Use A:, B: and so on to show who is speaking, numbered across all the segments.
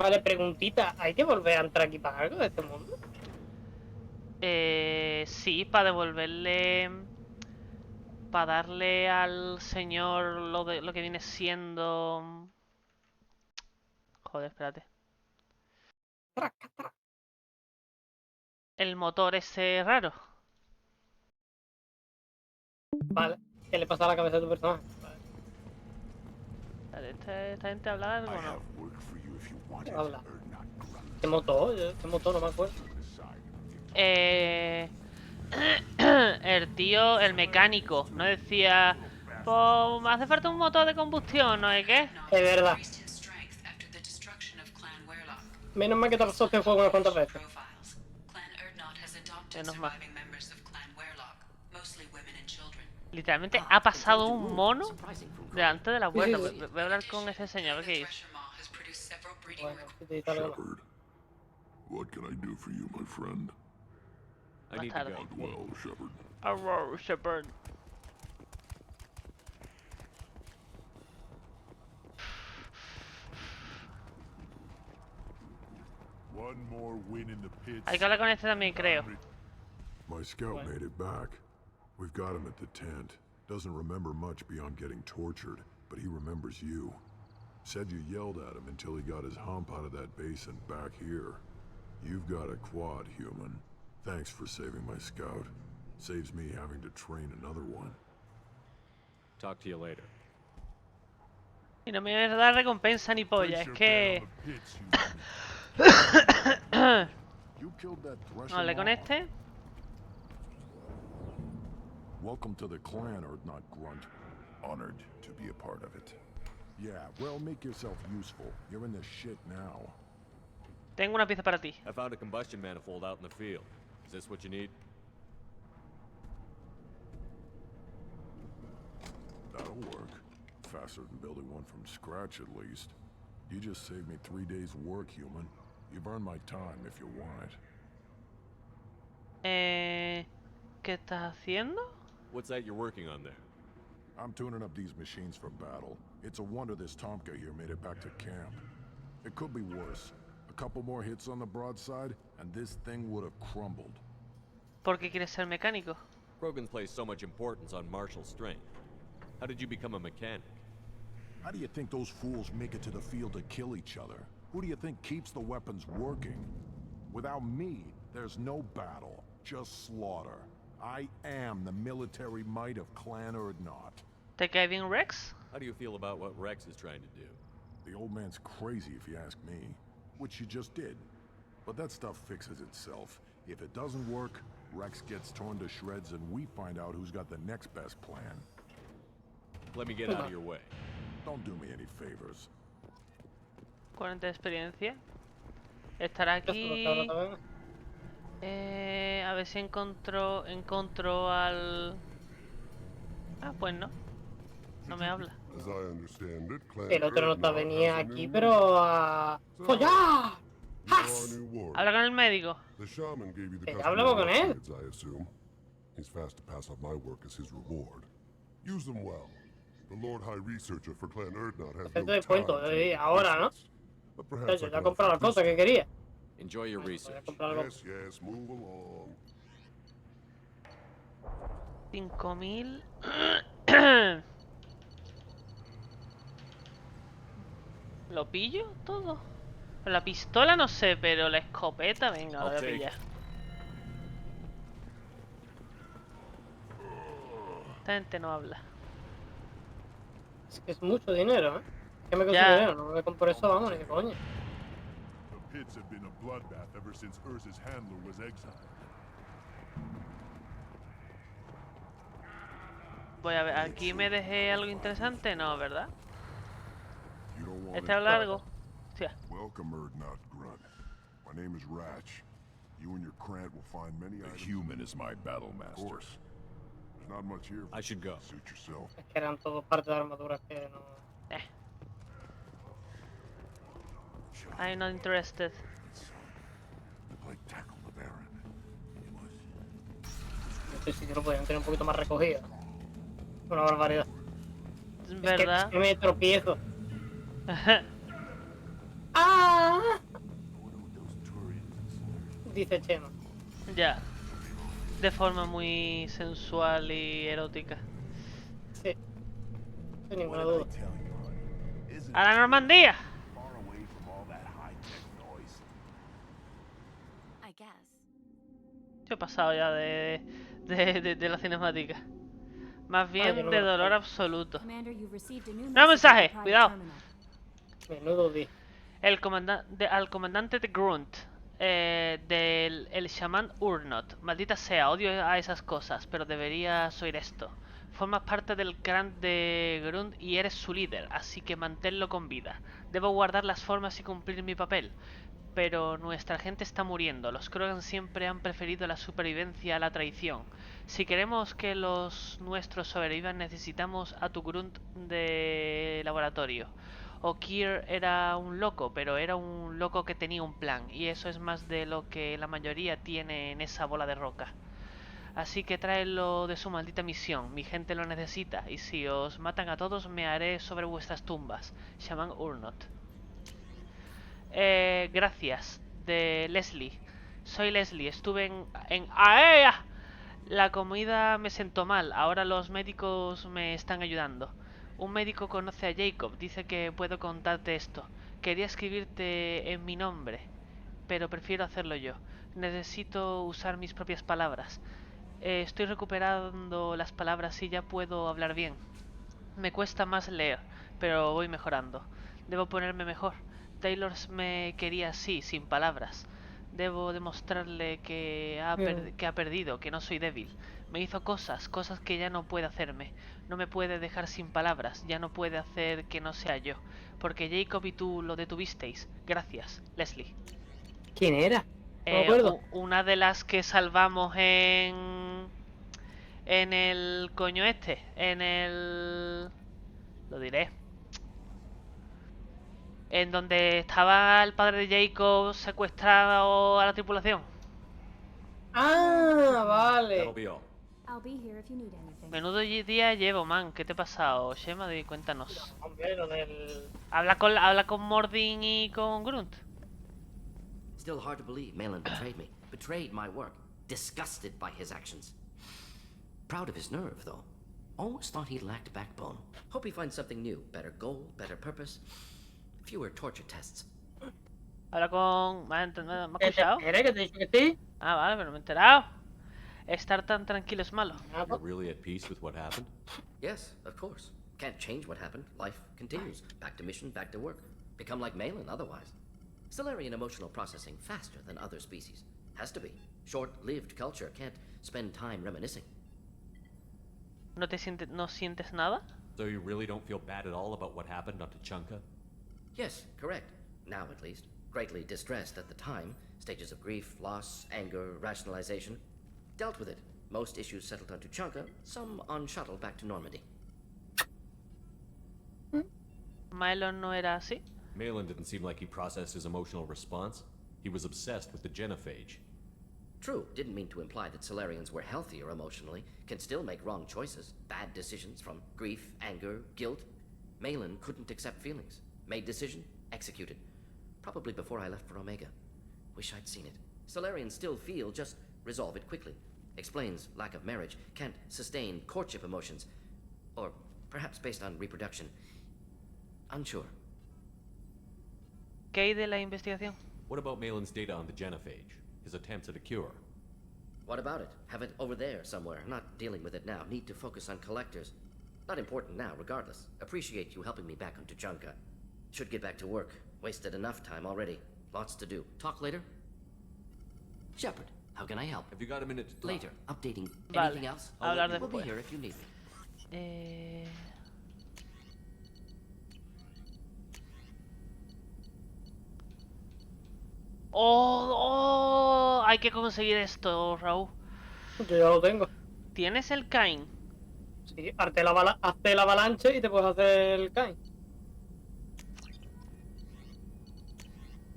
A: Vale, preguntita, ¿hay que volver a entrar aquí para algo de este mundo?
B: Sí, para devolverle... Para darle al señor lo que viene siendo... Joder, espérate. El motor ese raro.
A: Vale, ¿qué le pasa a la cabeza de tu personaje?
B: Vale, ¿esta gente habla algo o no?
A: ¿Qué habla? ¿Qué motor? ¿Qué motor? No me acuerdo.
B: El tío, el mecánico, no decía... Pues me hace falta un motor de combustión, ¿no es qué?
A: Es verdad. Menos mal que te ha pasado este juego unas cuantas veces.
B: Menos mal. Literalmente ha pasado un mono delante de la puerta. Voy a hablar con ese señor, a ver qué dice.
A: Bueno, si te dice algo más.
C: Shepard, what can I do for you, my friend?
B: Más tarde.
C: Well, Shepard.
B: Arrow, Shepard.
C: One more win in the pits.
B: Hay que hablar con este también, creo.
C: My scout made it back. We've got him at the tent. Doesn't remember much beyond getting tortured, but he remembers you. Said you yelled at him until he got his hump out of that basin back here. You've got a quad, human. Thanks for saving my scout. Saves me having to train another one.
D: Talk to you later.
B: Y no me voy a dar recompensa ni polla, es que... Vale, con este.
C: Welcome to the clan, Ardnot Grunt. Honored to be a part of it. Yeah, well, make yourself useful. You're in the shit now.
B: Tengo una pieza para ti.
D: I found a combustion manifold out in the field. Is this what you need?
C: That'll work. Faster than building one from scratch, at least. You just saved me 3 days' work, human. You've earned my time if you want it.
B: ¿Qué estás haciendo?
D: What's that you're working on there?
C: I'm tuning up these machines for battle. It's a wonder this Tomka here made it back to camp. It could be worse. A couple more hits on the broadside, and this thing would have crumbled.
B: ¿Por qué quieres ser mecánico?
D: Krogan's placed so much importance on martial strength. How did you become a mechanic?
C: How do you think those fools make it to the field to kill each other? Who do you think keeps the weapons working? Without me, there's no battle, just slaughter. I am the military might of Clan Ardnot.
B: ¿Te cae bien Rex?
D: How do you feel about what Rex is trying to do?
C: The old man's crazy if you ask me, which you just did. But that stuff fixes itself. If it doesn't work, Rex gets torn to shreds and we find out who's got the next best plan.
D: Let me get out of your way.
C: Don't do me any favors.
B: 40 de experiencia. Estará aquí. A ver si encontró al... Ah, pues no. No me habla.
A: El otro no te venía aquí, pero a... ¡Follar! ¡Has!
B: Habla con el médico.
A: Que ya hablamos con él.
C: He's fast to pass up my work as his reward. Use them well. The Lord High Researcher for Clan Ardnot has no
A: Te cuento, ahora, ¿no?
C: But perhaps
A: Ya he comprado las cosas que quería.
D: Enjoy your research.
C: Yes, move along.
B: 5000. ¿Lo pillo todo? La pistola no sé, pero la escopeta, venga, la voy a pillar. Esta gente no habla.
A: Es que es mucho dinero, ¿eh? ¿Qué me consigo dinero? No me compro eso, vamos, ni qué coño.
C: The pits have been a bloodbath ever since Urza's handler was exiled.
B: Voy a ver, ¿aquí me dejé algo interesante? No, ¿verdad? ¿Este habla algo? Hostia.
C: Welcome, Ardnot Grunt. My name is Ratch. You and your Krant will find many items. The human is my battle master. Of course. There's not much here.
D: I should go.
C: Suit yourself.
A: Es que eran todo parte de armaduras que no...
B: I'm not interested.
A: Este sitio lo podrían tener un poquito más recogido. Una barbaridad.
B: ¿Verdad?
A: Es que me tropiezo. ¡Ah! dice Chema.
B: Ya. De forma muy sensual y erótica.
A: Sí, sin ninguna duda.
B: ¡A la Normandía! Yo he pasado ya de la cinemática. Más
A: yo
B: bien
A: no
B: de
A: me lo
B: dolor
A: sé.
B: absoluto.
E: ¡No
B: mensaje! ¡Cuidado!
A: Menudo di.
B: Al comandante de Grunt, del el chamán Urnot. Maldita sea, odio a esas cosas, pero deberías oír esto. Formas parte del clan de Grunt y eres su líder, así que manténlo con vida. Debo guardar las formas y cumplir mi papel. Pero nuestra gente está muriendo. Los Krogan siempre han preferido la supervivencia a la traición. Si queremos que los nuestros sobrevivan, necesitamos a tu Grunt de laboratorio. O'Keir era un loco, pero era un loco que tenía un plan, y eso es más de lo que la mayoría tiene en esa bola de roca. Así que tráelo de su maldita misión, mi gente lo necesita, y si os matan a todos me haré sobre vuestras tumbas. Shaman Urnot. Gracias, de Leslie. Soy Leslie, estuve en ¡Aea! La comida me sentó mal, ahora los médicos me están ayudando. Un médico conoce a Jacob, dice que puedo contarte esto. Quería escribirte en mi nombre, pero prefiero hacerlo yo. Necesito usar mis propias palabras. Estoy recuperando las palabras y ya puedo hablar bien. Me cuesta más leer, pero voy mejorando. Debo ponerme mejor. Taylor me quería así, sin palabras. Debo demostrarle que ha perdido, que no soy débil. Me hizo cosas que ya no puede hacerme. No me puede dejar sin palabras, ya no puede hacer que no sea yo. Porque Jacob y tú lo detuvisteis. Gracias, Leslie.
A: ¿Quién era? No me acuerdo.
B: Una de las que salvamos en el coño este, en el... Lo diré. En donde estaba el padre de Jacob secuestrado a la tripulación.
A: Ah, vale.
D: That'll be all.
B: Menudo día llevo, man. ¿Qué te ha pasado, Shema? Cuéntanos.
A: Hombre, lo del...
B: Habla con Mordin y con Grunt.
F: Still hard to believe Malin betrayed me. Betrayed my work. Disgusted by his actions. Proud of his nerve, though. Almost thought he lacked backbone. Hope he finds something new. Better goal, better purpose. Fewer torture tests.
B: Habla con... ¿Me has escuchado?
A: ¿Eres que te he dicho que sí?
B: Ah, vale, pero me he enterado. Estar tan tranquilo es malo.
A: Ah,
D: You're
A: pues.
D: really at peace with what happened?
F: Yes, of course. Can't change what happened. Life continues. Back to mission, back to work. Become like Malin otherwise. Solarian emotional processing faster than other species. Has to be. Short-lived culture can't spend time reminiscing.
B: ¿No sientes nada?
D: So you really don't feel bad at all about what happened on Tuchanka?
F: Yes, correct. Now at least. Greatly distressed at the time. Stages of grief, loss, anger, rationalization. Dealt with it. Most issues settled on Tuchanka, some on shuttle back to Normandy.
B: Mylon no era así.
D: Malin didn't seem like he processed his emotional response. He was obsessed with the genophage.
F: True, didn't mean to imply that Solarians were healthier emotionally, can still make wrong choices, bad decisions from grief, anger, guilt. Malin couldn't accept feelings. Made decision, executed. Probably before I left for Omega. Wish I'd seen it. Solarians still feel, just resolve it quickly. Explains lack of marriage, can't sustain courtship emotions. Or perhaps based on reproduction. Unsure.
B: ¿Qué hay de la investigación?
D: What about Malin's data on the genophage? His attempts at a cure?
F: What about it? Have it over there somewhere. Not dealing with it now. Need to focus on collectors. Not important now, regardless. Appreciate you helping me back on Tuchanka. Should get back to work. Wasted enough time already. Lots to do. Talk later? Shepard, how can I help?
D: Have you got a minute to talk?
F: Later. Updating.
B: Vale.
F: Anything else?
B: Hablar
F: We'll be
B: después.
F: here if you need me.
B: Oh, hay que conseguir esto, Raúl.
A: Yo ya lo tengo.
B: ¿Tienes el Kain?
A: Sí, hazte la avalancha y te puedes hacer el Kain.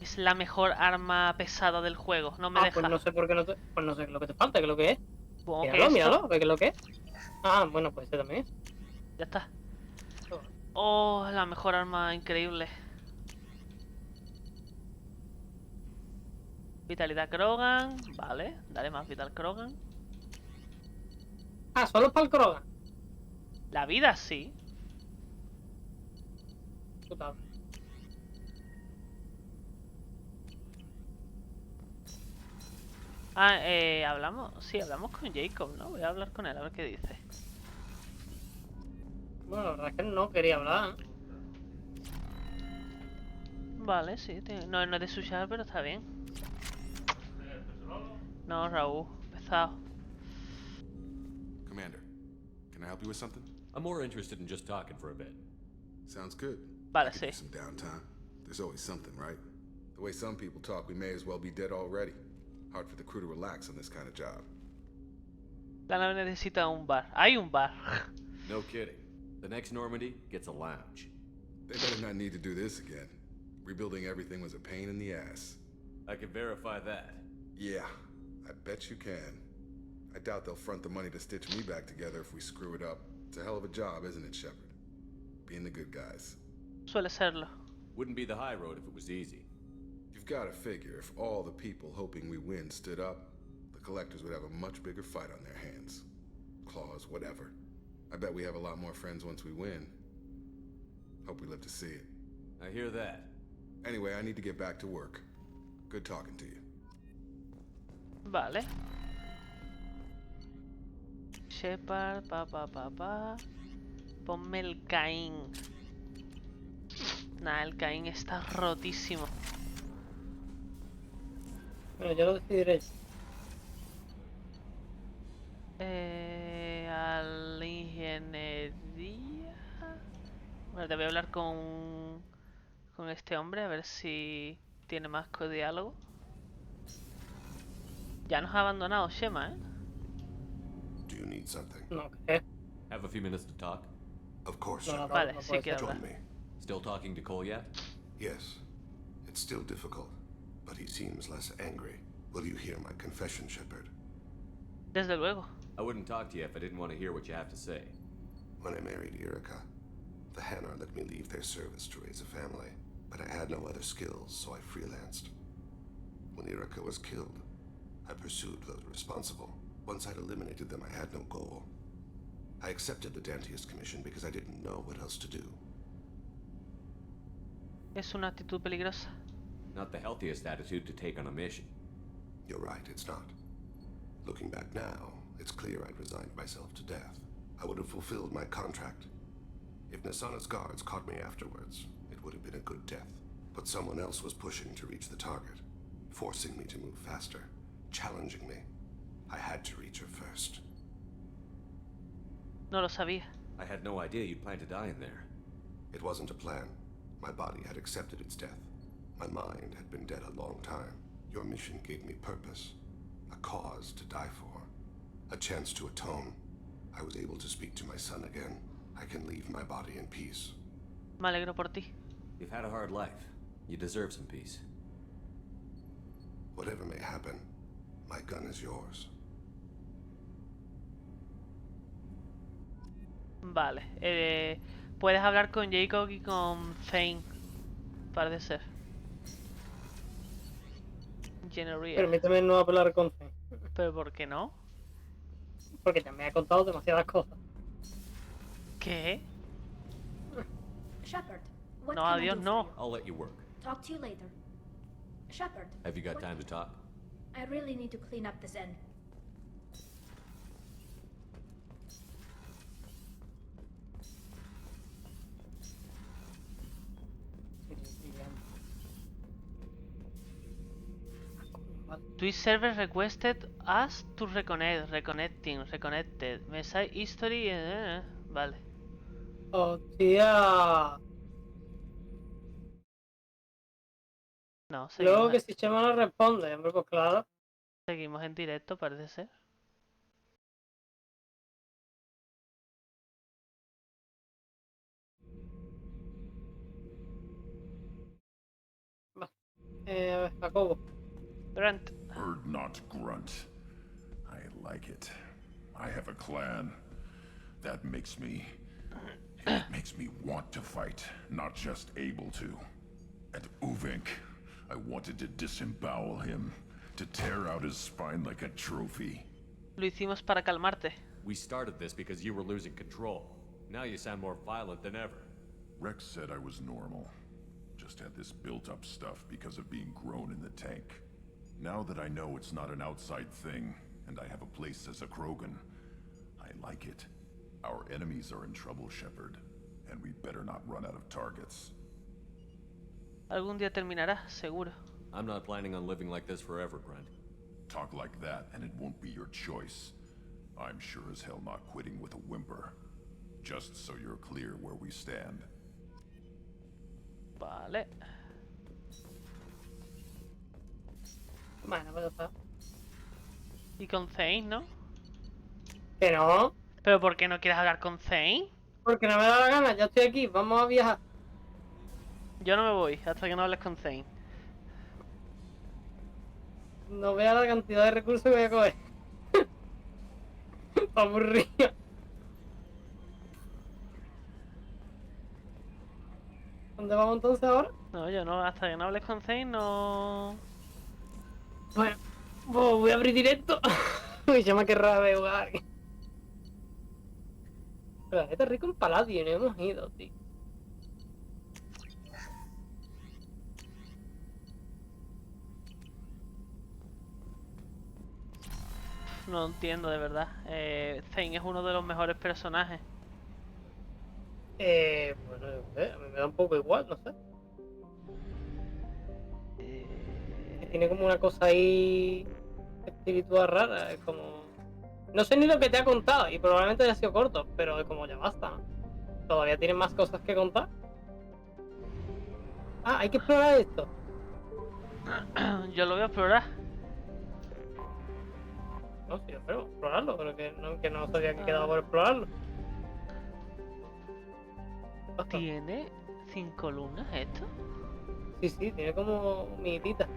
B: Es la mejor arma pesada del juego, no me deja.
A: Pues no sé por qué no te... Pues no sé lo que te falta, qué es lo que es.
B: Supongo que
A: Míralo,
B: esto.
A: míralo, ve qué es lo que es. Ah, bueno, pues este también es.
B: Ya está. Oh, la mejor arma increíble. Vitalidad Krogan. Vale, dale más Vital Krogan.
A: Ah, solo para el Krogan.
B: La vida sí.
A: Puta.
B: Ah, hablamos. Sí, hablamos con Jacob, ¿no? Voy a hablar con él a ver qué dice.
A: Bueno, la verdad es que no quería hablar.
B: Vale, sí. No, no es de Sushar, pero está bien. No, Raúl. Pesado.
E: Commander, can I help you with something?
D: I'm more interested in just talking for a bit.
E: Sounds good.
B: Vale,
E: I could
B: sí.
E: use some downtime. There's always something, right? The way some people talk, we may as well be dead already. Hard for the crew to relax on this kind of job.
B: La nave necesita un bar. Hay un bar.
D: No kidding. The next Normandy gets a lounge.
E: They better not need to do this again. Rebuilding everything was a pain in the ass.
D: I can verify that.
E: Yeah, I bet you can. I doubt they'll front the money to stitch me back together if we screw it up. It's a hell of a job, isn't it, Shepard? Being the good guys.
B: Suele serlo.
D: Wouldn't be the high road if it was easy.
E: You've got to figure if all the people hoping we win stood up, the collectors would have a much bigger fight on their hands. Claws, whatever. I bet we have a lot more friends once we win. Hope we live to see it.
D: I hear that.
E: Anyway, I need to get back to work. Good talking to you.
B: Vale. Shepard, Ponme el Caín. Nah, el Caín está rotísimo.
A: Bueno, yo lo decidiré.
B: A la ingeniería. Bueno, te voy a hablar con este hombre a ver si tiene más diálogo. Ya nos ha abandonado Shema, ¿eh?
G: Do you need something?
A: No, ¿qué?
D: Have a few minutes to talk?
G: Of course,
A: No, no,
G: Shepard.
B: Vale,
A: no
B: sí
A: puede
B: quiero
A: ser.
B: hablar.
G: Join me.
D: Still talking to Cole yet?
G: Yes. It's still difficult, but he seems less angry. Will you hear my confession, Shepard?
B: Desde luego.
D: I wouldn't talk to you if I didn't want to hear what you have to say.
G: When I married Erica, the Hanar let me leave their service to raise a family, but I had no other skills, so I freelanced. When Erica was killed, I pursued those responsible. Once I'd eliminated them, I had no goal. I accepted the Dantius commission because I didn't know what else to do.
B: Es una actitud peligrosa.
D: Not the healthiest attitude to take on a mission.
G: You're right, it's not. Looking back now, it's clear I'd resigned myself to death. I would have fulfilled my contract. If Nasana's guards caught me afterwards, it would have been a good death. But someone else was pushing to reach the target, forcing me to move faster, challenging me. I had to reach her first.
B: No lo sabía.
D: I had no idea you'd plan to die in there.
G: It wasn't a plan. My body had accepted its death. My mind had been dead a long time. Your mission gave me purpose, a cause to die for, a chance to atone. I was able to speak to my son again. I can leave my body in peace.
B: Me alegro por ti.
D: You've had a hard life. You deserve some peace.
G: Whatever may happen, my gun is yours.
B: Vale. Puedes hablar con Jacob y con Thane. Parece ser. Engineering.
A: Permíteme no hablar con Zen,
B: Pero ¿por qué no?
A: porque ya me ha contado demasiadas cosas.
B: ¿Qué?
H: Shepard, what
B: No,
H: can I
B: adiós,
H: do for
B: no.
H: you?
D: I'll let you work.
H: Talk to you later. Shepard,
D: Have you got
H: what-
D: time to talk?
H: I really need to clean up this end.
B: Twitch server requested us to reconnected. Message history. Vale.
A: Hostia.
B: No,
A: Luego
B: seguimos,
A: que si Chema no responde, hombre, pues claro.
B: seguimos en directo, parece ser.
A: A ver, Jacobo.
B: Grant.
C: Bird not grunt. I like it. I have a clan. That makes me... It makes me want to fight, not just able to. And Uvink, I wanted to disembowel him, To tear out his spine like a trophy.
B: Lo hicimos para calmarte.
D: We started this because you were losing control. Now you sound more violent than ever.
C: Rex said I was normal. Just had this built-up stuff because of being grown in the tank. Now that I know it's not an outside thing, and I have a place as a Krogan, I like it. Our enemies are in trouble, Shepard, and we better not run out of targets.
B: Algún día terminará, seguro.
D: I'm not planning on living like this forever, Brent.
C: Talk like that, and it won't be your choice. I'm sure as hell not quitting with a whimper. Just so you're clear where we stand.
B: Vale.
A: Bueno, pues está.
B: Y con Zaeed, ¿no?
A: Que no,
B: ¿Pero por qué no quieres hablar con Zaeed?
A: porque no me da la gana, ya estoy aquí, vamos a viajar.
B: Yo no me voy hasta que no hables con Zaeed.
A: No vea la cantidad de recursos que voy a coger. Aburrido. ¿Dónde vamos entonces ahora?
B: No, yo no, hasta que no hables con Zaeed no...
A: Bueno, pues voy a abrir directo. Uy, ya me querrá ver jugar. Pero este rico en Paladio, no hemos ido, tío.
B: No entiendo de verdad. Zaeed es uno de los mejores personajes.
A: Bueno, a mí me da un poco igual, no sé. Tiene como una cosa ahí espiritual rara, es como... No sé ni lo que te ha contado, y probablemente haya sido corto, pero es como ya basta, ¿no? Todavía tiene más cosas que contar. Ah, hay que explorar esto.
B: Yo lo voy a explorar.
A: No, sí, pero explorarlo, pero que no sabía que quedaba por explorarlo. Basta.
B: ¿Tiene 5 lunas esto?
A: Sí, sí, tiene como mitita.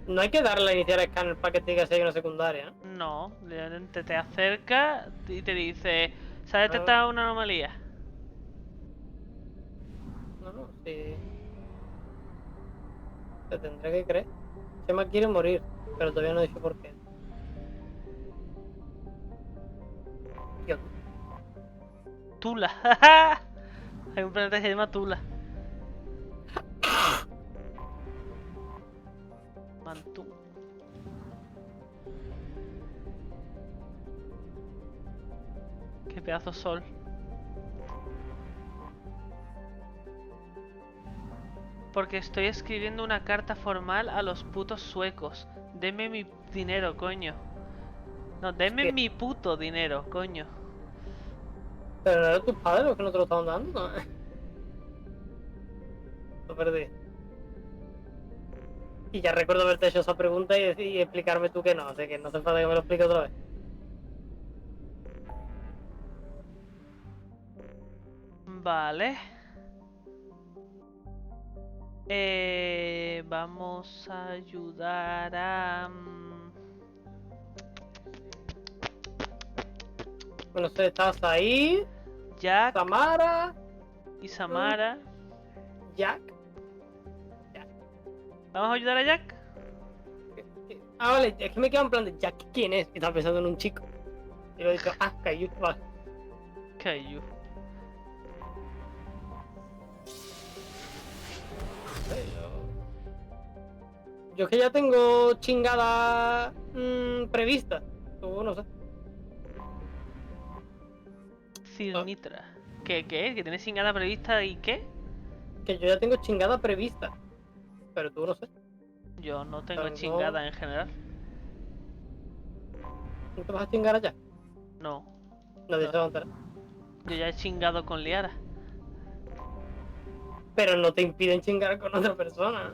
A: No hay que darle a iniciar el escáner para que te diga si hay una secundaria, ¿eh?
B: No, te acerca y te dice... ¿Se ha detectado una anomalía?
A: No, sí. Te tendré que creer. Chema quiere morir, pero todavía no he dicho por qué. Dios.
B: Tula. Hay un planeta que se llama Tula. Mantú. Qué pedazo sol. Porque estoy escribiendo una carta formal a los putos suecos. Denme mi dinero, coño. No, denme mi puto dinero, coño.
A: Pero no eran tus padres los que no te lo estaban dando, ¿no? Lo perdí. Y ya recuerdo haberte hecho esa pregunta y explicarme tú que no, así que no hace falta que me lo explique otra vez.
B: Vale. Vamos a ayudar a...
A: Bueno, sé, estás ahí.
B: Jack
A: Samara.
B: y Samara.
A: Jack.
B: ¿Vamos a ayudar a Jack?
A: Ah, vale, es que me quedo en plan de Jack, ¿quién es? Y estaba pensando en un chico. Y lo he dicho, Caillou, vale.
B: Caillou.
A: Yo es que ya tengo chingada prevista. Tú no sé.
B: Cilnitra. ¿Qué es? ¿Que tienes chingada prevista y qué?
A: Que yo ya tengo chingada prevista. Pero tú no sé.
B: Yo no tengo
A: Pero
B: chingada
A: no.
B: en general.
A: ¿No te vas a chingar allá?
B: No.
A: Nadie se va a enterar.
B: Yo ya he chingado con Liara.
A: Pero no te impiden chingar con otra persona.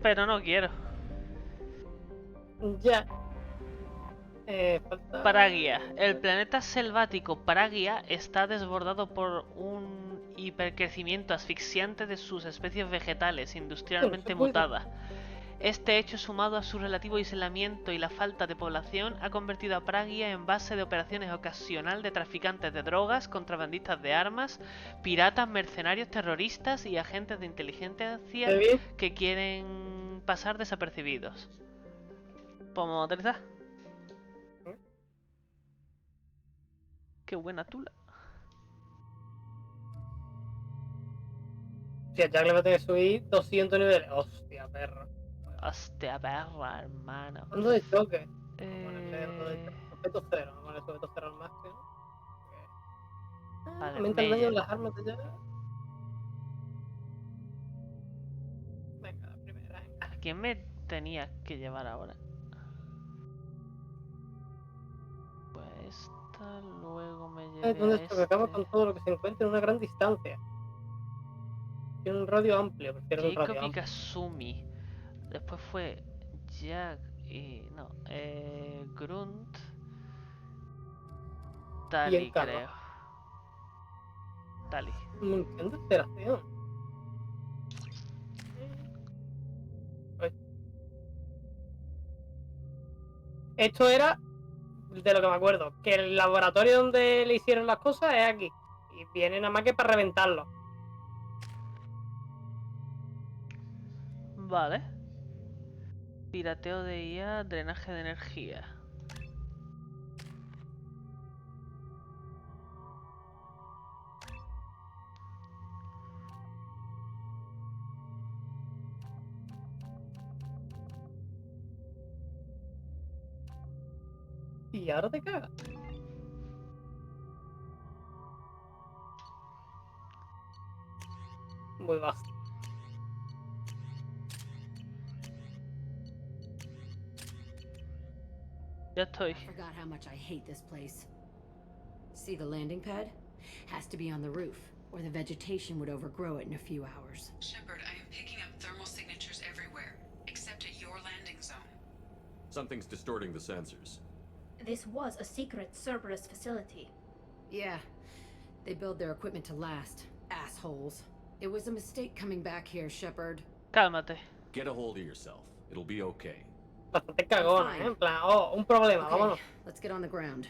B: Pero no quiero.
A: Ya. Falta...
B: Pragia. El planeta selvático Pragia está desbordado por un hipercrecimiento asfixiante de sus especies vegetales industrialmente
A: No se puede.
B: mutadas. Este hecho, sumado a su relativo aislamiento y la falta de población, ha convertido a Pragia en base de operaciones ocasional de traficantes de drogas, contrabandistas de armas, piratas, mercenarios, terroristas y agentes de inteligencia
A: ¿Qué bien?
B: que quieren pasar desapercibidos. ¿Podemos aterrizar? Qué buena tula.
A: Hostia, Jack le va a tener que subir 200 niveles. Hostia, perro.
B: Hostia, perra, hermano.
A: Ando de choque. Vamos a ponerle ando de choque. Objeto cero. Vamos a ponerle objeto cero al máximo.
B: Vale,
A: Aumenta el daño de
B: Meyer.
A: las armas de Jack. Venga, la primera.
B: ¿A quién me tenía que llevar ahora? Pues esta, luego me llevé
A: Donde
B: a
A: esto que acaba
B: este.
A: con todo lo que se encuentra en una gran distancia. Tiene un radio amplio, prefiero un
B: Jacob
A: radio
B: y
A: amplio.
B: Kasumi. Después fue Jack y... no, Grunt.
A: Y
B: Tali,
A: en calma.
B: creo. Tali.
A: Munición de alteración. Ay. Esto era, de lo que me acuerdo, que el laboratorio donde le hicieron las cosas es aquí. Y viene nada más que para reventarlo.
B: Vale. Pirateo de IA, drenaje de energía.
A: Y ahora te cagas. Muy vasto.
B: Ya estoy.
I: I forgot how much I hate this place. See the landing pad? Has to be on the roof, or the vegetation would overgrow it in a few hours.
J: Shepard, I am picking up thermal signatures everywhere, except at your landing zone.
D: Something's distorting the sensors.
H: This was a secret Cerberus facility.
I: Yeah, they build their equipment to last. Assholes. It was a mistake coming back here, Shepard.
B: Cálmate.
D: Get a hold of yourself. It'll be okay.
A: Bastante cagona, ¿eh? En plan, oh, un problema, vámonos.
I: Okay, let's get on the ground.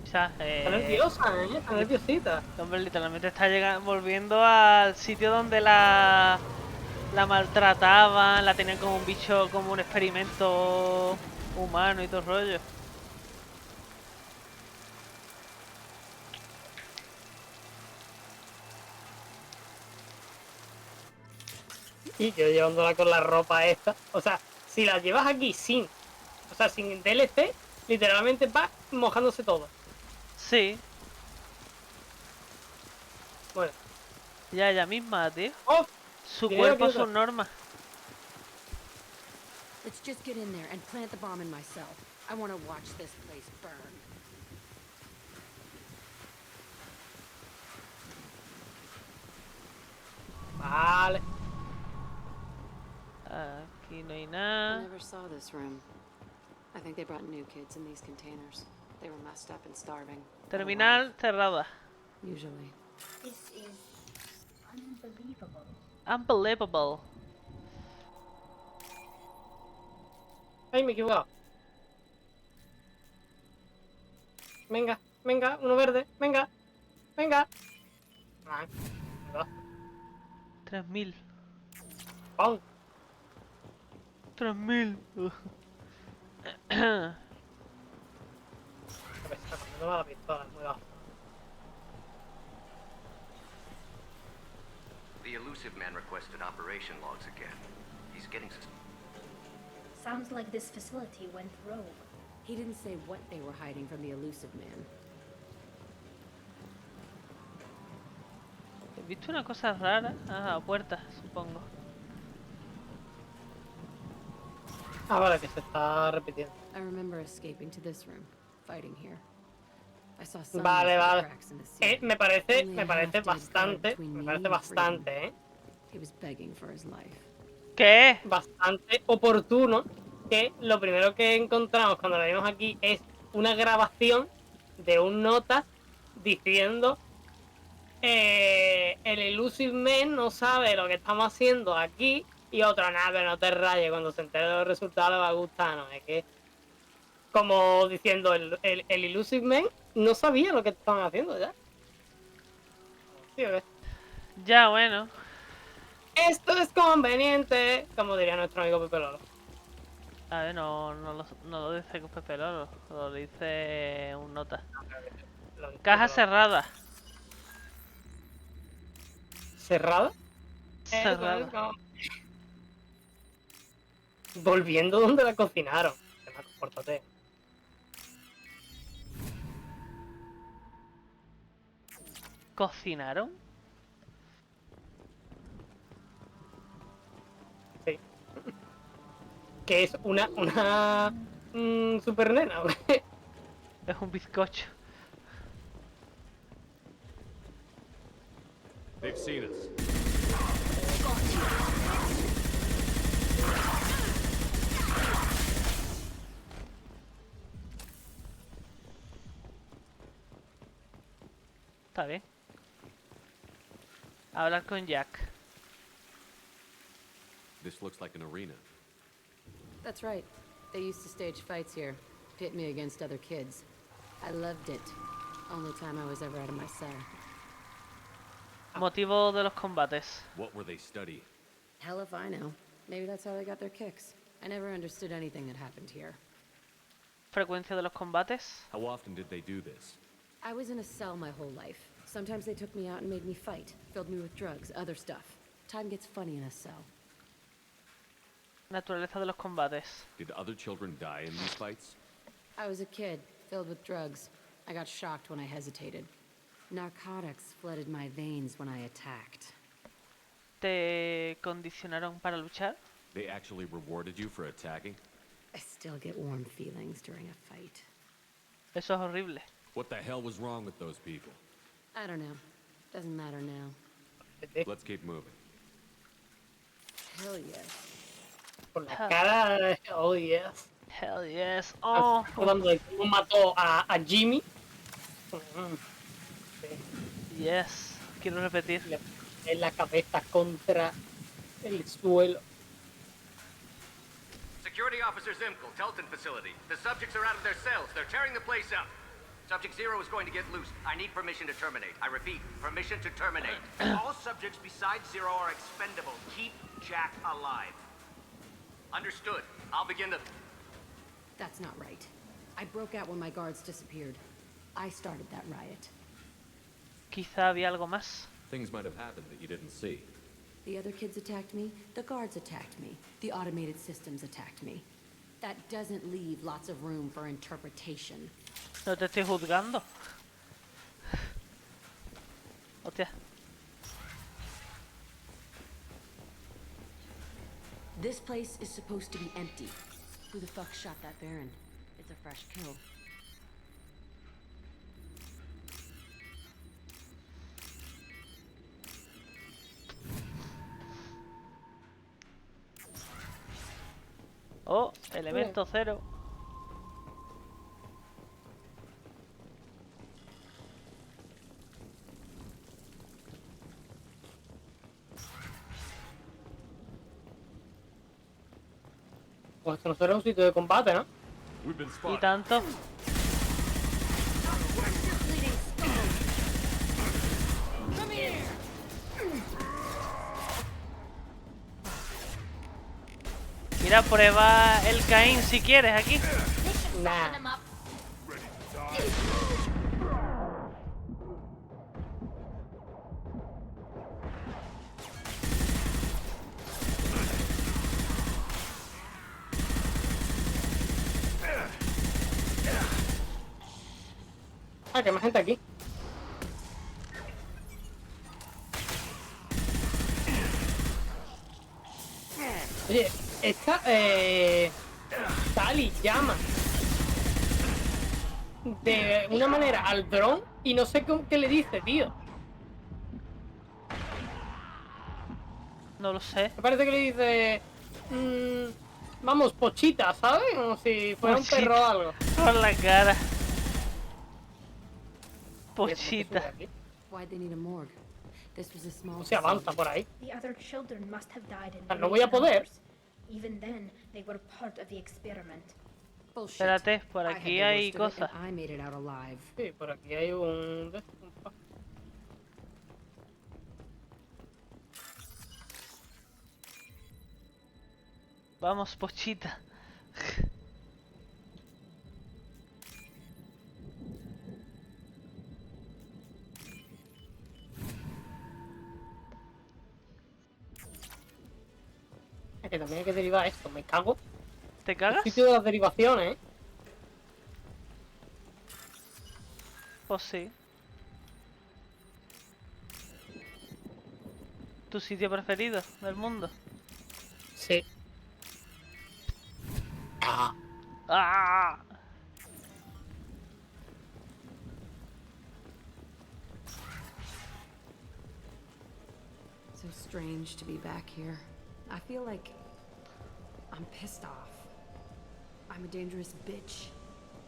B: O sea,
A: Está nerviosa, ¿eh? Está nerviosita.
B: hombre, literalmente está llegando, volviendo al sitio donde la maltrataban, la tenían como un bicho, como un experimento humano y todo el rollo.
A: Y yo llevándola con la ropa esta. O sea, si la llevas aquí sin DLC, literalmente va mojándose todo.
B: Sí,
A: Bueno.
B: ya ella misma, tío.
A: ¡Oh!
B: Su
A: Dinero,
B: cuerpo,
A: dinero.
B: sus normas.
I: Let's just get in there and plant the bomb in myself. I want to watch this place burn.
A: Vale.
B: Aquí no hay
K: I
B: nada.
K: never saw this room. I think they brought new kids in these containers. They were messed up and starving.
B: Terminal cerrada.
K: Usually.
H: This is unbelievable.
B: Unbelievable.
A: Ay, me he equivocado. Venga, venga, uno verde, venga, venga. Ah, me va.
B: 3000.
A: ¡Pum!
B: 3000.
A: Me está comiendo la pistola, muy bajo.
L: The elusive man requested operation logs again. He's getting
H: Sounds like this facility went rogue.
I: He didn't say what they were hiding from the elusive man.
B: He visto una cosa rara. Ah, puerta, supongo.
A: Ah, vale, que se está repitiendo.
I: I remember escaping to this room, fighting here. I saw some
A: Vale, vale.
I: cracks in the ceiling.
A: Me parece
I: Only a half-dead
A: bastante,
I: guard between
A: me
I: me
A: parece
I: and
A: bastante,
I: freedom.
A: ¿eh?
I: He was begging for his life.
B: ¿Qué?
A: Bastante oportuno que lo primero que encontramos cuando lo vimos aquí es una grabación de un notas diciendo el Elusive Man no sabe lo que estamos haciendo aquí Y otro, nada, pero no te rayes, cuando se entere de los resultados le va a gustar, ¿no? Es que, como diciendo, el Illusive Man no sabía lo que estaban haciendo ya. ¿Sí o qué?
B: Ya, bueno.
A: Esto es conveniente, como diría nuestro amigo Pepe Lolo.
B: A ver, no lo dice con Pepe Lolo, lo dice un nota. Caja cerrada.
A: ¿Cerrada?
B: Cerrada.
A: Volviendo donde la cocinaron. Compórtate.
B: ¿Cocinaron?
A: Sí. ¿Qué es una super nena?
B: Es un bizcocho.
D: They've seen us.
B: Está bien. Hablar con Jack.
D: This looks like an arena.
I: That's right. They used to stage fights here, pit me against other kids. I loved it. Only time I was ever out of my cell.
B: Motivo de los combates.
D: What were they studying?
I: Hell if I know. Maybe that's how they got their kicks. I never understood anything that happened here.
B: Frecuencia de los combates.
D: How often did they do this?
I: I was in a cell my whole life. Sometimes they took me out and made me fight, filled me with drugs, other stuff. Time gets funny in a cell.
B: Naturaleza de los combates.
D: Did other children die in these fights?
I: I was a kid, filled with drugs. I got shocked when I hesitated. Narcotics flooded my veins when I attacked.
B: ¿Te condicionaron para luchar?
D: They actually rewarded you for attacking?
I: I still get warm feelings during a fight.
B: Eso es horrible.
D: What the hell was wrong with those people?
I: I don't know. Doesn't matter now.
D: Let's keep moving.
I: Hell yes.
A: Por la cara, oh yes.
B: Hell yes. Oh.
A: Cuando cómo mató a Jimmy.
B: Yes. Quiero repetir.
A: En la cabeza contra el suelo.
L: Security Officer Zimkel, Telton facility. The subjects are out of their cells. They're tearing the place up. Subject 0 is going to get loose. I need permission to terminate. I repeat, permission to terminate.
M: All subjects besides 0 are expendable. Keep Jack alive.
L: Understood. I'll begin the...
I: That's not right. I broke out when my guards disappeared. I started that riot.
B: Quizá había algo más.
D: Things might have happened that you didn't see.
I: The other kids attacked me, the guards attacked me, the automated systems attacked me. That doesn't leave lots of room for interpretation.
B: No te estoy juzgando. Hostia.
I: This place is supposed to be empty. Who the fuck shot that Baron? It's a fresh kill.
B: Oh, elemento 0.
A: Pues esto no será un sitio de combate, ¿no?
B: Y tanto. Mira, prueba el Caín si quieres aquí.
A: Nah. Ah, que hay más gente aquí. Oye, esta Sally llama de una manera al dron y no sé qué le dice, tío.
B: No lo sé.
A: Me parece que le dice vamos, pochita, ¿sabes? Como si fuera un perro o algo.
B: Por la cara. Pochita.
I: Why'd they need a morgue? This was a small
A: No se avanza por ahí.
H: The other children must have died in
A: No voy a poder.
H: numbers. Even then, they were part of the experiment.
I: Bullshit.
B: Espérate, por
I: I had
B: aquí
I: the
B: hay
I: worst of it,
B: cosas.
I: and I made it out alive.
A: Sí, por aquí hay un...
B: Vamos, pochita.
A: Es que también hay que derivar esto, me cago.
B: ¿Te cagas?
A: El sitio de las derivaciones, ¿eh?
B: Pues sí. ¿Tu sitio preferido del mundo?
A: Sí. Ah.
B: ¡Ah!
I: So strange to be back here. I feel like I'm pissed off. I'm a dangerous bitch.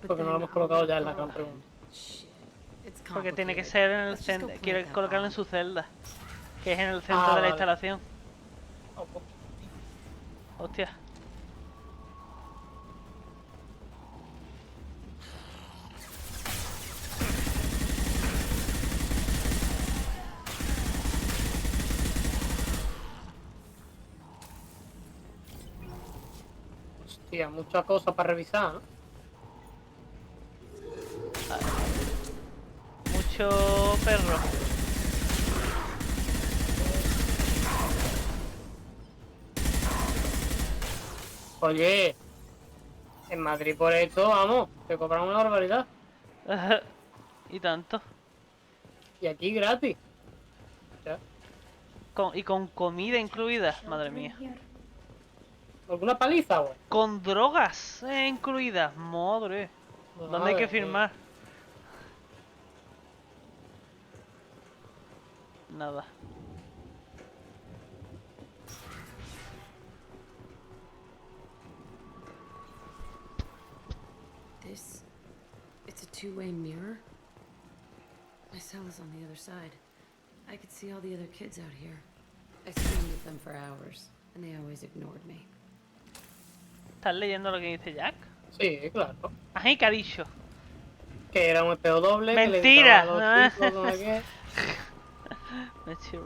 I: But
A: Porque no lo hemos colocado ya en la gran pregunta.
I: Shit. It's
B: Porque tiene que
I: complicated.
B: ser en el
I: Let's just
B: centro.
I: go plant
B: Quiero
I: that
B: colocarlo en
I: bomb.
B: su celda. Que es en el centro
A: Ah,
B: de la
A: vale.
B: instalación. Hostia.
A: Hostia, mucha cosa para revisar, ¿no?
B: Mucho perro.
A: Oye, en Madrid por esto, vamos, te cobran una barbaridad.
B: Y tanto.
A: Y aquí gratis. Ya.
B: Y con comida incluida. Madre mía.
A: ¿Alguna paliza, güey?
B: Con drogas incluidas. Madre. ¿Dónde hay que firmar? Nada.
I: It's a two-way mirror. My cell is on the other side. I could see all the other kids out here. I screamed at them for hours, and they always ignored me.
B: ¿Estás leyendo lo que dice Jack?
A: Sí, claro.
B: Ay, ¿qué ha dicho?
A: Que era un espejo doble.
B: ¡Mentira!
A: Que le gritaba a los chicos, no sé qué.
B: Mentira.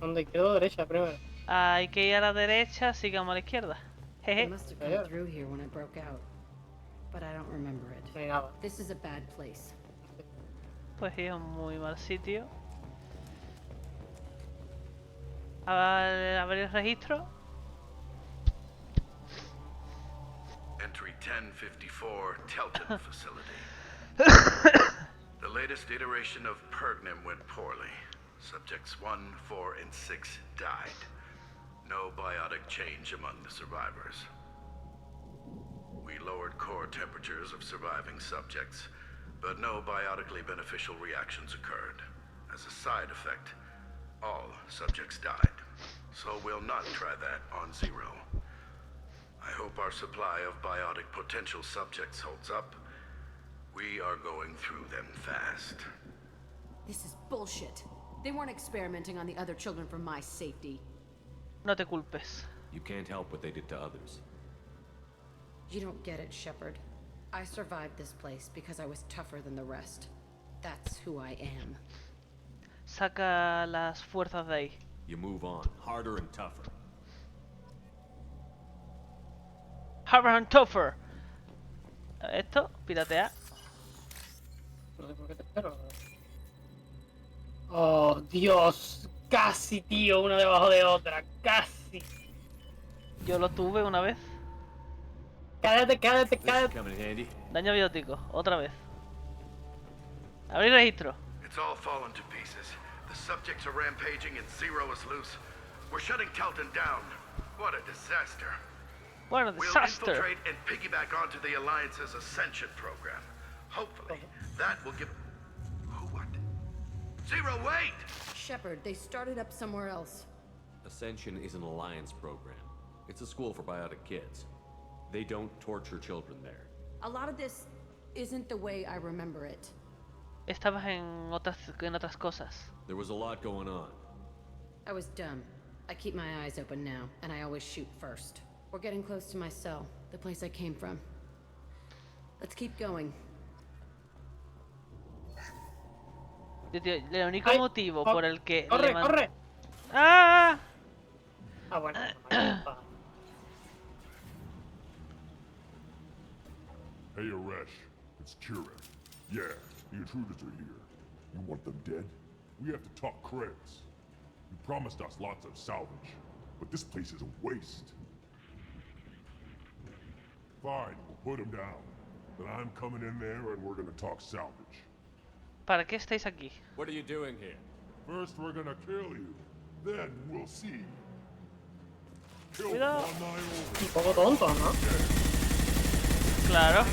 A: ¿Dónde? ¿Izquierda o derecha primero?
B: Hay que ir a la derecha, sigamos a la izquierda.
I: They
B: Jeje.
I: must have come through here when I broke out, but I don't remember it.
A: No hay nada.
I: This is a bad place.
B: Pues sí, es un muy mal sitio. A ver el registro.
N: Entry 1054, Telton facility. The latest iteration of Pergnim went poorly. Subjects 1, 4, and 6 died. No biotic change among the survivors. We lowered core temperatures of surviving subjects, but no biotically beneficial reactions occurred. As a side effect, all subjects died. So we'll not try that on Zero. I hope our supply of biotic potential subjects holds up. We are going through them fast.
I: This is bullshit. They weren't experimenting on the other children for my safety.
B: No te culpes.
D: You can't help what they did to others.
I: You don't get it, Shepard. I survived this place because I was tougher than the rest. That's who I am.
B: Saca las fuerzas de ahí.
D: You move on, harder and tougher.
B: Harder and tougher. Esto, piratea.
A: No sé por qué te espero. Oh, Dios. Casi, tío, una debajo de otra. Casi.
B: Yo lo tuve una vez.
A: Cállate.
D: Coming in handy.
B: Daño biótico, otra vez. Abrir registro.
N: It's all fallen to pieces. The subjects are rampaging and Zero is loose. We're shutting Telton down. What a disaster.
B: What a disaster.
N: We'll infiltrate and piggyback onto the Alliance's Ascension program. Hopefully, that will give... What? Zero, wait!
I: Shepard, they started up somewhere else.
D: Ascension is an alliance program. It's a school for biotic kids. They don't torture children there.
I: A lot of this isn't the way I remember it.
B: Estabas en otras cosas.
D: There was a lot going on.
I: I was dumb. I keep my eyes open now, and I always shoot first. We're getting close to my cell, the place I came from. Let's keep going.
B: El único motivo por el que...
A: ¡Corre, corre!
B: ¡Ah!
A: Ah, bueno.
C: Hey, Aresh. It's Kira. Yeah, the intruders are here. You want them dead? We have to talk creds. You promised us lots of salvage, but this place is a waste. Fine, we'll put them down. Then I'm coming in there and we're gonna talk salvage.
B: ¿Para qué estáis aquí?
D: What are you doing here?
C: First we're gonna kill you. Then we'll see. Kill
B: Cuidado.
A: Un poco tonto, ¿no?
B: Claro.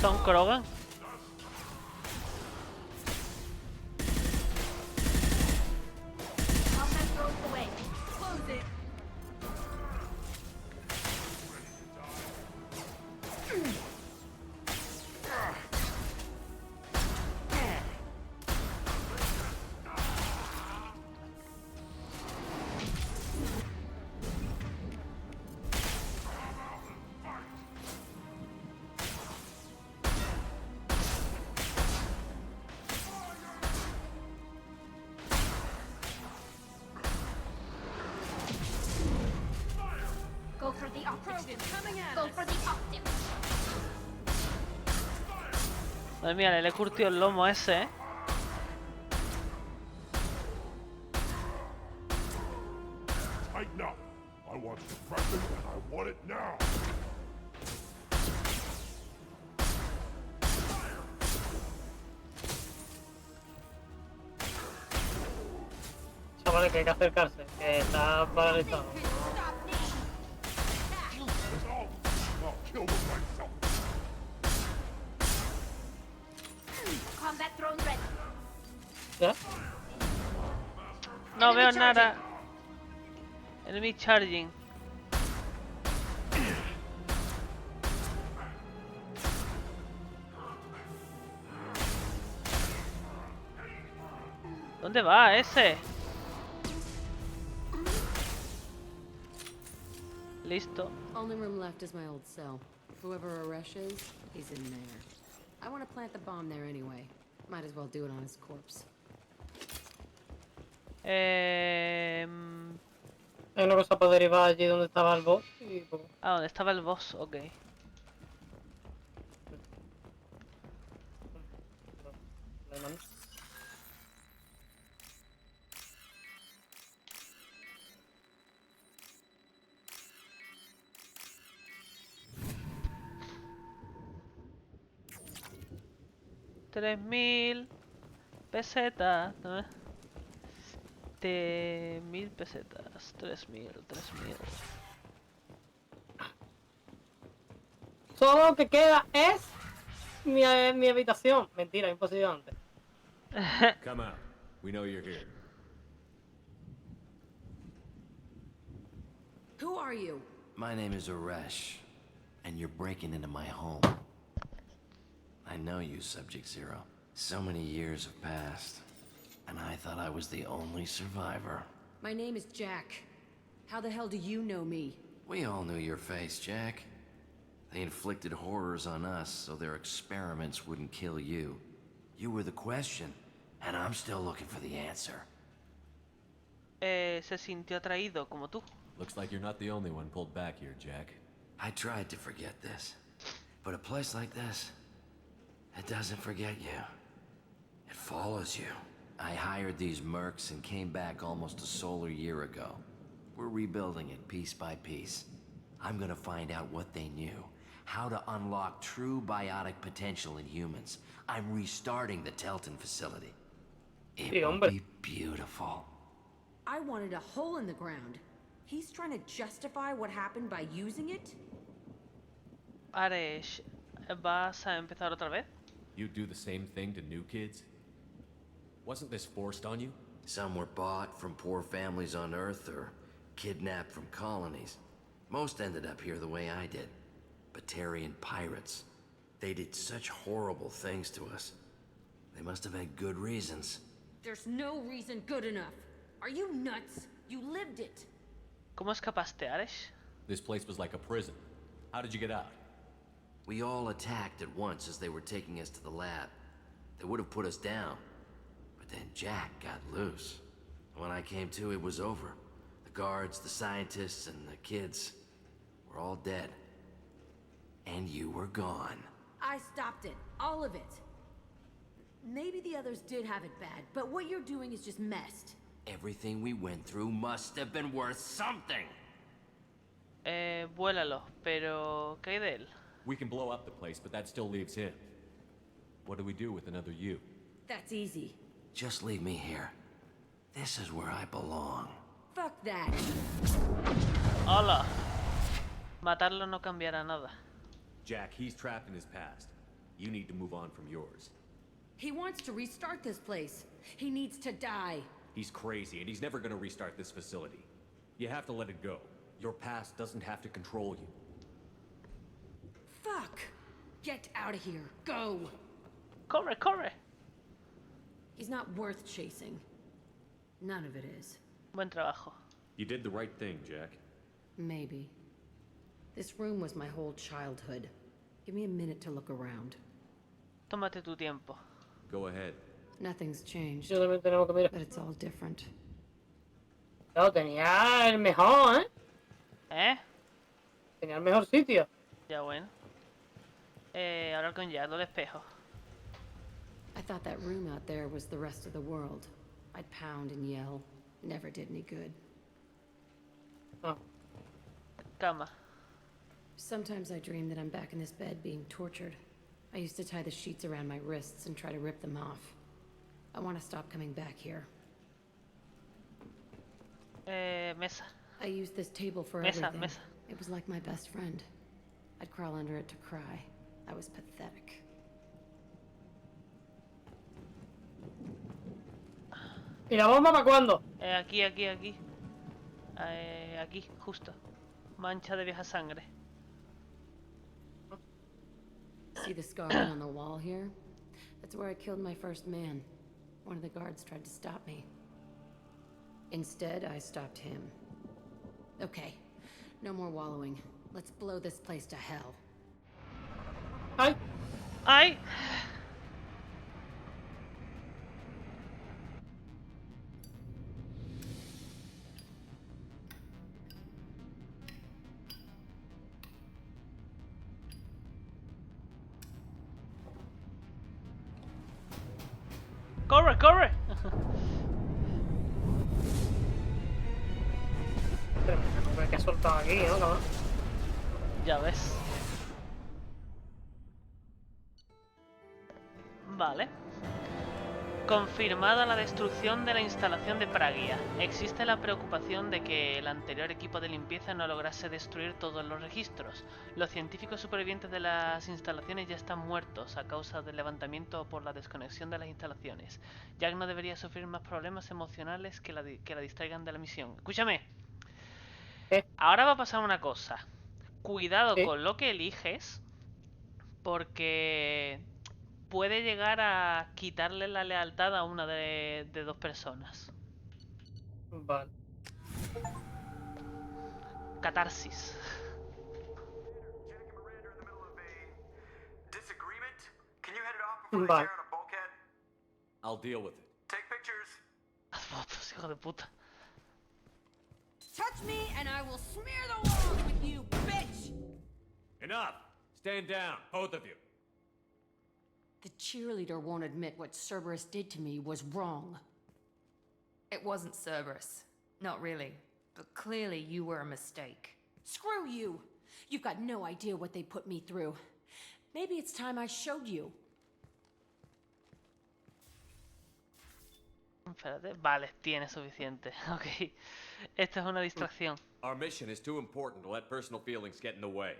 B: Son Krogan.
H: Go for the optic. Go for the optic.
B: Madre mía, le he curtido el lomo a ese, ¿eh?
C: Tighten up. I want suppression and I want it now.
A: Chavales, que hay que acercarse, que está paralizado.
C: I'll kill them myself.
H: Combat drone ready.
A: ¿Ya?
B: No veo nada. Enemy charging. ¿Dónde va ese? Listo.
I: Only room left is my old cell. Whoever Aresh is, he's in there. I want to plant the bomb there anyway. Might as well do it on his corpse.
A: Hay una cosa para derivar allí donde estaba el boss y...
B: Ah, donde estaba el boss, ok. $3.000 pesetas, ¿no? 1.000 pesetas, 3.000.
A: Todo lo que queda es mi habitación. Mentira, imposible antes.
D: Come out. We know you're here.
I: Who are you?
F: My name is Aresh, and you're breaking into my home. I know you, Subject Zero. So many years have passed, and I thought I was the only survivor.
I: My name is Jack. How the hell do you know me?
F: We all knew your face, Jack. They inflicted horrors on us so their experiments wouldn't kill you. You were the question, and I'm still looking for the answer.
B: Se sintió atraído, como tú.
D: Looks like you're not the only one pulled back here, Jack.
F: I tried to forget this, but a place like this, it doesn't forget you. It follows you. I hired these mercs and came back almost a solar year ago. We're rebuilding it piece by piece. I'm gonna find out what they knew, how to unlock true biotic potential in humans. I'm restarting the Telton facility. It will be beautiful.
I: I wanted a hole in the ground. He's trying to justify what happened by using it?
B: Aresh, ¿vas a empezar otra vez?
D: You do the same thing to new kids? Wasn't this forced on you?
F: Some were bought from poor families on Earth or kidnapped from colonies. Most ended up here the way I did. Batarian pirates. They did such horrible things to us. They must have had good reasons.
I: There's no reason good enough. Are you nuts? You lived it.
B: ¿Cómo escapaste, Ares?
D: This place was like a prison. How did you get out?
F: We all attacked at once as they were taking us to the lab. They would have put us down. But then Jack got loose. When I came to, it was over. The guards, the scientists, and the kids were all dead. And you were gone.
I: I stopped it. All of it. Maybe the others did have it bad, but what you're doing is just messed.
F: Everything we went through must have been worth something.
B: Vuélalo, pero ¿qué hay de él?
D: We can blow up the place, but that still leaves him. What do we do with another you?
I: That's easy.
F: Just leave me here. This is where I belong.
I: Fuck that.
B: Hola. Matarlo no cambiará nada.
D: Jack, he's trapped in his past. You need to move on from yours.
I: He wants to restart this place. He needs to die.
D: He's crazy, and he's never gonna restart this facility. You have to let it go. Your past doesn't have to control you.
I: Fuck! Get out of here. Go!
B: Corre, corre!
I: He's not worth chasing. None of it is.
B: Buen trabajo.
D: You did the right thing, Jack.
I: Maybe. This room was my whole childhood. Give me a minute to look around.
B: Tómate tu tiempo.
D: Go ahead.
I: Nothing's changed.
A: Yo también tenemos que mirar.
I: But it's all different.
A: No, tenía el mejor,
B: ¿Eh?
A: Tenía el mejor sitio.
B: Ya bueno. Hablar con Jack, del espejo.
I: I thought that room out there was the rest of the world. I'd pound and yell. Never did any good.
A: Oh.
B: Cama.
I: Sometimes I dream that I'm back in this bed being tortured. I used to tie the sheets around my wrists and try to rip them off. I want to stop coming back here.
B: Mesa.
I: I used this table for
B: Mesa,
I: everything.
B: mesa.
I: It was like my best friend. I'd crawl under it to cry. I was pathetic.
A: ¿Y la bomba para cuándo?
B: Aquí. Aquí, justo. Mancha de vieja sangre.
I: See the scar on the wall here? That's where I killed my first man. One of the guards tried to stop me. Instead, I stopped him. Okay, no more wallowing. Let's blow this place to hell.
A: ¡Ay!
B: ¡Ay! ¡Corre, corre!
A: Pero que ha soltado aquí, ¿no, cabrón?
B: Ya ves. Vale. Confirmada la destrucción de la instalación de Pragia. Existe la preocupación de que el anterior equipo de limpieza no lograse destruir todos los registros. Los científicos supervivientes de las instalaciones ya están muertos a causa del levantamiento por la desconexión de las instalaciones. Jack no debería sufrir más problemas emocionales que la distraigan de la misión. Escúchame. Ahora va a pasar una cosa. Cuidado con lo que eliges, porque puede llegar a quitarle la lealtad a una de dos personas.
A: Vale.
B: Catarsis.
A: Vale.
D: I'll deal with it.
M: Take pictures.
B: Haz fotos, hijo de puta.
I: Touch me and I will smear the walls with you, bitch!
D: Enough! Stand down, both of you.
I: The cheerleader won't admit what Cerberus did to me was wrong.
O: It wasn't Cerberus. Not really. But clearly you were a mistake.
I: Screw you! You've got no idea what they put me through. Maybe it's time I showed you.
B: Espérate. Vale, tiene suficiente. Ok. Esto es una distracción.
D: Our mission is too important to let personal feelings get in the way.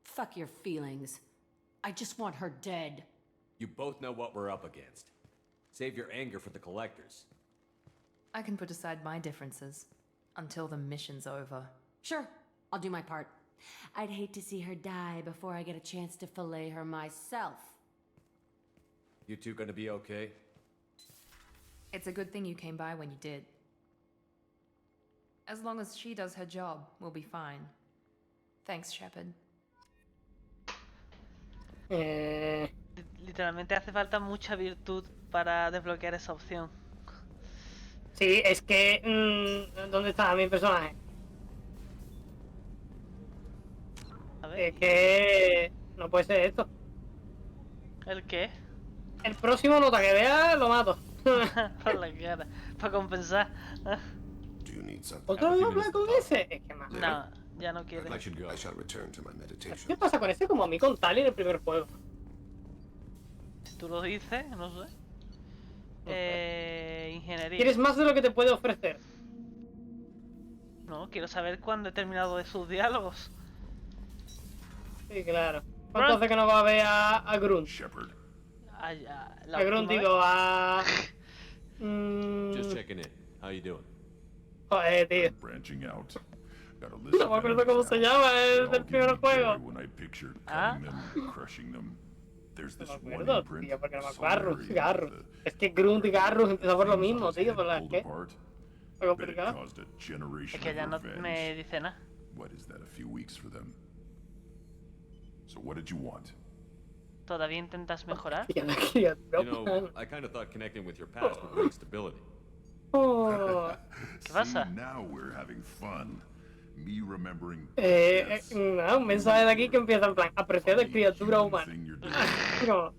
I: Fuck your feelings. I just want her dead.
D: You both know what we're up against. Save your anger for the collectors.
O: I can put aside my differences until the mission's over.
I: Sure, I'll do my part. I'd hate to see her die before I get a chance to fillet her myself.
D: You two gonna be okay?
O: It's a good thing you came by when you did. As long as she does her job, we'll be fine. Thanks, Shepard.
B: Literalmente hace falta mucha virtud para desbloquear esa opción.
A: Sí, es que... ¿dónde está mi personaje?
B: A ver.
A: Es que... no puede ser esto.
B: ¿El qué?
A: El próximo nota que vea lo mato.
B: Por la cara. Para compensar.
A: ¿Otra vez hablar con ese? Es que más.
B: No, ya no quiere.
A: ¿Qué pasa con ese como a mí con Tali en el primer juego?
B: Si tú lo dices, no sé. Ingeniería.
A: ¿Quieres más de lo que te puede ofrecer?
B: No, quiero saber cuándo he terminado de sus diálogos.
A: Sí, claro. ¿Cuánto hace que no va a ver a Grunt? A Grunt, digo, a...
D: Just checking in. How you doing?
A: Joder, tío.
C: Branching out. Got a list
A: No me acuerdo cómo se llama, es del primer juego.
C: When I pictured
A: Ah.
C: cutting them, crushing them. There's
A: No
C: this
A: me
C: one
A: acuerdo,
C: imprint,
A: tío, porque no me
C: Solary,
A: acuerdo. Garrus. Es que Grunt y Garrus empiezan por lo mismo, tío, por la que...
C: apart.
A: Fue complicado.
C: Caused a generation
B: Es que ya
C: of
B: no
C: revenge.
B: me dice nada.
C: What is that, a few weeks for them? So what did you want?
B: ¿Todavía intentas mejorar?
D: You know, I kind of thought connecting with your past would bring stability.
A: Oh.
B: ¿Qué pasa?
C: See, now we're having fun. Me remembering
A: Un mensaje de aquí que empieza en plan, apreciada criatura humana. No.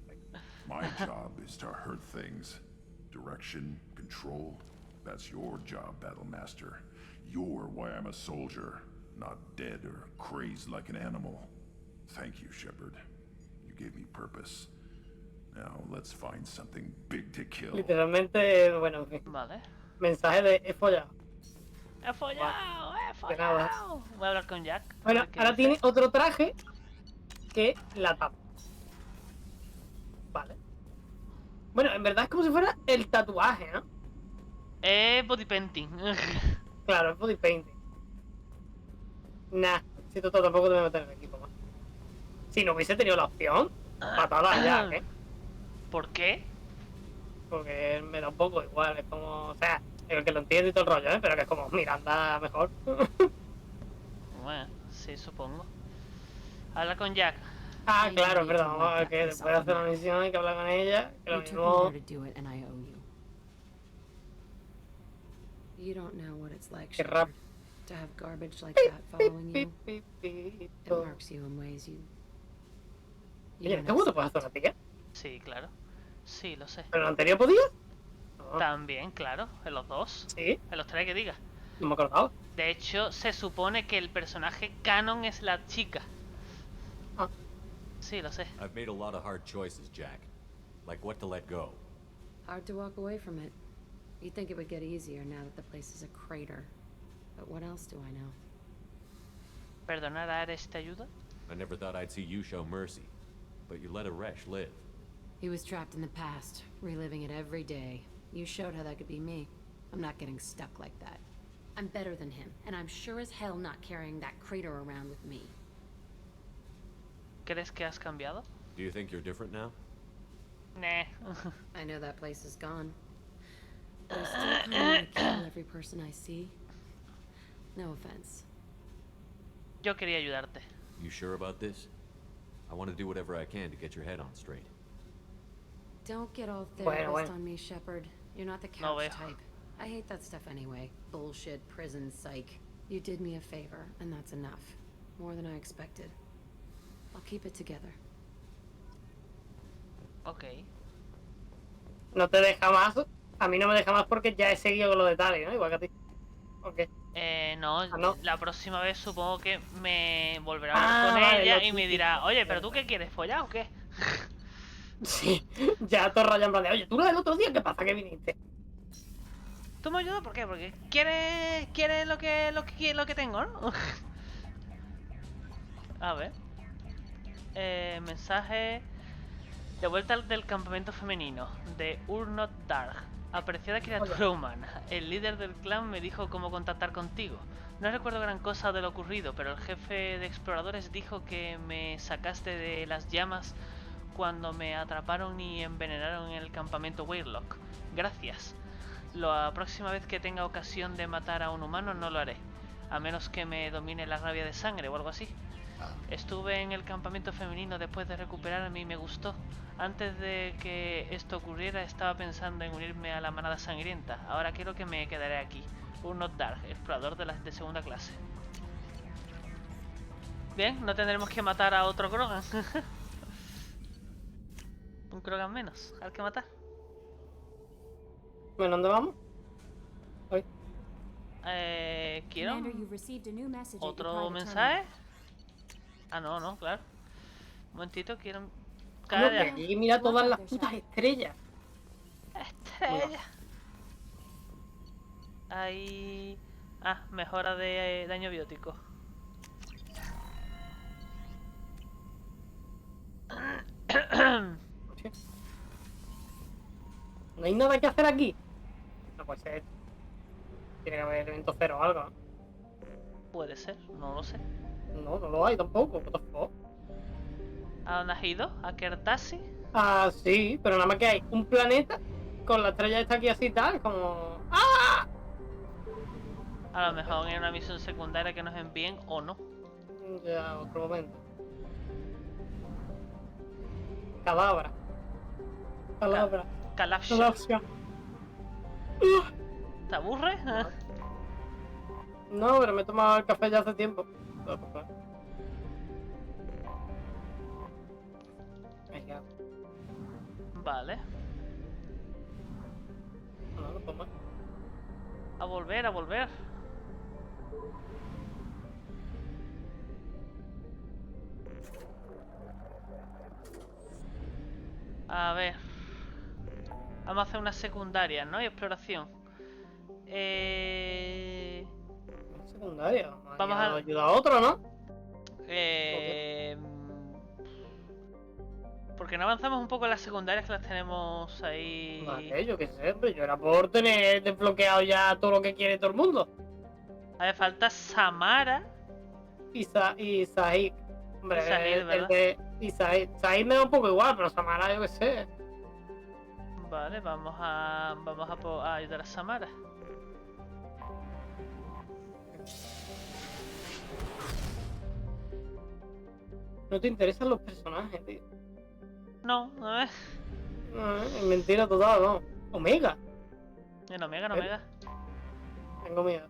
C: My job is to hurt things. Direction, control. That's your job, Battle Master. You're why I'm a soldier, not dead or crazed like an animal. Thank you, Shepard. You gave me purpose. Now let's find something big to kill.
A: Literalmente, bueno, en fin.
B: Vale.
A: Mensaje de he follado.
B: ¡He follado! ¡He
A: De nada.
B: follado! Voy a hablar con Jack.
A: Bueno, ahora tiene otro traje que la tapa. Vale. Bueno, en verdad es como si fuera el tatuaje, ¿no?
B: Body painting.
A: Claro, es body painting. Nah, si tú tampoco te voy a meter en el equipo más. Si no hubiese tenido la opción, patada ya, ¿eh?
B: ¿Por qué?
A: Porque me da un poco igual, es como, o sea, el que lo entiende y todo el rollo, ¿eh? Pero que es como, mira, anda mejor.
B: Bueno, sí, supongo. Habla con Jack.
A: Ah, claro, perdón, que después de hacer la misión hay que hablar con ella, que lo
I: You took me
A: mismo...
I: here to do it, and I owe you. You don't know what it's like,
A: Qué rap.
I: Shepard, to have garbage like that following you. It marks you in ways you
A: Oye, ¿en este mundo puedes hacer una tía?
B: Sí, claro. Sí, lo sé.
A: ¿Pero en el anterior podías?
B: También, claro. En los dos.
A: ¿Sí?
B: En los tres que diga.
A: No me acordaba.
B: De hecho, se supone que el personaje canon es la chica.
A: Ah.
B: Sí, lo sé.
D: I've made a lot of hard choices, Jack. Like what to let go.
I: Hard to walk away from it. You'd think it would get easier now that the place is a crater. But what else do I know?
B: ¿Perdonar a Ares te ayuda?
D: I never thought I'd see you show mercy. But you let a Resh live.
I: He was trapped in the past, reliving it every day. You showed how that could be me. I'm not getting stuck like that. I'm better than him, and I'm sure as hell not carrying that crater around with me.
B: ¿Crees que has cambiado?
D: Do you think you're different now?
B: Nah.
I: I know that place is gone. But I still kinda wanna kill every person I see. No offense.
B: Yo quería ayudarte.
D: You sure about this? I want to do whatever I can to get your head on straight.
I: Don't get all
A: Bueno,
I: therapist
A: bueno.
I: on me, Shepard. You're not the
B: No
I: couch
B: veo.
I: type. I hate that stuff anyway. Bullshit, prison, psych. You did me a favor, and that's enough. More than I expected. I'll keep it together.
B: Ok.
A: No te deja más. A mí no me deja más porque ya he seguido con lo de Tali, ¿no? Igual que a ti. Ok.
B: No,
A: no.
B: la próxima vez supongo que me volverá a hablar con
A: vale,
B: ella
A: lo
B: y me
A: típico.
B: dirá, oye, ¿pero tú qué quieres? ¿Follar o qué?
A: Sí, ya todo rayado en plan de, oye, tú el otro día, ¿qué pasa que viniste?
B: ¿Tú me ayudas? ¿Por qué? Porque quieres lo que tengo, ¿no? A ver. Mensaje de vuelta del campamento femenino de Urnot Dark. Apreciada criatura humana, el líder del clan me dijo cómo contactar contigo. No recuerdo gran cosa de lo ocurrido, pero el jefe de exploradores dijo que me sacaste de las llamas cuando me atraparon y envenenaron en el campamento Weirlock. Gracias. La próxima vez que tenga ocasión de matar a un humano no lo haré. A menos que me domine la rabia de sangre o algo así. Estuve en el campamento femenino después de recuperarme y me gustó. Antes de que esto ocurriera estaba pensando en unirme a la manada sangrienta. Ahora creo que me quedaré aquí. Un Not Dark, explorador de segunda clase. Bien, no tendremos que matar a otro Krogan. Un Krogan menos, al que matar.
A: Bueno, ¿dónde vamos? Hoy.
B: ¿Quiero otro mensaje? Ah, no, claro. Un momentito, quiero...
A: Calla. Aquí mira todas las putas estrellas.
B: Estrellas. Ahí... Ah, mejora de daño biótico.
A: ¿No hay nada que hacer aquí? No puede ser. Tiene que haber evento cero o algo, ¿no?
B: Puede ser, no lo sé.
A: No, no lo hay tampoco. What the fuck?
B: ¿A dónde has ido? ¿A Kertasi?
A: Ah, sí, pero nada más que hay un planeta con la estrella esta aquí así y tal, como... ¡Ah!
B: A lo mejor en una misión secundaria que nos envíen o no.
A: Ya, otro momento. Cadabra. Calabra.
B: Calapsia. ¿Te aburre?
A: No, pero me he tomado el café ya hace tiempo.
B: Vale.
A: No, no toma.
B: A volver, a volver. A ver. Vamos a hacer una secundaria, ¿no? Y exploración.
A: Secundaria.
B: Vamos a
A: ayudar a otro, ¿no?
B: Porque no avanzamos un poco en las secundarias que las tenemos ahí.
A: Vale, yo qué sé, pero yo era por tener desbloqueado ya todo lo que quiere todo el mundo.
B: A ver, falta Samara
A: y Zaeed. Hombre,
B: Zaeed,
A: Zaeed me da un poco igual, pero Samara yo qué sé.
B: Vale, vamos a ayudar a Samara.
A: ¿No te interesan los personajes, tío?
B: No, a ver.
A: Es mentira total, no. Omega.
B: En Omega, en Omega.
A: Tengo miedo.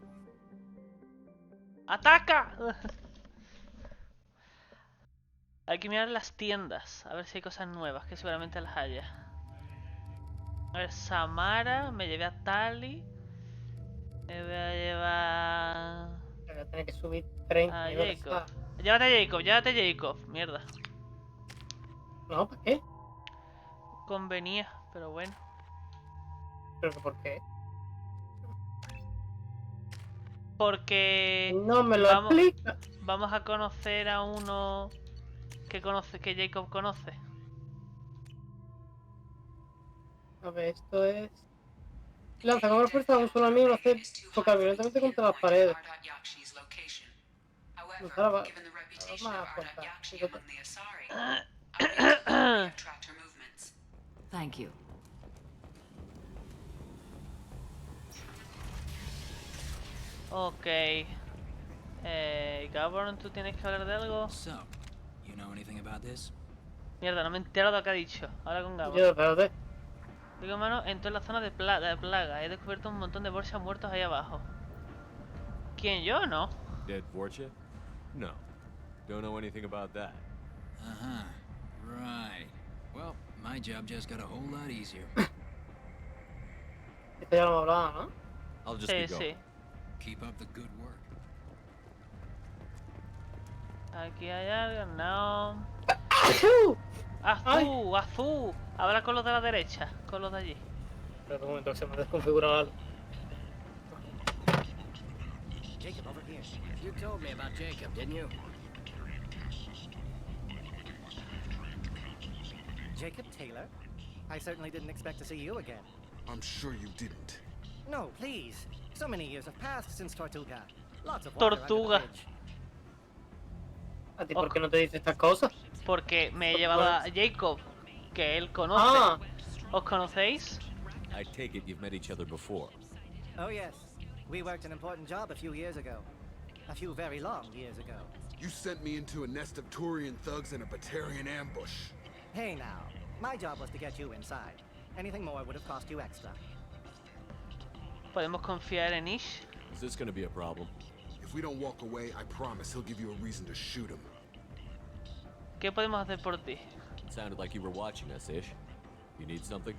B: ¡Ataca! Hay que mirar las tiendas, a ver si hay cosas nuevas, que seguramente las haya. A ver, Samara, me llevé a Tali. Me voy a llevar...
A: Voy a tener que subir 30.
B: A Jacob. Llévate a Jacob, mierda.
A: No, ¿para qué?
B: Convenía, pero bueno.
A: ¿Pero por qué?
B: Porque...
A: No me lo explica.
B: Vamos a conocer a uno que Jacob conoce.
A: A ver, esto es... Lanza con más fuerza a un solo amigo, lo hace tocar violentamente contra las paredes. Ahora más fuerza.
O: Thank you.
B: Ok. Gavron, ¿tú tienes que hablar de algo? Mierda, no me he enterado de lo que ha dicho. Habla con Gavron.
A: Yo, espérate.
B: Digo, hermano, entro en la zona de plaga. He descubierto un montón de Vorcha muertos ahí abajo. ¿Quién, yo o no?
D: Dead Vorcha? No. Don't know anything about that.
P: Uh-huh. Right. Well, my job just got a whole lot easier.
A: Esto ya lo hemos hablado, ¿no?
D: I'll just be going.
B: Sí.
P: Keep up the good work.
B: Aquí hay algo, no. Azul. Habla con los de la derecha, con los de allí.
A: Pero un momento que se me ha desconfigurado algo.
Q: Jacob, over here. You told me about Jacob, didn't you? Jacob Taylor? I certainly didn't expect to see you again.
E: I'm sure you didn't.
Q: No, please. So many years have passed since Tortuga. Lots of water under the
B: Tortuga.
Q: bridge.
A: ¿A ti por qué no te dice estas cosas?
B: Porque me he llevado a Jacob que él conoce.
A: Ah.
B: ¿Os conocéis?
D: I take it you've met each other before.
Q: Oh, yes. We worked an important job a few years ago. A few very long years ago.
E: You sent me into a nest of Turian thugs in a Batarian ambush.
Q: Hey now, my job was to get you inside. Anything more would have cost you extra.
B: ¿Podemos confiar en Ish?
D: Is this gonna be a problem?
E: If we don't walk away, I promise he'll give you a reason to shoot him.
B: ¿Qué podemos hacer por ti?
D: It sounded like you were watching us, Ish. You need something?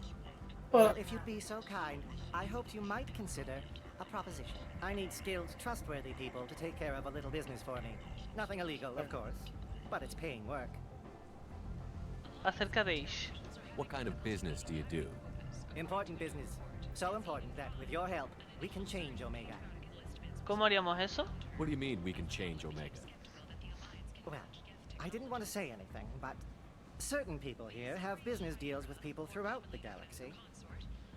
Q: Well, if you'd be so kind, I hoped you might consider a proposition. I need skilled, trustworthy people to take care of a little business for me. Nothing illegal, of course, but it's paying work.
B: Acerca de Ish.
D: What kind of business do you do?
Q: Important business. So important that, with your help, we can change Omega.
B: ¿Cómo haríamos eso?
D: What do you mean we can change Omega?
Q: Well, I didn't want to say anything, but certain people here have business deals with people throughout the galaxy.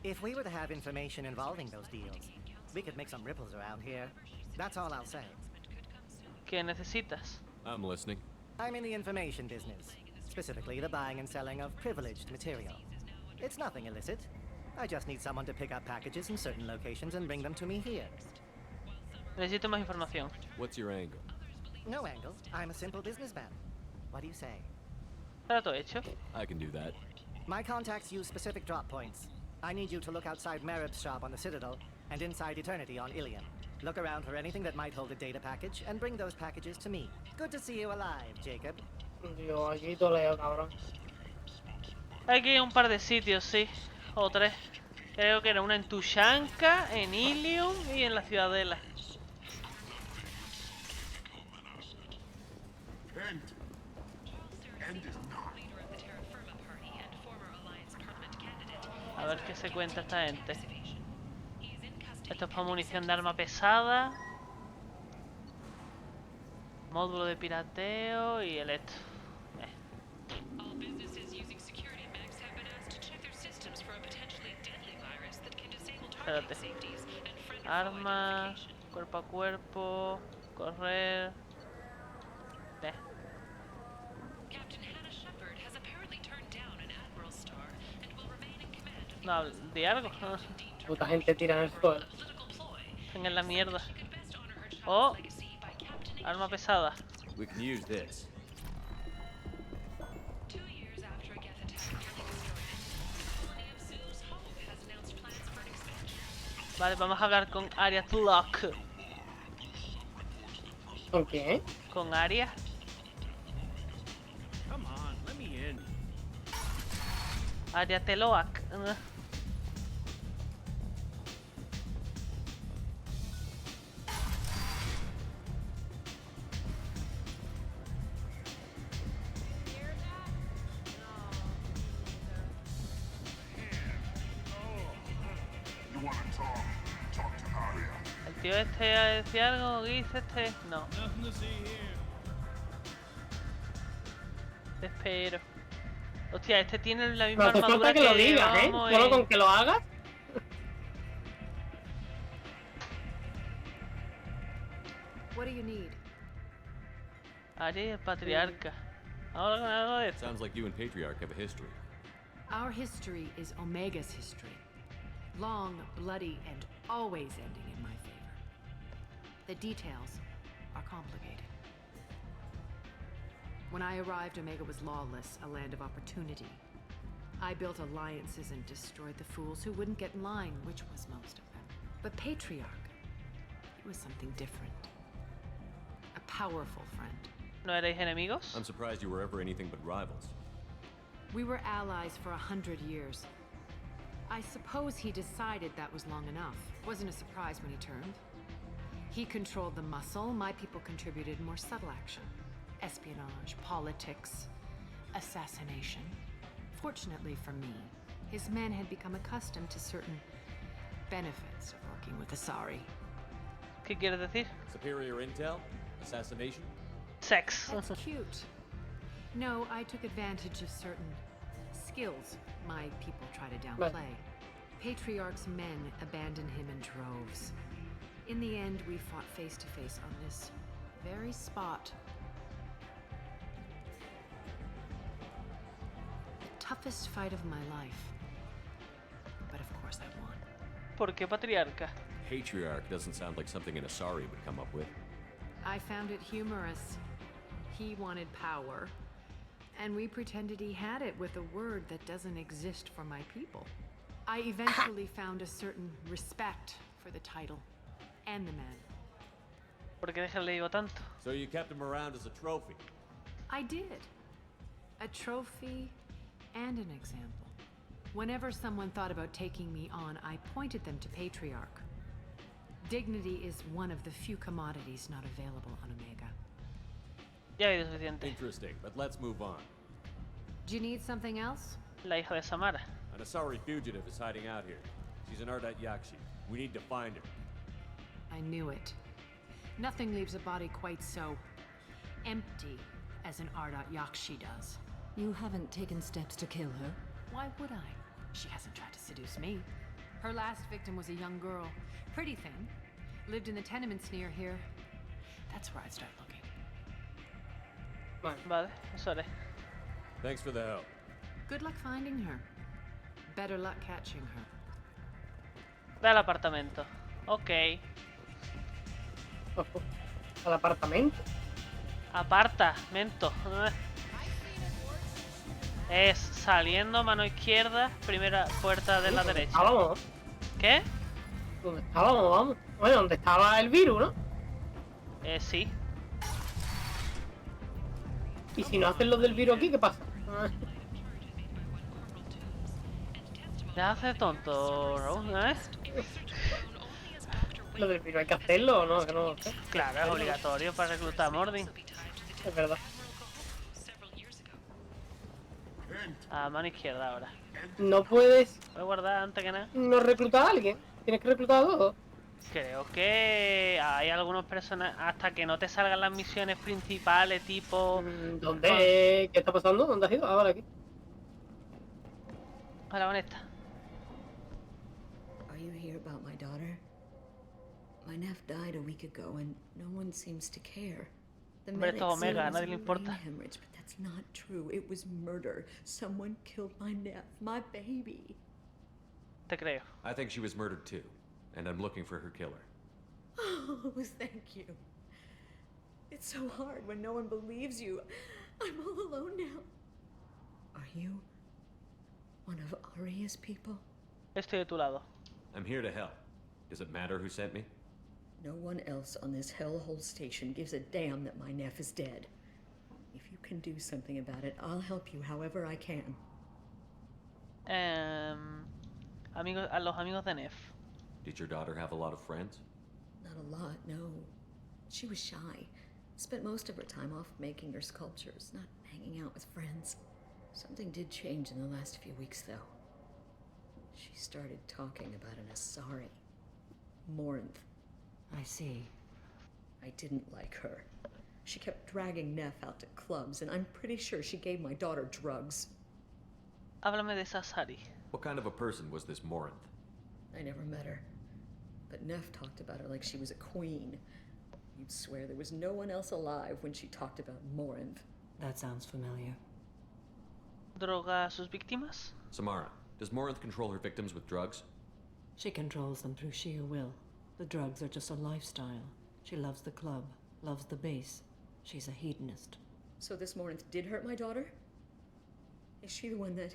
Q: If we were to have information involving those deals, we could make some ripples around here. That's all I'll say.
B: ¿Qué necesitas?
D: I'm listening.
Q: I'm in the information business, specifically the buying and selling of privileged material. It's nothing illicit. I just need someone to pick up packages in certain locations and bring them to me here.
B: Necesito más información.
D: What's your angle?
Q: No angle. I'm a simple businessman. What do you say?
B: Trato hecho.
D: I can do that.
Q: My contacts use specific drop points. I need you to look outside Merib's shop on the Citadel and inside Eternity on Ilium. Look around for anything that might hold a data package and bring those packages to me. Good to see you alive, Jacob.
A: Yo aquí toleo, cabrón.
B: Aquí hay un par de sitios, sí. O tres. Creo que era una en Tuchanka, en Ilium y en la Ciudadela. A ver qué se cuenta esta gente. Esto es para munición de arma pesada. Módulo de pirateo y el esto. Espérate. Armas, cuerpo a cuerpo, correr. No, de algo.
A: Puta gente tira en el suelo.
B: En la mierda. Oh, arma pesada.
D: We can use this.
B: Vale, vamos a hablar con Ardat-Yakshi.
A: ¿Con quién?
B: Con Arya.
M: Come on, let me in.
B: Ardat-Yakshi. El tío este decía algo, Giz este. No. Te espero. Hostia, este tiene la misma
A: no hace
B: armadura
A: falta que lo digas,
B: llevamos
A: Solo con que lo hagas.
K: What do you need?
B: Arya y el patriarca. Ahora con algo de esto.
D: Sounds like you and Patriarch have a history.
I: Our history is Omega's history. Long, bloody, and always ending in my favor. The details are complicated. When I arrived, Omega was lawless, a land of opportunity. I built alliances and destroyed the fools who wouldn't get in line, which was most of them. But Patriarch, he was something different. A powerful friend.
B: ¿No erais enemigos?
D: I'm surprised you were ever anything but rivals.
I: We were allies for 100 years. I suppose he decided that was long enough. Wasn't a surprise when he turned. He controlled the muscle, my people contributed more subtle action. Espionage, politics, assassination. Fortunately for me, his men had become accustomed to certain benefits of working with Asari.
B: ¿Qué quieres decir?
D: Superior intel? Assassination?
B: Sex.
I: That's cute. No, I took advantage of certain skills my people try to downplay. Patriarch's men abandoned him in droves. In the end, we fought face to face on this very spot. The
R: toughest fight of my life. But of course I won.
B: ¿Por qué patriarca?
D: Patriarch doesn't sound like something an Asari would come up with.
R: I found it humorous. He wanted power, and we pretended he had it with a word that doesn't exist for my people. I eventually found a certain respect for the title and the man.
B: ¿Por qué dejarle digo tanto?
D: So you kept him around as a trophy?
R: I did. A trophy and an example. Whenever someone thought about taking me on, I pointed them to Patriarch. Dignity is one of the few commodities not available on Omega.
B: Ya hay suficiente.
D: Interesting, but let's move on.
R: Do you need something else?
B: La hija de Samara.
D: An Asari fugitive is hiding out here. She's an Ardat-Yakshi. We need to find her.
R: I knew it. Nothing leaves a body quite so empty as an Ardat-Yakshi does.
I: You haven't taken steps to kill her?
R: Why would I? She hasn't tried to seduce me. Her last victim was a young girl. Pretty thin. Lived in the tenements near here. That's where I'd start looking.
B: Vale, eso haré.
D: Thanks for the help.
R: Good luck finding her. Better luck catching her.
B: Ve al apartamento. Ok.
A: ¿Al apartamento?
B: Apartamento. Es saliendo, mano izquierda, primera puerta de la derecha.
A: Estábamos.
B: ¿Qué?
A: ¿Dónde estábamos? Vamos. Bueno, ¿dónde estaba el virus, no?
B: Sí.
A: ¿Y si no hacen los del virus aquí, qué pasa?
B: Ya hace tonto, Raúl, ¿eh?
A: Lo del virus hay que hacerlo, ¿o no? Que no sé.
B: Claro, es obligatorio para reclutar a Mordin.
A: Es verdad.
B: A mano izquierda ahora.
A: No puedes.
B: Voy a guardar antes que nada.
A: No reclutar a alguien. Tienes que reclutar a todos.
B: Creo que hay algunos personajes hasta que no te salgan las misiones principales, tipo.
A: ¿Dónde? ¿Qué está pasando? ¿Dónde has ido? Ah, vale, aquí.
B: Ahora con esta.
I: Are you here about my daughter? My nephew died a week ago and no one seems to care. The
B: Hombre, esto es Omega, a nadie le importa.
I: Hemorrhage, but that's not true. It was murder. Someone killed my nephew, my baby.
B: Te creo.
D: I think she was murdered too, and I'm looking for her killer.
I: Oh, thank you. It's so hard when no one believes you. I'm all alone now. Are you one of Aria's people?
B: Estoy de tu lado.
D: I'm here to help. Does it matter who sent me?
I: No one else on this hellhole station gives a damn that my nephew is dead. If you can do something about it, I'll help you however I can.
B: Amigos, a los amigos de Neff.
D: Did your daughter have a lot of friends?
I: Not a lot, no. She was shy. Spent most of her time off making her sculptures, not hanging out with friends. Something did change in the last few weeks, though. She started talking about an Asari. Morinth.
R: I see.
I: I didn't like her. She kept dragging Neff out to clubs, and I'm pretty sure she gave my daughter drugs.
B: Háblame de esa Asari.
D: What kind of a person was this Morinth?
I: I never met her. But Neff talked about her like she was a queen. You'd swear there was no one else alive when she talked about Morinth.
R: That sounds familiar.
B: ¿Droga a sus víctimas?
D: Samara, does Morinth control her victims with drugs?
R: She controls them through sheer will. The drugs are just a lifestyle. She loves the club, loves the base. She's a hedonist.
I: So this Morinth did hurt my daughter? Is she the one that...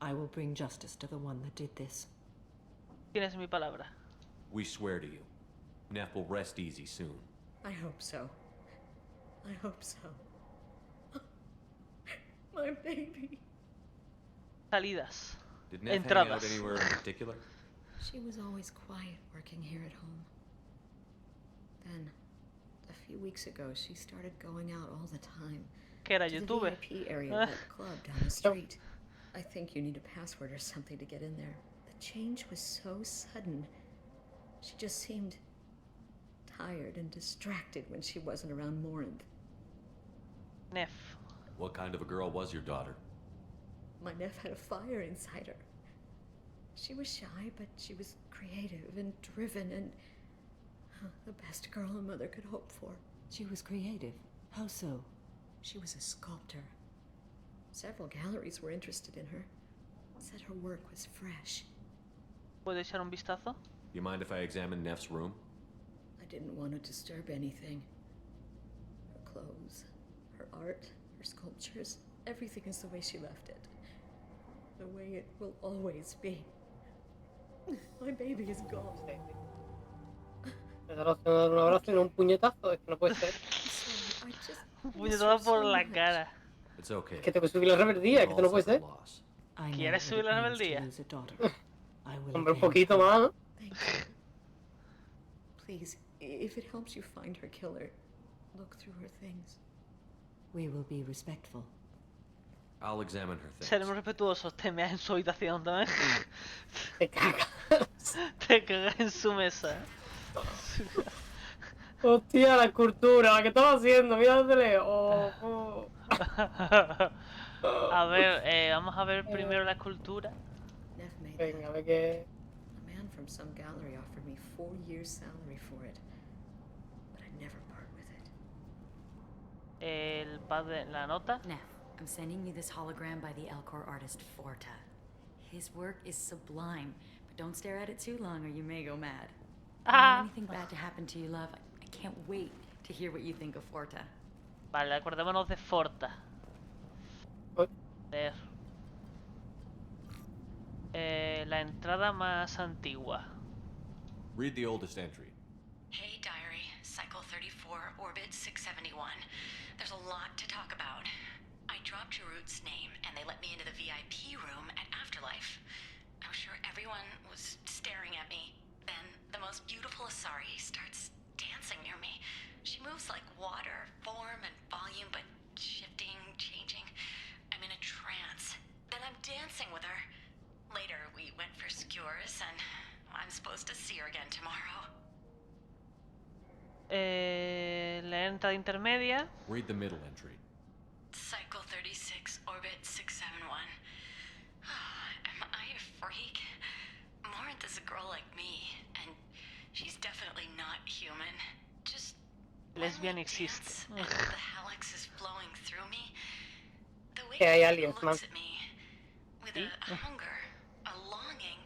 R: I will bring justice to the one that did this.
B: Tienes mi palabra.
D: We swear to you. Neff will rest easy soon.
I: I hope so. I hope so. My baby.
B: Salidas.
D: Did Neff
B: Entradas.
D: hang out anywhere in particular?
I: She was always quiet working here at home. Then, a few weeks ago, she started going out all the time.
B: Que era
I: to the
B: youtuber.
I: VIP area of that club down the street. I think you need a password or something to get in there. The change was so sudden. She just seemed tired and distracted when she wasn't around Morinth.
B: Neff.
D: What kind of a girl was your daughter?
I: My nephew had a fire inside her. She was shy, but she was creative and driven and the best girl a mother could hope for.
R: She was creative. How so?
I: She was a sculptor.
S: Several galleries were interested in her. Said her work was fresh.
B: ¿Puedo echar un vistazo?
D: You mind if I examine Neff's room?
S: I didn't want to disturb anything. Her clothes, her art, her sculptures, everything is the way she left it. The way it will always be. My baby is gone.
A: Me da la opción de dar un abrazo y no un puñetazo, es que no puede ser.
B: Un puñetazo por la cara.
D: It's okay.
A: Es que tengo que subir la rebeldía, es que esto no puede ser.
B: ¿Quieres subir la rebeldía?
A: Hombre, un poquito más.
S: Please, if it helps you find her killer, look through her things.
T: We will be respectful.
D: I'll examine her things.
B: Seremos respetuosos. Te meas en su habitación también.
A: Te cagas.
B: Te cagas en su mesa.
A: Hostia, la escultura, ¿qué estaba haciendo? Mira dónde leo.
B: A ver, vamos a ver primero la escultura.
A: Venga, a ver qué.
S: A man from some gallery offered me 4 years' salary for it, but I'd never part with it.
B: El padre, la nota.
T: Neff, I'm sending you this hologram by the Elcor artist Forta. His work is sublime, but don't stare at it too long or you may go mad. If anything bad to happen to you, love, I can't wait to hear what you think of Forta.
B: Vale, acordémonos de Forta. Ver. La entrada más antigua.
D: Read the oldest entry.
U: Hey, diary. Cycle 34, orbit 671. There's a lot to talk about. I dropped Jarut's name, and they let me into the VIP room at Afterlife. I'm sure everyone was staring at me. Then, the most beautiful Asari starts dancing near me. She moves like water, form and volume, but shifting, changing. I'm in a trance. Then I'm dancing with her. Later, we went for skewers, and I'm supposed to see her again tomorrow.
B: La entrada intermedia.
D: Read the middle entry.
U: Cycle 36, orbit 671. Am I a freak? Morinth is a girl like me, and she's definitely not human. Just
B: lesbian existe.
U: and the hallux is flowing through me. The way
A: Que hay
U: she
A: aliens, man.
U: looks at me with a hunger, a longing.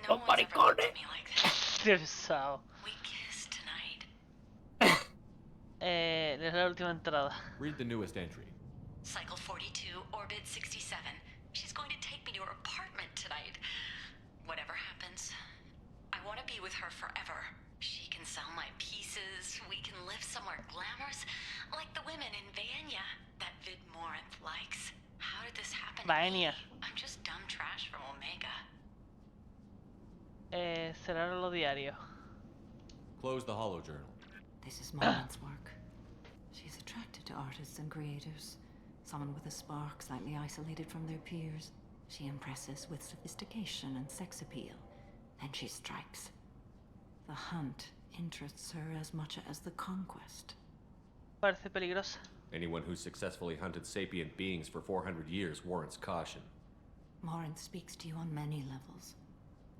U: No one's ever looked at me like that.
B: Pesado.
U: We kiss tonight.
B: Es la última entrada.
D: Read the newest entry.
U: Cycle 42, orbit 67. She's going to take me to her apartment tonight. Whatever happens, I want to be with her forever. She can sell my pieces. We can live somewhere glamorous, like the women in Vanya that Vid Morinth likes. How did this happen?
B: Vanya.
U: I'm just dumb trash from Omega.
B: Cerrar lo diario.
D: Close the holo journal.
T: This is Morinth's work. She's attracted to artists and creators. Someone with a spark, slightly isolated from their peers. She impresses with sophistication and sex appeal. Then she strikes. The hunt interests her as much as the conquest.
B: Parece peligrosa.
D: Anyone who's successfully hunted sapient beings for 400 years warrants caution.
T: Morinth speaks to you on many levels.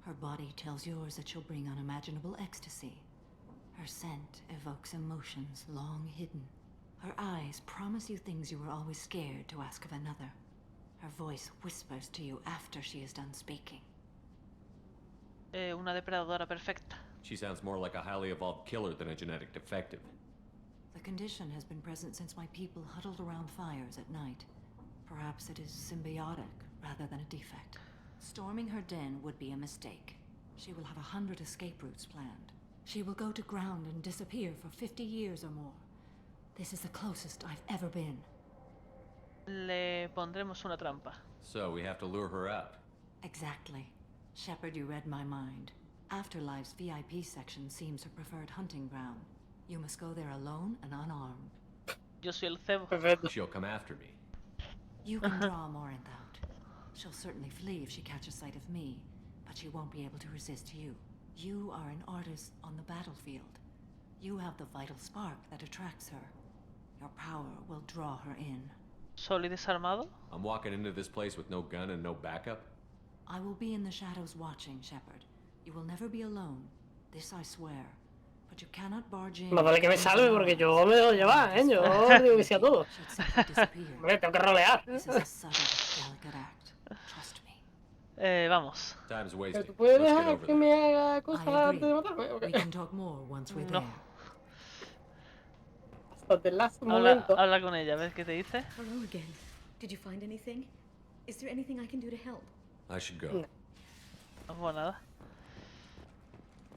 T: Her body tells yours that she'll bring unimaginable ecstasy. Her scent evokes emotions long hidden. Her eyes promise you things you were always scared to ask of another. Her voice whispers to you after she is done speaking.
B: Una depredadora perfecta.
D: She sounds more like a highly evolved killer than a genetic defective.
T: The condition has been present since my people huddled around fires at night. Perhaps it is symbiotic rather than a defect. Storming her den would be a mistake. She will have 100 escape routes planned. She will go to ground and disappear for 50 years or more. This is the closest I've ever been.
B: Le pondremos una trampa.
D: So we have to lure her out.
T: Exactly. Shepard, you read my mind. Afterlife's VIP section seems her preferred hunting ground. You must go there alone and unarmed.
B: Yo soy el cebo.
D: She'll come after me.
T: You can draw Morinth out. She'll certainly flee if she catches sight of me, but she won't be able to resist you. You are an artist on the battlefield. You have the vital spark that attracts her. Your power will draw her in.
B: ¿Solo y desarmado?
D: I'm walking into this place with no gun and no backup?
T: I will be in the shadows watching, Shepard. You will never be alone. This I swear. but you cannot barge in.
A: Más vale que me salve porque yo me dejo llevar, ¿eh? Yo digo que sí a todo. Hombre, tengo que rolear.
B: Vamos.
A: ¿Pero tú puedes dejar que me haga cosas antes de matarme? Okay.
B: No.
A: Hasta el last momento.
B: Habla con ella, ¿ves qué te dice?
S: Hello again. Did you find anything? Is there anything I can do to help?
D: I should go.
A: No.
B: No hago nada.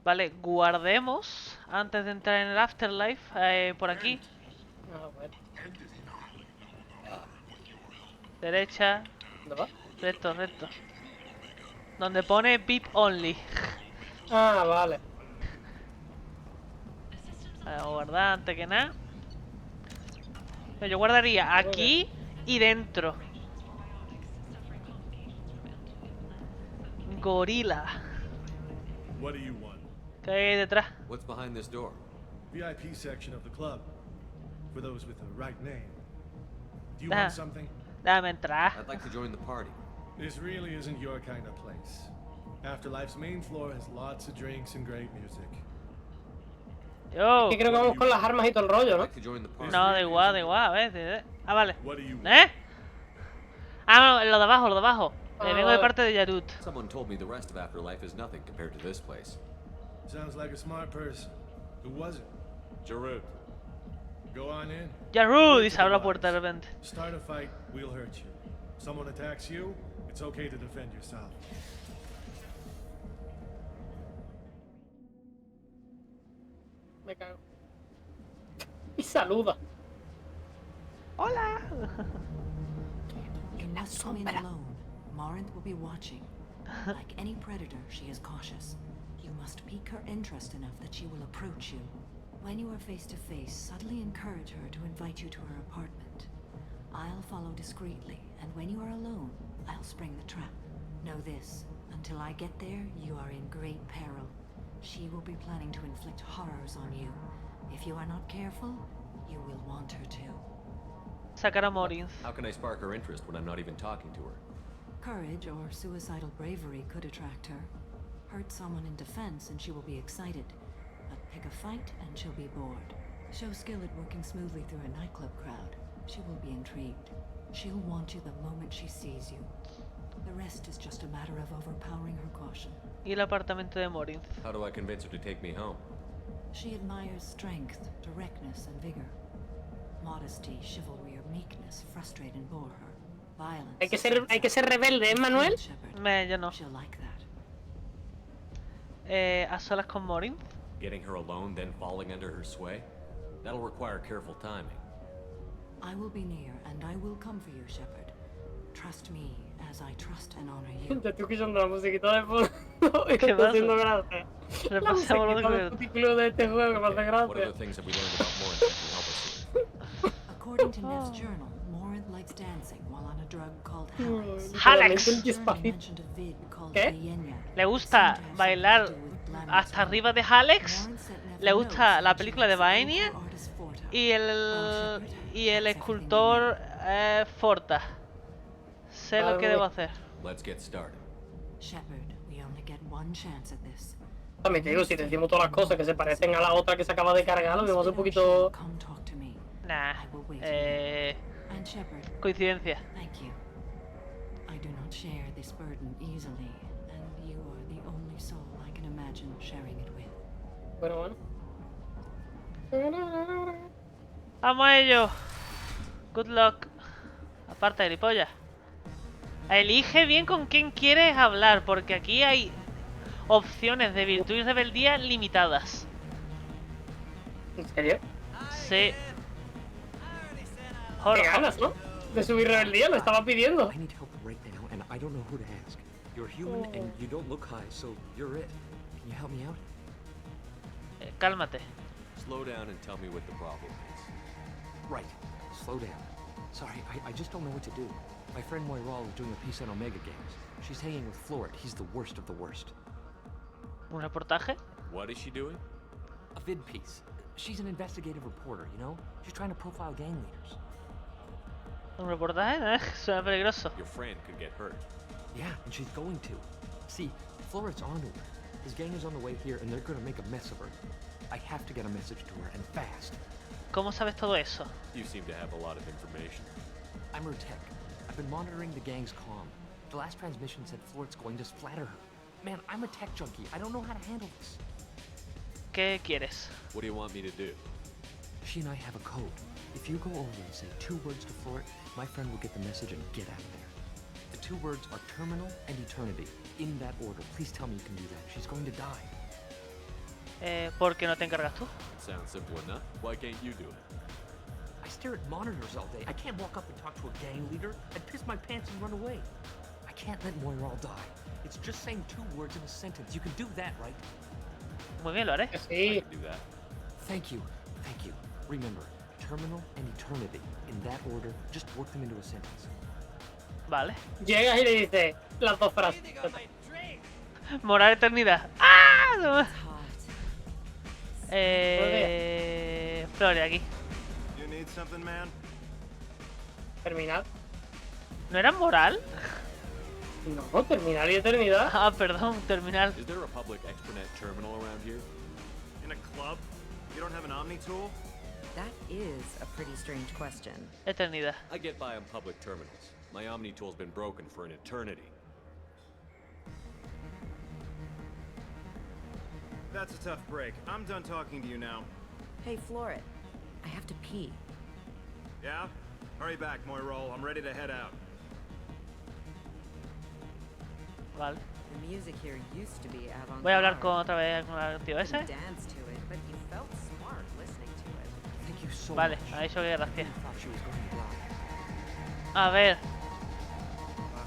B: Vale, guardemos antes de entrar en el Afterlife, por aquí.
A: Ah, bueno.
B: Derecha.
A: ¿Dónde va?
B: Recto, recto. Donde pone VIP only.
A: Ah, vale.
B: Vamos a guardar antes que nada. Pero yo guardaría aquí y dentro. Gorila.
G: What do you want?
B: ¿Qué hay detrás?
D: What's behind this door?
G: VIP section of the club. For those with the right name. Do you want something?
B: Déjame entrar.
D: I'd like to join the party.
G: This really isn't your kind of place. Afterlife's main floor has lots of drinks and great music.
B: Yo.
A: Creo que vamos con las armas y todo el rollo, ¿no?
B: No, da igual, a ver. Ah, vale. Ah, no, lo de abajo. Vengo de parte de Yarut.
D: Someone told me the rest of Afterlife is nothing compared to this place.
G: Sounds like a smart person. Who was it? Jarut. Go on in.
B: Yarut, y se abre la puerta de repente.
G: Start a fight, we'll hurt you. Someone attacks you, it's okay to defend yourself.
A: Me cago. Y saluda.
B: Hola.
T: You must come in alone. Morinth will be watching. Like any predator, she is cautious. You must pique her interest enough that she will approach you. When you are face to face, subtly encourage her to invite you to her apartment. I'll follow discreetly, and when you are alone, I'll spring the trap. Know this, until I get there, you are in great peril. She will be planning to inflict horrors on you. If you are not careful, you will want her to.
B: Sacar a Morinth.
D: How can I spark her interest when I'm not even talking to her?
T: Courage or suicidal bravery could attract her. Hurt someone in defense and she will be excited. But pick a fight and she'll be bored. Show skill at working smoothly through a nightclub crowd. She will be intrigued. She'll want you the moment she sees you. The rest is just a matter of overpowering her caution.
B: Y el apartamento de Morinth.
D: How do I convince her to take me home?
T: She admires strength, directness, and vigor. Modesty, chivalry, or meekness frustrate and bore her. Violence.
A: Hay que ser rebelde, ¿eh, Manuel?
B: Yo no.
T: She'll like that.
B: A solas con Morinth.
D: Getting her alone, then falling under her sway? That'll require careful timing.
T: I will be near, and I will come for you, Shepard. Trust me, as I trust and honor you.
A: Te estoy escuchando la musiquita de fondo y me está haciendo gracia. La musiquita del puticlub de este juego que me hace gracia.
D: What other things have we learned about Morinth that can help us here?
T: According to Nev's journal, Morinth likes dancing while on a drug called
B: Halex.
A: ¿Qué?
B: Le gusta bailar hasta arriba de Halex. Le gusta la película de Vaenia y el escultor Forta. Sé lo que debo hacer.
D: Let's get started.
T: Shepard, we only get one chance at this.
A: También te digo, si decimos todas las cosas que se parecen a la otra que se acaba de cargar, lo vemos un poquito.
B: Nah. Coincidencia.
T: Thank you. I do not share this burden easily, and you are the only soul I can imagine sharing it with.
A: Bueno.
B: Vamos a ello. Good luck. Aparte de gilipollas. Elige bien con quién quieres hablar, porque aquí hay opciones de virtud y rebeldía limitadas.
A: ¿En serio?
B: Sí.
A: Qué ganas, ¿no? De subir rebeldía, lo estaba pidiendo.
V: I need help right now, and I don't know who to ask. You're human and you don't look high, so you're it. Can you help me out?
B: Cálmate.
D: Slow down and tell me what the problem is.
V: Right. Slow down. Sorry, I just don't know what to do. My friend Moiral is doing a piece on Omega Games. She's hanging with Florid. He's the worst of the worst.
B: ¿Un reportaje?
D: What is she doing?
V: A vid piece. She's an investigative reporter, you know? She's trying to profile gang leaders.
B: ¿Un reportaje? Suena peligroso.
D: Your friend could get hurt.
V: Yeah, and she's going to. See, Florid's onto her. His gang is on the way here, and they're gonna make a mess of her. I have to get a message to her, and fast.
B: ¿Cómo sabes todo eso?
D: You seem to have a lot of information.
V: I'm her tech. I've been monitoring the gang's comm. The last transmission said Floret's going to splatter her. Man, I'm a tech junkie. I don't know how to handle this.
B: ¿Qué quieres?
D: What do you want me to do?
V: She and I have a code. If you go over and say 2 words to Floret, my friend will get the message and get out of there. The 2 words are terminal and eternity. In that order. Please tell me you can do that. She's going to die.
B: ¿Por qué no te encargas tú?
D: Sounds simple enough. Why can't you do it?
V: I stare at monitors all day. I can't walk up and talk to a gang leader. I'd piss my pants and run away. I can't let Moira all die. It's just saying 2 words in a sentence. You can do that, right?
B: Muy bien, lo haré.
A: Sí.
D: I can do that.
V: Thank you. Thank you. Remember, terminal and eternity. In that order, just work them into a sentence.
B: Vale.
A: Llegas y le dices las 2 frases.
B: Morar eternidad. ¡Ah! Flore, aquí.
J: You need something, man?
A: Terminal.
B: ¿No era moral?
A: No, terminal y eternidad.
B: Ah, perdón, terminal.
D: Is there a public extranet terminal around here?
J: In a club? You don't have an Omni tool?
T: That is a pretty strange question.
B: Eternidad.
D: I get by on public terminals. My Omni tool's been broken for an eternity.
J: That's a tough break. I'm done talking to you now.
T: Hey, Floret. I have to pee.
J: Yeah? Hurry back, Moirol. I'm ready to head out.
B: Vale.
T: The music here used to be avant-garde.
B: Voy a hablar con otra vez con el tío ese.
T: Dance to it, but you felt smart listening to it.
V: Thank you so
B: Vale,
V: much.
B: ha dicho que gracias.
V: I thought she was going to die.
B: A ver,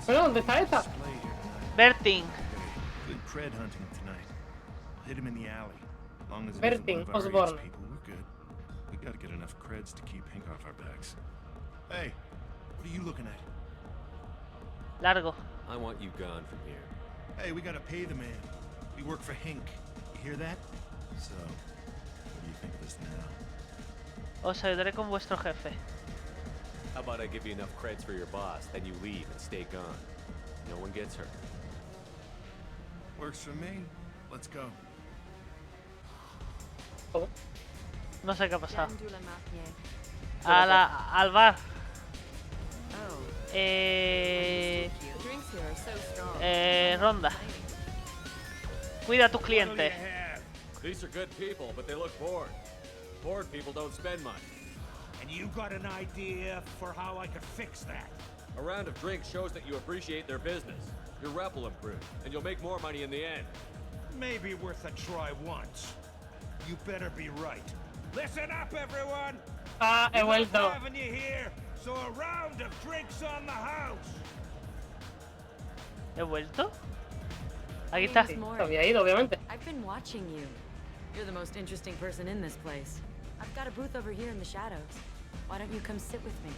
A: Bueno, ¿dónde está esta?
B: Bertin.
J: Good cred hunting tonight. I'll hit him in the alley. As long as it
A: Bertin
J: isn't one of our
A: Osborne.
J: ace people, we're good. We gotta get enough creds to keep Hank off our backs. Hey, what are you looking at?
B: Largo.
D: I want you gone from here.
J: Hey, we gotta pay the man. We work for Hank. You hear that? So, what do you think of this now?
B: Os ayudaré con vuestro jefe.
D: How about I give you enough creds for your boss, then you leave and stay gone. No one gets hurt.
J: Works for me. Let's go.
B: No sé qué ha pasado. Al bar. Ronda. Cuida a tus clientes.
D: These are good people, but they look bored. Bored people don't spend much.
M: And you got an idea for how I could fix that?
D: A round of drinks shows that you appreciate their business. Your rep will improve, and you'll make more money in the end.
M: Maybe worth a try once. You better be right. Listen up, everyone!
A: Ah, he vuelto.
M: Having you here, so a round of drinks on the house.
B: ¿He vuelto? Aquí está.
A: Había ido, obviamente.
I: I've been watching you. You're the most interesting person in this place. I've got a booth over here in the shadows. Why don't you come sit with me?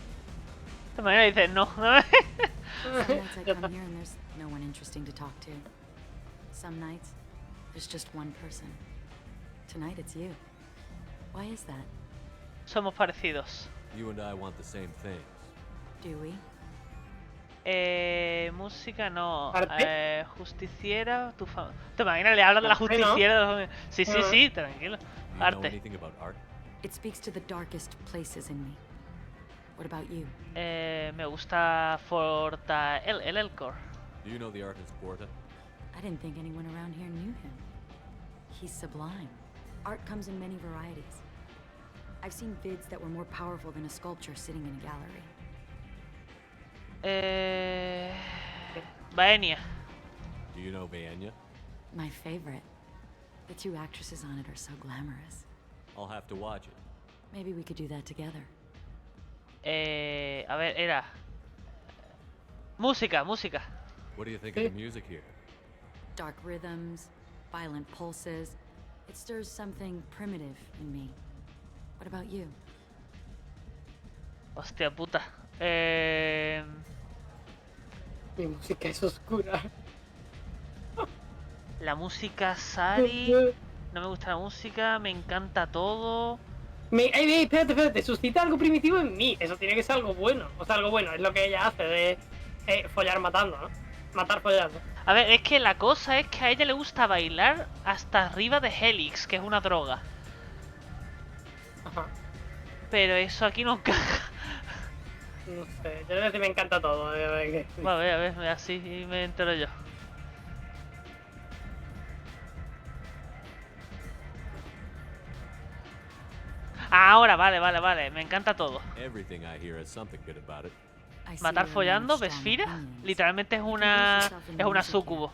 B: De manera dice no.
I: Some nights I come here and there's no one interesting to talk to. Some nights, there's just one person. Tonight it's you. Why is that?
B: Somos parecidos.
D: You and I want the same things.
I: Do we?
B: Música no.
A: ¿Arte?
B: Justiciera, tu fama. ¿Te imaginas? Le hablas de la
A: ¿Arte, no?
B: justiciera. Sí, sí, sí, tranquilo.
D: Do you know
B: Arte.
D: anything about art?
I: It speaks to the darkest places in me. What about you?
B: Me gusta Forta el Elcor.
D: Do you know the artist Porta?
I: I didn't think anyone around here knew him. He's sublime. Art comes in many varieties. I've seen vids that were more powerful than a sculpture sitting in a gallery.
B: Baenia.
D: Do you know Baenya?
I: My favorite. The 2 actresses on it are so glamorous.
D: I'll have to watch it.
I: Maybe we could do that together.
B: A ver, era. Música.
D: What do you think of the music here?
I: Dark rhythms, violent pulses. It stirs something primitive in me. What about you?
B: Hostia puta.
A: Mi música es oscura.
B: La música Sari. No me gusta la música, me encanta todo.
A: Espérate, suscita algo primitivo en mí. Eso tiene que ser algo bueno. O sea, algo bueno, es lo que ella hace de follar matando, ¿no? Matar follando.
B: A ver, es que la cosa es que a ella le gusta bailar hasta arriba de Helix, que es una droga. Pero eso aquí no encaja.
A: No sé, yo creo que me encanta todo. A ver,
B: Va, a ver, así me entero yo. Ahora, vale, me encanta todo.
D: Everything I hear has something good about it.
B: Matar follando, Vesfira. Literalmente es una sucubo.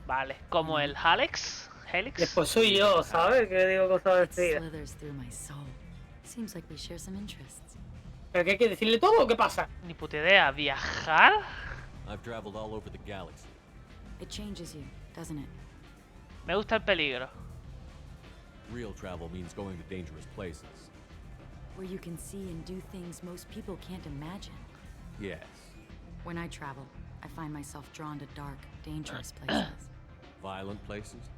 B: Vale, como el Helix.
A: Después soy yo, ¿sabes? Que digo cosas vestidas. ¿Pero qué hay que decirle todo o qué pasa?
B: Ni puta idea. ¿Viajar?
D: I've traveled all over the galaxy.
T: It changes you, doesn't it?
B: Me gusta el peligro.
D: Real travel means going to dangerous places.
T: Where you can see and do things most people can't imagine.
D: Yes.
T: When I travel, I find myself drawn to dark, dangerous places.
D: Violent places?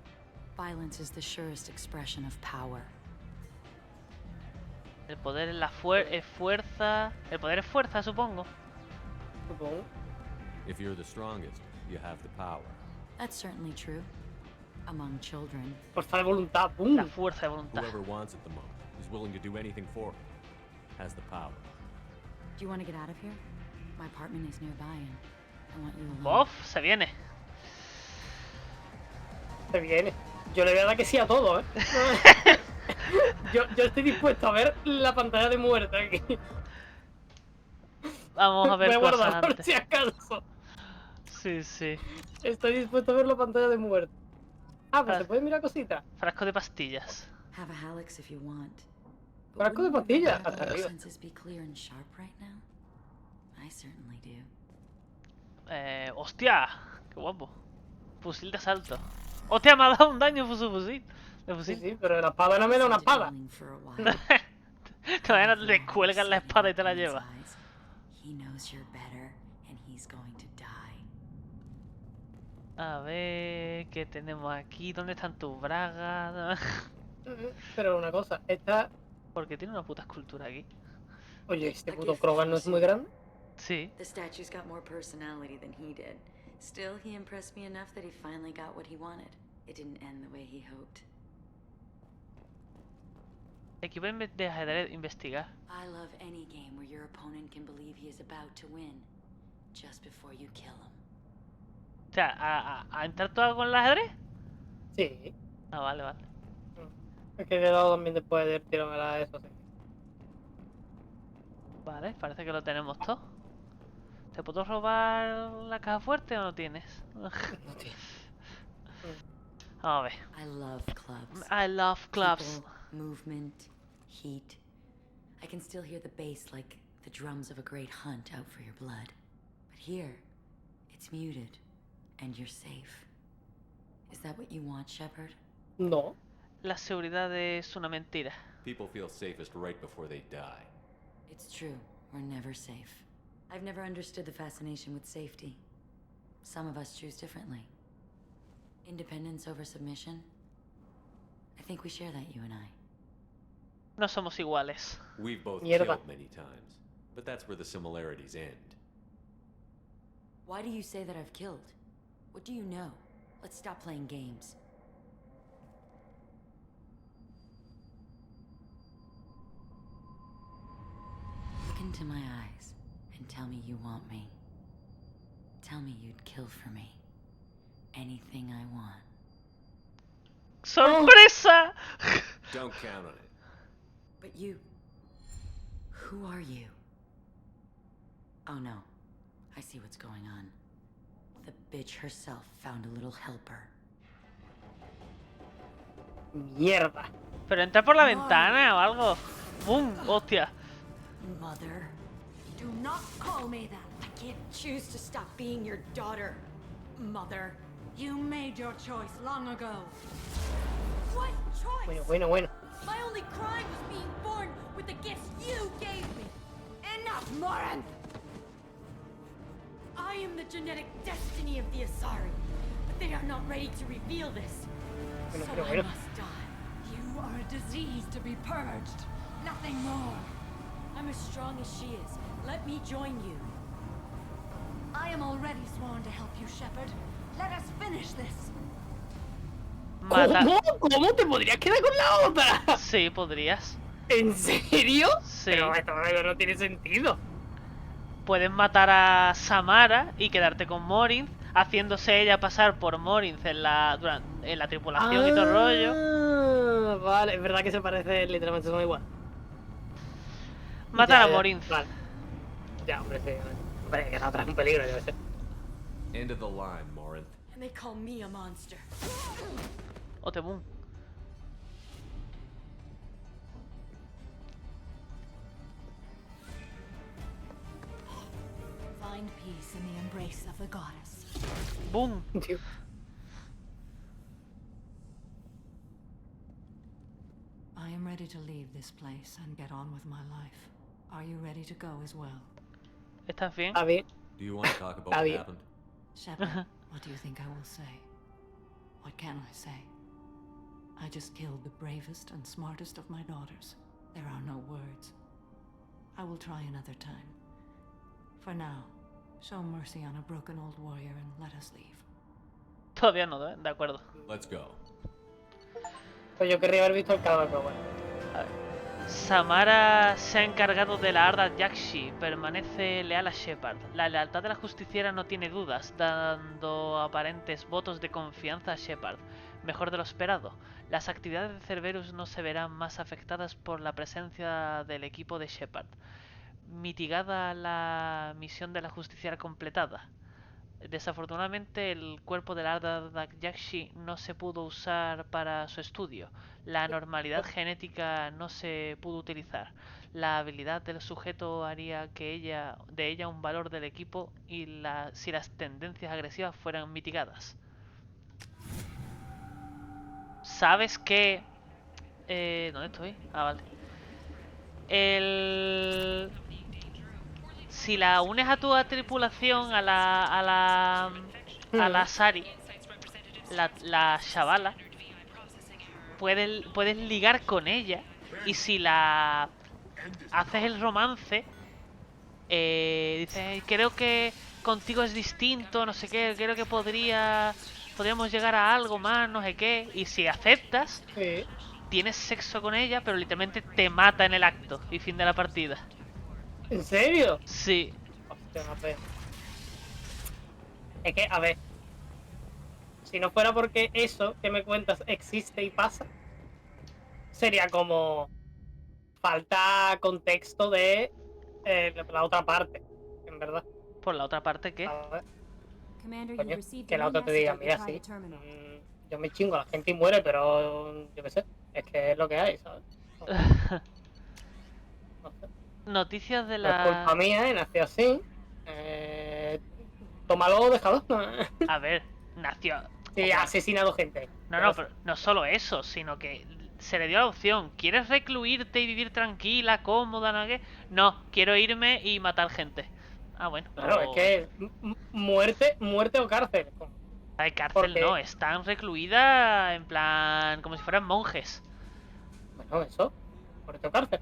T: Violence is the surest expression of power.
B: El poder es es fuerza. El poder es fuerza, supongo.
A: Supongo.
D: If you're the strongest, you have the power.
T: That's certainly true. Among children.
A: Fuerza de voluntad, ¡pum!
B: La fuerza de voluntad.
D: Whoever wants it the most, is willing to do anything for it, has the power.
T: Do you want to get out of here? My apartment is nearby and I want you alone.
B: Bof, se viene.
A: Se viene. Yo le voy a dar que sí a todo, ¿eh? yo estoy dispuesto a ver la pantalla de muerte aquí.
B: Vamos a ver
A: me
B: cosas
A: guardo,
B: antes.
A: por si acaso.
B: Sí.
A: Estoy dispuesto a ver la pantalla de muerte. Ah, pues se puede mirar cositas.
B: Frasco de pastillas.
T: Have a Helix if you want.
A: Frasco de pastillas, hasta arriba.
T: Senses be clear and sharp right now? I certainly do.
B: Hostia, qué guapo. Fusil de asalto. Hostia, me ha dado un daño su fusil.
A: Sí, pero la espada no me da una espada.
B: Todavía no te cuelgan la espada y te la llevas. A ver, ¿qué tenemos aquí? ¿Dónde están tus bragas?
A: Pero una cosa, esta...
B: ¿Por qué tiene una puta escultura aquí?
A: Oye, ¿este puto Krogan no es muy grande?
B: Sí.
T: The statue's got more personality than he did. Still, he impressed me enough that he finally got what he wanted. It didn't end the way he hoped.
B: Equipo de ajedrez, investigar.
T: I love any game where your opponent can believe he is about to win, just before you kill him.
B: O sea, ¿a entrar todo con el ajedrez?
A: Sí.
B: Ah, vale.
A: Es que le he dado también después de tirón a la eso, sí.
B: Vale, parece que lo tenemos todo. ¿Te puedo robar la caja fuerte o no tienes?
A: No tienes.
B: Vamos a ver.
T: I love clubs.
B: People,
T: movement, heat. I can still hear the bass like the drums of a great hunt out for your blood. But here, it's muted, and you're safe. Is that what you want, Shepard?
A: No.
B: La seguridad es una mentira.
D: People feel safest right before they die.
T: It's true. We're never safe. I've never understood the fascination with safety. Some of us choose differently. Independence over submission? I think we share that, you and I.
B: No somos iguales.
D: We've both killed many times, but that's where the similarities end.
T: Why do you say that I've killed? What do you know? Let's stop playing games. Look into my eyes and tell me you want me. Tell me you'd kill for me. Anything I want.
B: ¡Sorpresa!
D: Don't count on it.
T: But you... Who are you? Oh no. I see what's going on. The bitch herself found a little helper.
A: Mierda.
B: Pero entra por la ventana o algo. ¡Bum! ¡Hostia!
T: Mother. Do not call me that. I can't choose to stop being your daughter. Mother. You made your choice long ago. What choice?
A: Bueno.
T: My only crime was being born with the gifts you gave me. Enough, Morinth! I am the genetic destiny of the Asari, but they are not ready to reveal this. So I must die. You are a disease to be purged. Nothing more. I'm as strong as she is. Let me join you. I am already sworn to help you, Shepard. Let us finish this.
A: ¿Cómo te podrías quedar con la otra?
B: Sí, podrías.
A: ¿En serio?
B: Sí.
A: Pero esto no tiene sentido.
B: Puedes matar a Samara y quedarte con Morinth, haciéndose ella pasar por Morinth en la tripulación y todo el rollo.
A: Vale, es verdad que se parece, literalmente son igual.
B: Matar a Morinth.
A: Vale. Ya, hombre, sí. Hombre, que la otra es un peligro, yo sé.
D: End of the line, Morinth.
I: And they call me a monster.
B: Otebun.
T: Find peace in the embrace of the goddess.
B: Boom.
T: I am ready to leave this place and get on with my life. Are you ready to go as well?
B: ¿Estás bien?
A: A ver.
D: Do you want to talk about what happened?
T: Shepard, what do you think I will say? What can I say? I just killed the bravest and smartest of my daughters. There are no words. I will try another time. For now, show mercy on a broken old warrior and let us leave.
B: Todavía no, de acuerdo.
D: Let's go.
A: Pues yo querría haber visto el cadáver, pero bueno.
B: A ver. Samara se ha encargado de la Ardat-Yakshi, permanece leal a Shepard. La lealtad de la justiciera no tiene dudas, dando aparentes votos de confianza a Shepard. Mejor de lo esperado. Las actividades de Cerberus no se verán más afectadas por la presencia del equipo de Shepard. Mitigada la misión de la justiciera completada. Desafortunadamente el cuerpo del Ardat-Yakshi no se pudo usar para su estudio. La normalidad genética no se pudo utilizar. La habilidad del sujeto haría que de ella un valor del equipo y si las tendencias agresivas fueran mitigadas. ¿Sabes qué? ¿Dónde estoy? Ah, vale. Si la unes a tu tripulación, a la Sari, la chavala, puedes ligar con ella. Y si la haces el romance, dices, creo que contigo es distinto, no sé qué, creo que podríamos llegar a algo más, no sé qué. Y si aceptas, tienes sexo con ella, pero literalmente te mata en el acto y fin de la partida.
A: ¿En serio?
B: Sí.
A: Hostia, no sé. Es que, a ver. Si no fuera porque eso que me cuentas existe y pasa, sería como falta contexto de la otra parte, en verdad.
B: ¿Por la otra parte qué?
A: Coño, que la otra te diga, mira, sí, yo me chingo, la gente y muere, pero yo qué sé, es que es lo que hay, ¿sabes? No sé.
B: Noticias de
A: No es culpa mía, nació así. Tómalo, déjalo.
B: A ver, nació...
A: Sí, ha asesinado gente.
B: No, pero no solo eso, sino que se le dio la opción. ¿Quieres recluirte y vivir tranquila, cómoda, no qué? No, quiero irme y matar gente. Ah, bueno.
A: Claro, es que muerte o cárcel.
B: Ay, cárcel no, están recluidas en plan como si fueran monjes.
A: Bueno, eso, muerte o cárcel.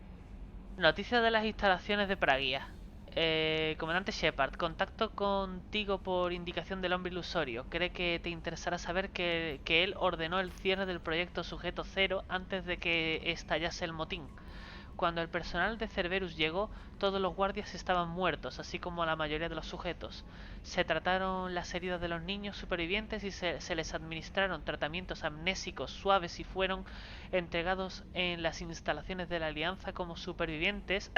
B: Noticias de las instalaciones de Pragia. Comandante Shepard, contacto contigo por indicación del hombre ilusorio. Cree que te interesará saber que él ordenó el cierre del proyecto Sujeto Cero antes de que estallase el motín. Cuando el personal de Cerberus llegó, todos los guardias estaban muertos, así como la mayoría de los sujetos. Se trataron las heridas de los niños supervivientes y se les administraron tratamientos amnésicos suaves y fueron entregados en las instalaciones de la Alianza como supervivientes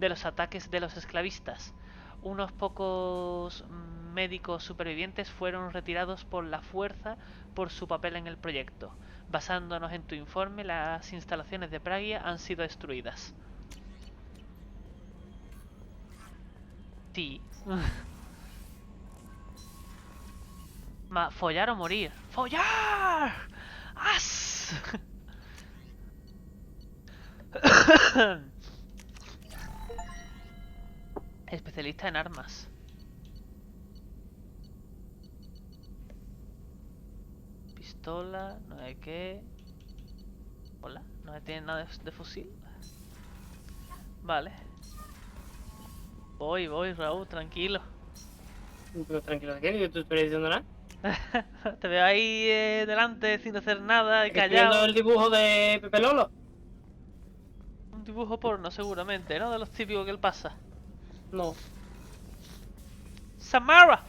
B: de los ataques de los esclavistas. Unos pocos médicos supervivientes fueron retirados por la fuerza por su papel en el proyecto. Basándonos en tu informe, las instalaciones de Pragia han sido destruidas. Sí. Follar o morir. ¡Follar! ¡As! Especialista en armas. Pistola, no hay qué. Hola, no tiene nada de fusil. Vale. Voy, Raúl, tranquilo.
A: Pero tranquilo, ¿de qué? ¿Yo te estoy diciendo nada?
B: Te veo ahí delante sin hacer nada, y
A: Estoy viendo
B: callado.
A: el dibujo de Pepe Lolo.
B: Un dibujo porno, seguramente, ¿no? De los típicos que él pasa.
A: No.
B: ¡Samara!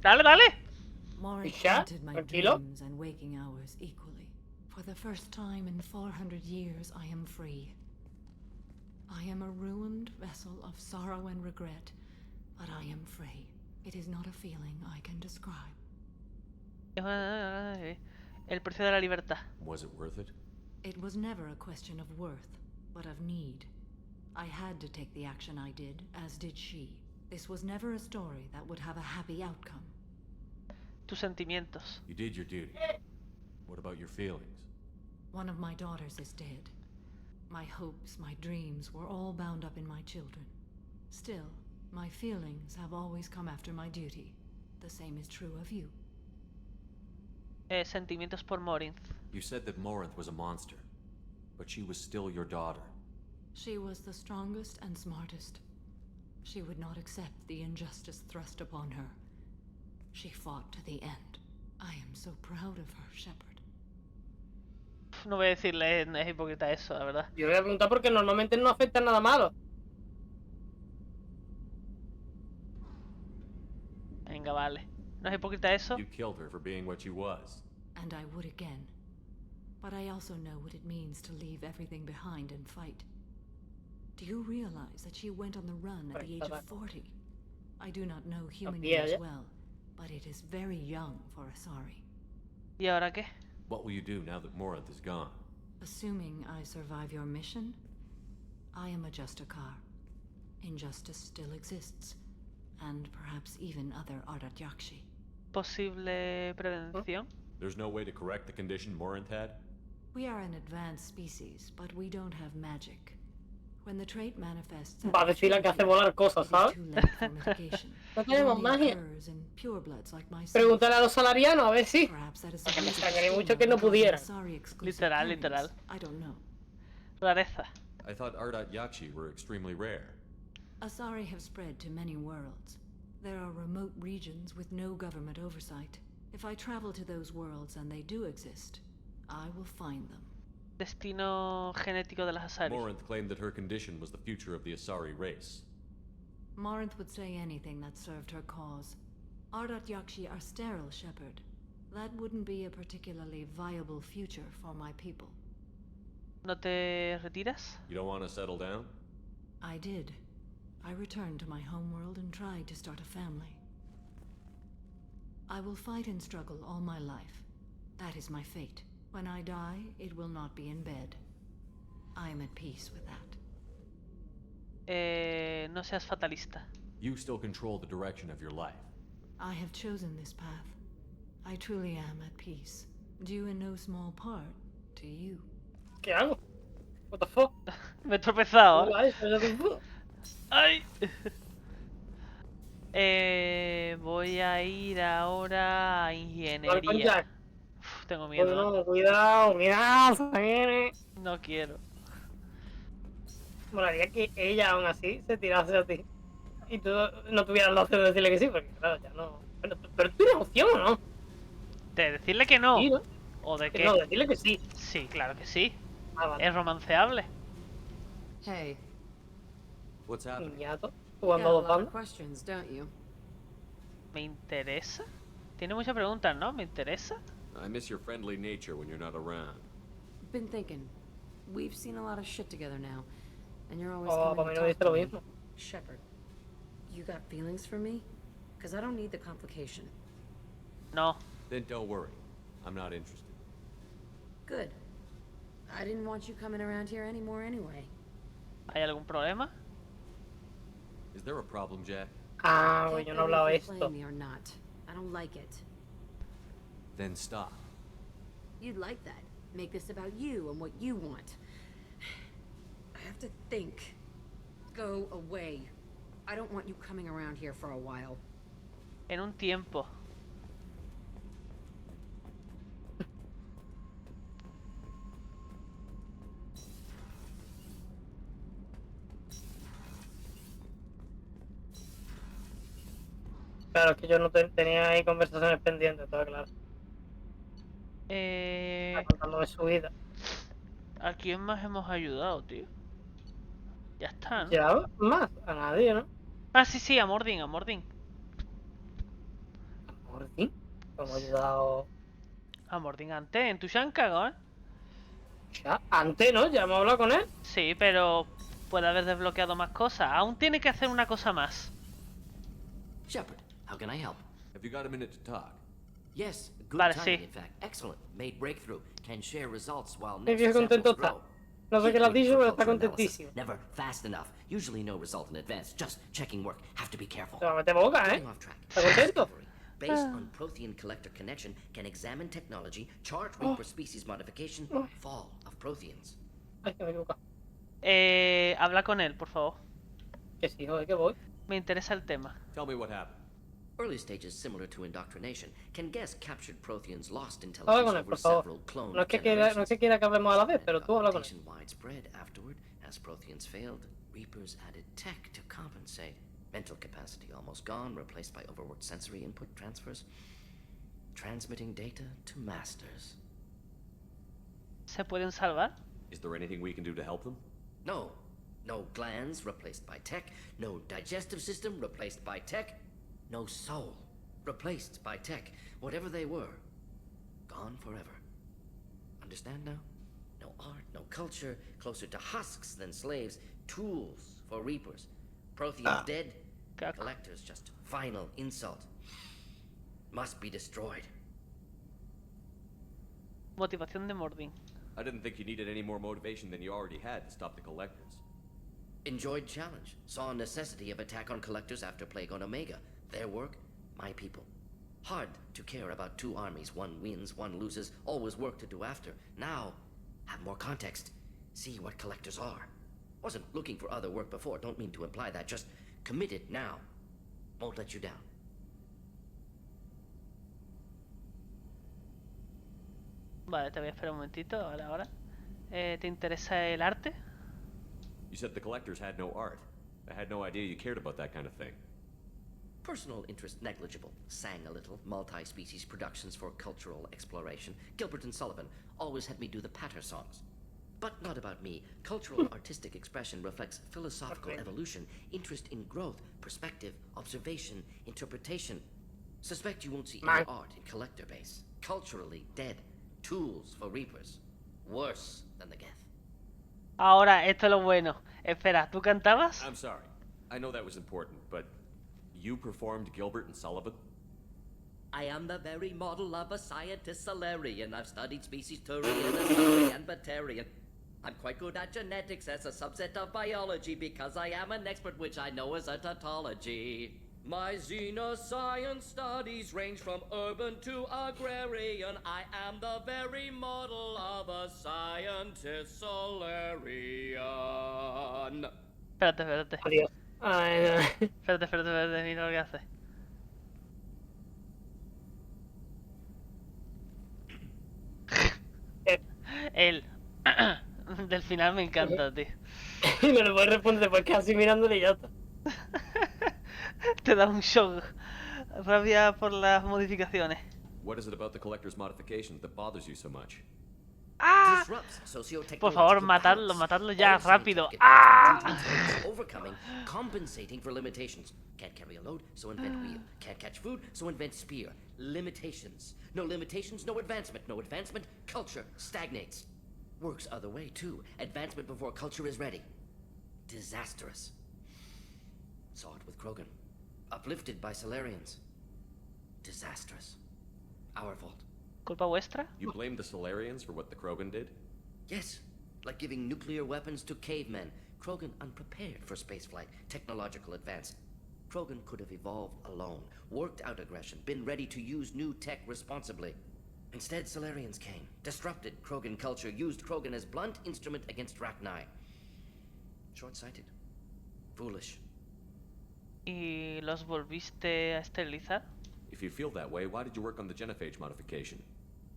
B: ¡Dale, dale!
T: Morinth
A: ya?
T: haunted my
A: Tranquilo.
T: dreams and waking hours equally. For the first time in 400 years, I am free. I am a ruined vessel of sorrow and regret, but I am free. It is not a feeling I can describe.
B: El precio de la libertad.
D: Was it worth it?
T: It was never a question of worth, but of need. I had to take the action I did, as did she. This was never a story that would have a happy outcome.
B: Tus sentimientos.
D: You did your duty. What about your feelings?
T: One of my daughters is dead. My hopes, my dreams were all bound up in my children. Still, my feelings have always come after my duty. The same is true of you.
B: Sentimientos por Morinth.
D: You said that Morinth was a monster, but she was still your daughter.
T: She was the strongest and smartest. She would not accept the injustice thrust upon her. She fought to the end. I am so proud of her, Shepard.
B: No voy a decirle, es hipócrita eso, la verdad.
A: Yo le voy a preguntar porque normalmente no afecta nada malo.
B: Venga, vale. ¿No es hipócrita eso?
D: You killed her for being what she was.
T: And I would again. But I also know what it means to leave everything behind and fight. Do you realize that she went on the run at the age of 40? I do not know human years well, but it is very young for Asari.
B: ¿Y ahora qué?
D: What will you do now that Morinth is gone?
T: Assuming I survive your mission, I am a Justikar. Injustice still exists, and perhaps even other Ardat-Yakshi.
B: ¿Posible prevención?
D: There's no way to correct the condition Morinth had?
T: We are an advanced species, but we don't have magic. When the trait manifests,
A: Va a decir la que hace volar cosas, ¿sabes? No tenemos magia. Pregúntale a los salarianos a ver si. Me extrañaría mucho que no pudieran.
B: Literal, literal. Rareza.
D: I thought Ardat-Yakshi were extremely rare.
T: Asari have spread to many worlds. There are remote regions with no government oversight. If I travel to those worlds and they do exist, I will find them.
B: Destino genético de las Asari.
D: Morinth claimed that her condition was the future of the Asari race.
T: Morinth would say anything that served her cause. Ardat-Yakshi are sterile, Shepard. That wouldn't be a particularly viable future for my people.
B: ¿No te retiras?
D: You don't want to settle down?
T: I did. I returned to my homeworld and tried to start a family. I will fight and struggle all my life. That is my fate. When I die, it will not be in bed. I am at peace with that.
B: No seas fatalista.
D: You still control the direction of your life.
T: I have chosen this path. I truly am at peace, due in no small part to you.
A: ¿Qué hago? What the fuck?
B: Me he tropezado. Ay. Voy a ir ahora a ingeniería. Uf, tengo miedo.
A: No, cuidado, cuidado, se viene.
B: No quiero.
A: Molaría que ella aún así se tirase a ti. Y tú no tuvieras la opción de decirle que sí, porque claro, ya no. Pero tú tienes opción, ¿o no?
B: ¿De decirle que no?
A: Sí, ¿no?
B: ¿O de qué?
A: No, decirle que sí.
B: Sí, claro que sí.
A: Ah, vale.
B: Es romanceable.
K: Hey.
D: What's happening?
A: Niñato,
K: You got a
A: jugando a dos
K: lot of
A: bandas.
K: questions, don't you?
B: ¿Me interesa? Tiene muchas preguntas, ¿no? ¿Me interesa?
D: I miss your friendly nature when you're not around.
K: Been thinking. We've seen a lot of shit together now, and you're always
A: Oh,
K: coming
A: para mí
K: to
A: no
K: talk
A: dice lo
K: to me.
A: mismo.
K: Shepard, you got feelings for me? Because I don't need the complication.
B: No.
D: Then don't worry. I'm not interested.
K: Good. I didn't want you coming around here anymore anyway.
B: ¿Hay algún problema?
D: Is there a problem, Jack?
A: Ah, yo no hablaba
K: If
A: esto.
K: you're playing me or not. I don't like it.
D: Then stop.
K: You'd like that. Make this about you and what you want. I have to think. Go away. I don't want you coming around here for a while.
B: En un tiempo.
A: Claro, es que yo no tenía ahí conversaciones pendientes, todo claro. Está contando de su vida.
B: ¿A quién más hemos ayudado, tío? Ya está, ¿no?
A: ¿Ya más? A nadie, ¿no?
B: Ah, sí, a Mordin, a Mordin.
A: ¿Mordin? ¿Cómo ha ayudado?
B: A Mordin antes, en Tuchanka, ¿no?
A: Ya, antes, ¿no? Ya hemos hablado con él.
B: Sí, pero puede haber desbloqueado más cosas. Aún tiene que hacer una cosa más.
F: Shepard, how can I help?
D: Have you got a minute to talk?
F: Yes, good
B: Vale,
F: timing,
B: sí.
F: in fact. Excellent. Made breakthrough. Can share results while
A: Qué
F: next
A: bien contento
F: samples
A: está.
F: grow.
A: No sé qué le has dicho, pero está contentísimo.
F: Never fast enough. Usually no result in advance. Just checking work. Have to be careful.
A: Se va a meter boca, ¿eh?
F: Getting off track.
A: ¿Está contento?
F: Based on Prothean collector connection, can examine technology, chart Reaper species modification, fall of Protheans.
A: Ay, que me he equivocado.
B: Habla con él, por favor.
A: Que sí, joder, que voy.
B: Me interesa el tema.
D: Tell me what happened.
F: Early stages similar to indoctrination can guess captured Protheans lost
A: Habla
F: intelligence
A: con él,
F: over
A: por favor.
F: several clone
A: No es que quiera que hablemos a la vez, pero tú habla con él.
F: widespread afterward as Protheans failed. Reapers added tech to compensate. Mental capacity almost gone, replaced by overworked sensory input transfers. Transmitting data to masters.
B: ¿Se pueden salvar?
D: Is there anything we can do to help them?
F: No. No glands replaced by tech. No digestive system replaced by tech. No soul replaced by tech. Whatever they were, gone forever. Understand now? No art, no culture, closer to husks than slaves. Tools for reapers. Protheans dead. Collectors just final insult. Must be destroyed.
B: Motivación de Mordin.
D: I didn't think you needed any more motivation than you already had to stop the collectors.
F: Enjoyed challenge. Saw necessity of attack on collectors after Plague on Omega. Their work, my people. Hard to care about two armies. One wins, one loses. Always work to do after. Now, have more context. See what collectors are. Wasn't looking for other work before. Don't mean to imply that. Just committed now. Won't let you down.
B: Vale, te voy a esperar un momentito. Ahora. ¿Te interesa el arte?
D: You said the collectors had no art. I had no idea you cared about that kind of thing.
F: Personal interest negligible. Sang a little. Multi-species productions for cultural exploration. Gilbert and Sullivan always had me do the patter songs. But not about me. Cultural artistic expression reflects philosophical evolution, interest in growth, perspective, observation, interpretation. Suspect you won't see any art in collector base. Culturally dead. Tools for reapers. Worse than the Geth.
B: Ahora, esto es lo bueno. Espera, ¿tú cantabas?
D: I'm sorry. I know that was important, but you performed Gilbert and Sullivan?
F: I am the very model of a scientist Solarian. I've studied species Turian, Asari, and Batarian. I'm quite good at genetics as a subset of biology because I am an expert, which I know is a tautology. My xenoscience studies range from urban to agrarian. I am the very model of a scientist Solarian.
B: Espérate.
A: Adiós.
B: Espérate, mira lo que hace. El del final me encanta, tío.
A: Y no le puedes responder porque así mirándole y ya está.
B: Te da un shock. Rabia por las modificaciones.
D: What is it about the collector's modification that bothers you so much?
B: ¡Ah! Por favor, matadlo ya, rápido. ¡Ah!
F: Overcoming, compensating for limitations. Can't carry a load, so invent wheel. Can't catch food, so invent spear. Limitations. No limitations, no advancement. No advancement, culture stagnates. Works other way, too. Advancement before culture is ready. Disastrous. Saw it with Krogan. Uplifted by Solarians. Disastrous. Our fault.
B: ¿Culpa vuestra?
D: You blame the Solarians for what the Krogan did?
F: Yes, like giving nuclear weapons to cavemen. Krogan unprepared for spaceflight, technological advance. Krogan could have evolved alone, worked out aggression, been ready to use new tech responsibly. Instead, Solarians came, disrupted Krogan culture, used Krogan as blunt instrument against Rachni. Short-sighted. Foolish.
B: ¿Y los volviste a esterilizar?
D: If you feel that way, why did you work on the genophage modification?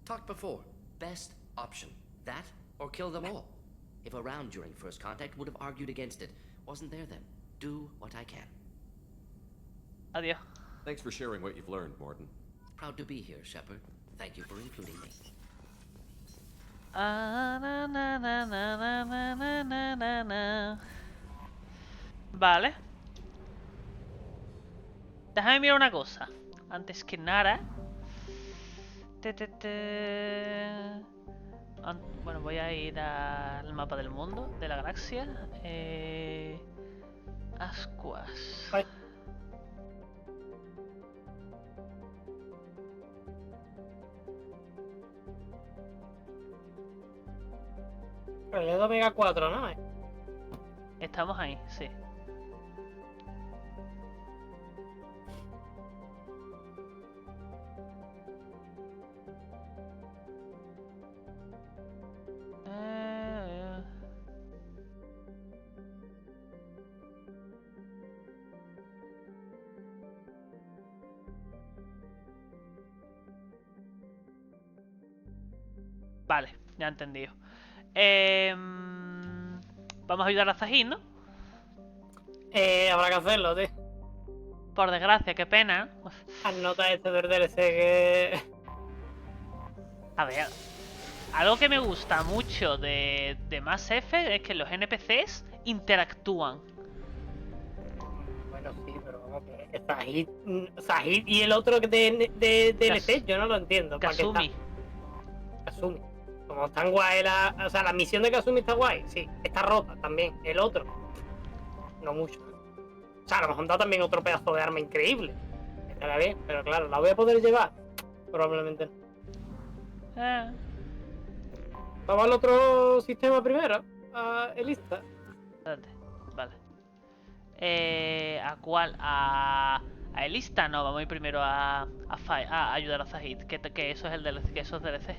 F: Talked before. Best option. That or kill them all. If around during first contact, would have argued against it. Wasn't there then. Do what I can.
B: Adiós.
D: Thanks for sharing what you've learned, Morton.
F: Proud to be here, Shepard. Thank you for including me.
B: Vale. Déjame mirar una cosa. Antes que nada. Bueno, voy a ir al mapa del mundo, de la galaxia. Ascuas.
A: Ay. Pero es de Omega 4, ¿no?
B: Estamos ahí, sí. Vale, ya he entendido. Vamos a ayudar a Zaeed, ¿no?
A: Habrá que hacerlo, tío.
B: Por desgracia, qué pena.
A: Anota este del DLC que...
B: A ver, algo que me gusta mucho de Mass Effect es que los NPCs interactúan.
A: Bueno, sí, pero vamos, que Zaeed y el otro que de DLC, yo no lo entiendo.
B: Kasumi.
A: Kasumi. Como están guay o sea, la misión de Kasumi está guay, sí. Está rota también. El otro, no mucho. O sea, a lo mejor da también otro pedazo de arma increíble. Estará bien, pero claro, ¿la voy a poder llevar? Probablemente no. Vamos al otro sistema primero. A esta.
B: Espérate, vale. ¿A cuál? A esta no, vamos a ir primero a ayudar a Zaeed, que eso es el DLC, que eso es DLC.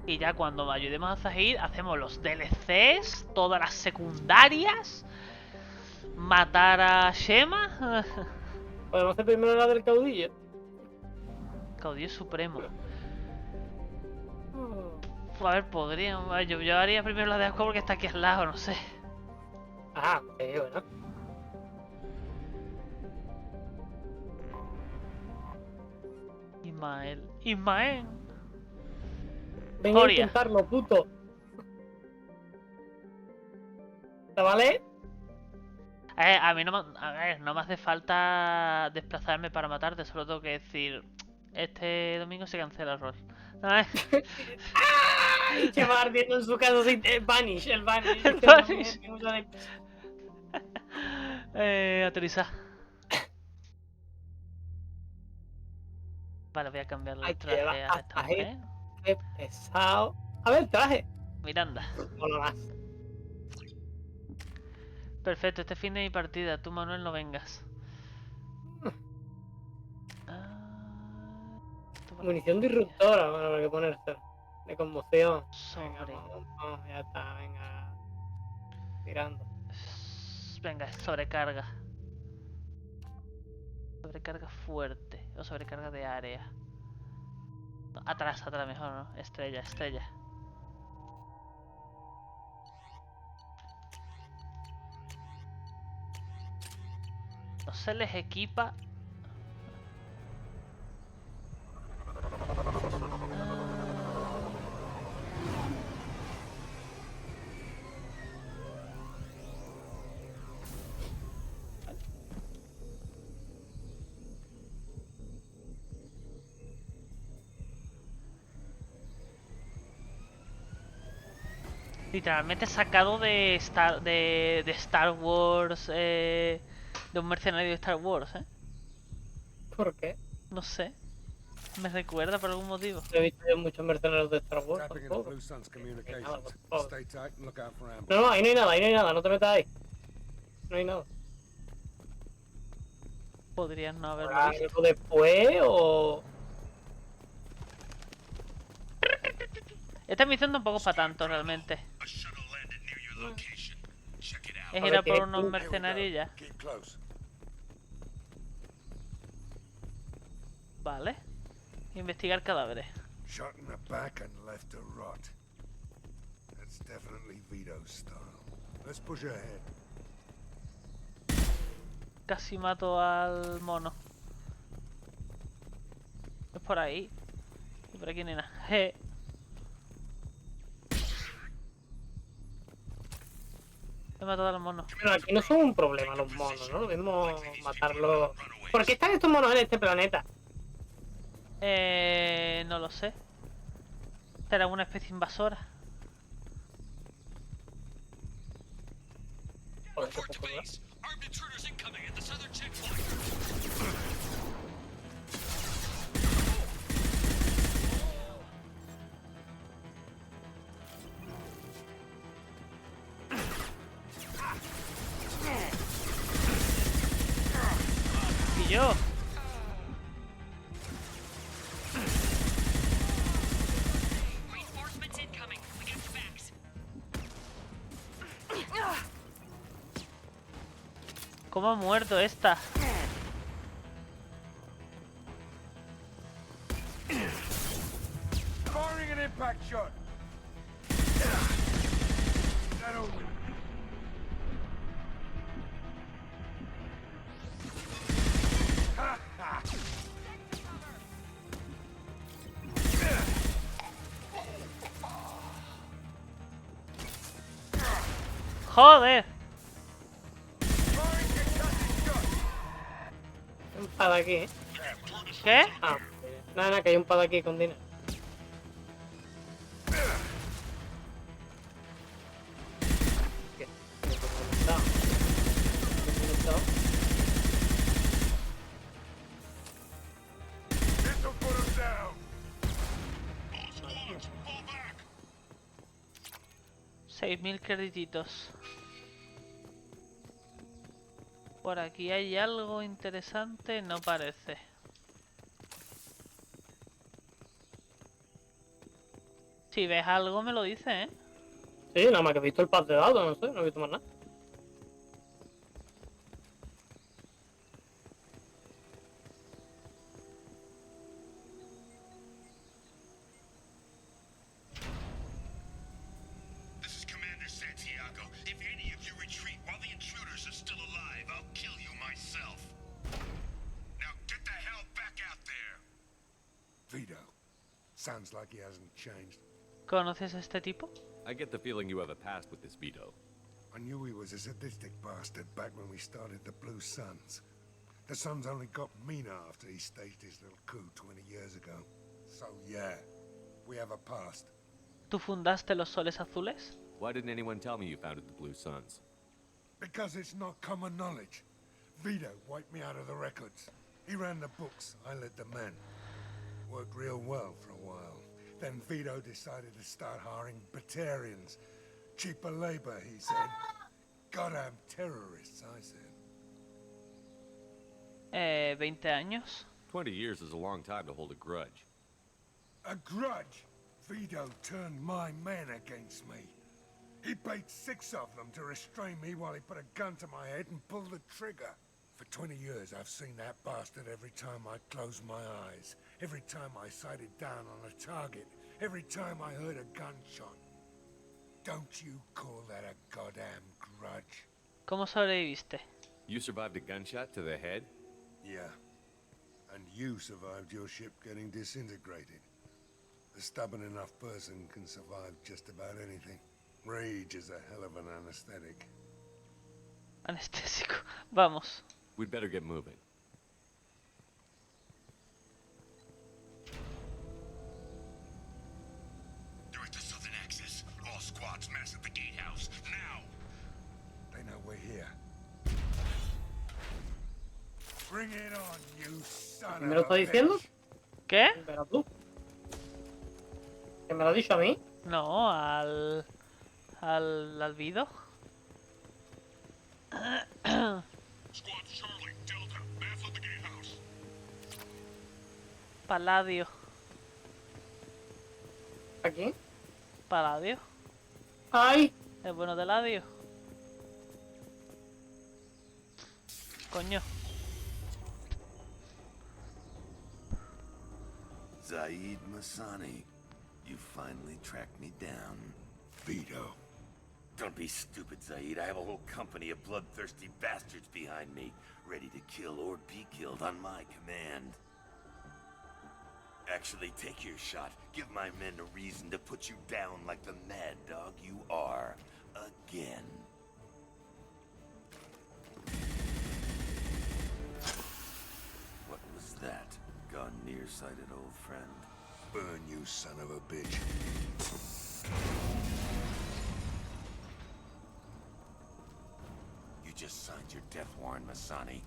B: Y ya cuando ayudemos a Zaeed, hacemos los DLCs, todas las secundarias, matar a Shema.
A: Podemos hacer primero la del caudillo.
B: Caudillo supremo. A ver, podríamos. Yo haría primero la de Asco porque está aquí al lado, no sé.
A: Ah, te digo, ¿no?
B: Ismael.
A: Venga a
B: Zorya.
A: intentarlo, puto. ¿Te vale?
B: A mí no me hace falta desplazarme para matarte, solo tengo que decir, este domingo se cancela el rol.
A: Y se va ardiendo en su casa sin Vanish, el Vanish.
B: El Vanish. Aterrizar. Vale, voy a cambiar el traje a esta mujer.
A: Qué pesado. A ver, traje.
B: Miranda.
A: Uno más.
B: Perfecto, este fin de mi partida. Tú, Manuel, no vengas.
A: Munición disruptora, bueno, habrá que ponerse. De conmoción.
B: Sobre.
A: Vamos, ya está, venga. Tirando.
B: Venga, sobrecarga. Sobrecarga fuerte. O sobrecarga de área. No, atrás mejor, ¿no? Estrella. No se les equipa. Literalmente sacado de Star Wars, de un mercenario de Star Wars, ¿eh?
A: ¿Por qué?
B: No sé. Me recuerda por algún motivo.
A: He visto yo muchos mercenarios de Star Wars. Tampoco. No, ahí no hay nada, no te metas ahí. No hay nada.
B: Podrías no haberlo visto.
A: ¿Algo después o...?
B: Esta misión tampoco es para tanto, realmente. Es ir a por unos mercenarios y ya. Vale. Investigar cadáveres.
M: Shot in the back and left to rot. That's definitely Vito's style. Let's push ahead.
B: Casi mato al mono. Es por ahí. Y por aquí, nena. He matado al mono.
A: Pero aquí no son un problema los monos, ¿no? Lo mismo matarlos. ¿Por qué están estos monos en este planeta?
B: No lo sé. ¿Será una especie invasora? Y yo. ¿Cómo ha muerto esta?
M: Firing an impact shot. That'll...
B: ¡Joder!
A: Un pad aquí, ¿eh?
B: ¿Qué?
A: Ah, nada, que hay un pad aquí con dinero. ¿Qué?
M: This'll put him down.
B: 6.000 créditos. Por aquí hay algo interesante, no parece. Si ves algo me lo dices, ¿eh?
A: Sí, nada más que he visto el pad de dados, no sé, no he visto más nada.
M: Vito. Sounds like he hasn't changed.
B: ¿Conoces a este tipo?
D: I get the feeling you have a past with this Vito.
M: I knew he was a sadistic bastard back when we started the Blue Suns. The Suns only got meaner after he staged his little coup 20 years ago. So yeah, we have a past.
B: ¿Tú fundaste los Soles Azules?
D: Why didn't anyone tell me you founded the Blue Suns?
M: Because it's not common knowledge. Vito wiped me out of the records. He ran the books, I led the men. Worked real well for a while. Then Vito decided to start hiring Batarians. Cheaper labor, he said. Goddamn terrorists, I said.
B: 20 años.
D: 20 years is a long time to hold a grudge.
M: A grudge? Vito turned my men against me. He paid 6 of them to restrain me while he put a gun to my head and pulled the trigger. For 20 years, I've seen that bastard every time I closed my eyes. Every time I sighted down on a target. Every time I heard a gunshot. Don't you call that a goddamn grudge?
B: ¿Cómo sobreviviste?
D: You survived a gunshot to the head?
M: Yeah. And you survived your ship getting disintegrated. A stubborn enough person can survive just about anything. Rage is a hell of an anesthetic.
B: Anestésico. Vamos.
D: We'd better get moving.
M: Direct to southern access. All squads mass at the gatehouse. Now! They know we're here. Bring it on, you son
A: ¿Me lo
M: of
A: está
M: a
A: diciendo?
M: bitch.
B: ¿Qué?
A: Pero tú. ¿Que me lo ha dicho a mí?
B: No, al Vido.
M: Squad Charlie, Delta, mass at the gatehouse.
B: Paladio.
A: ¿Aquí?
B: Paladio.
A: ¡Ay!
B: Es bueno de ladio. Coño.
M: Zaeed Masani, you finally tracked me down. Vito,
L: Don't be stupid, Zaeed. I have a whole company of bloodthirsty bastards behind me, ready to kill or be killed on my command. Actually, take your shot. Give my men a reason to put you down like the mad dog you are. Again. What was that? Gone nearsighted, old friend.
M: Burn, you son of a bitch.
L: You just signed your death warrant, Masani.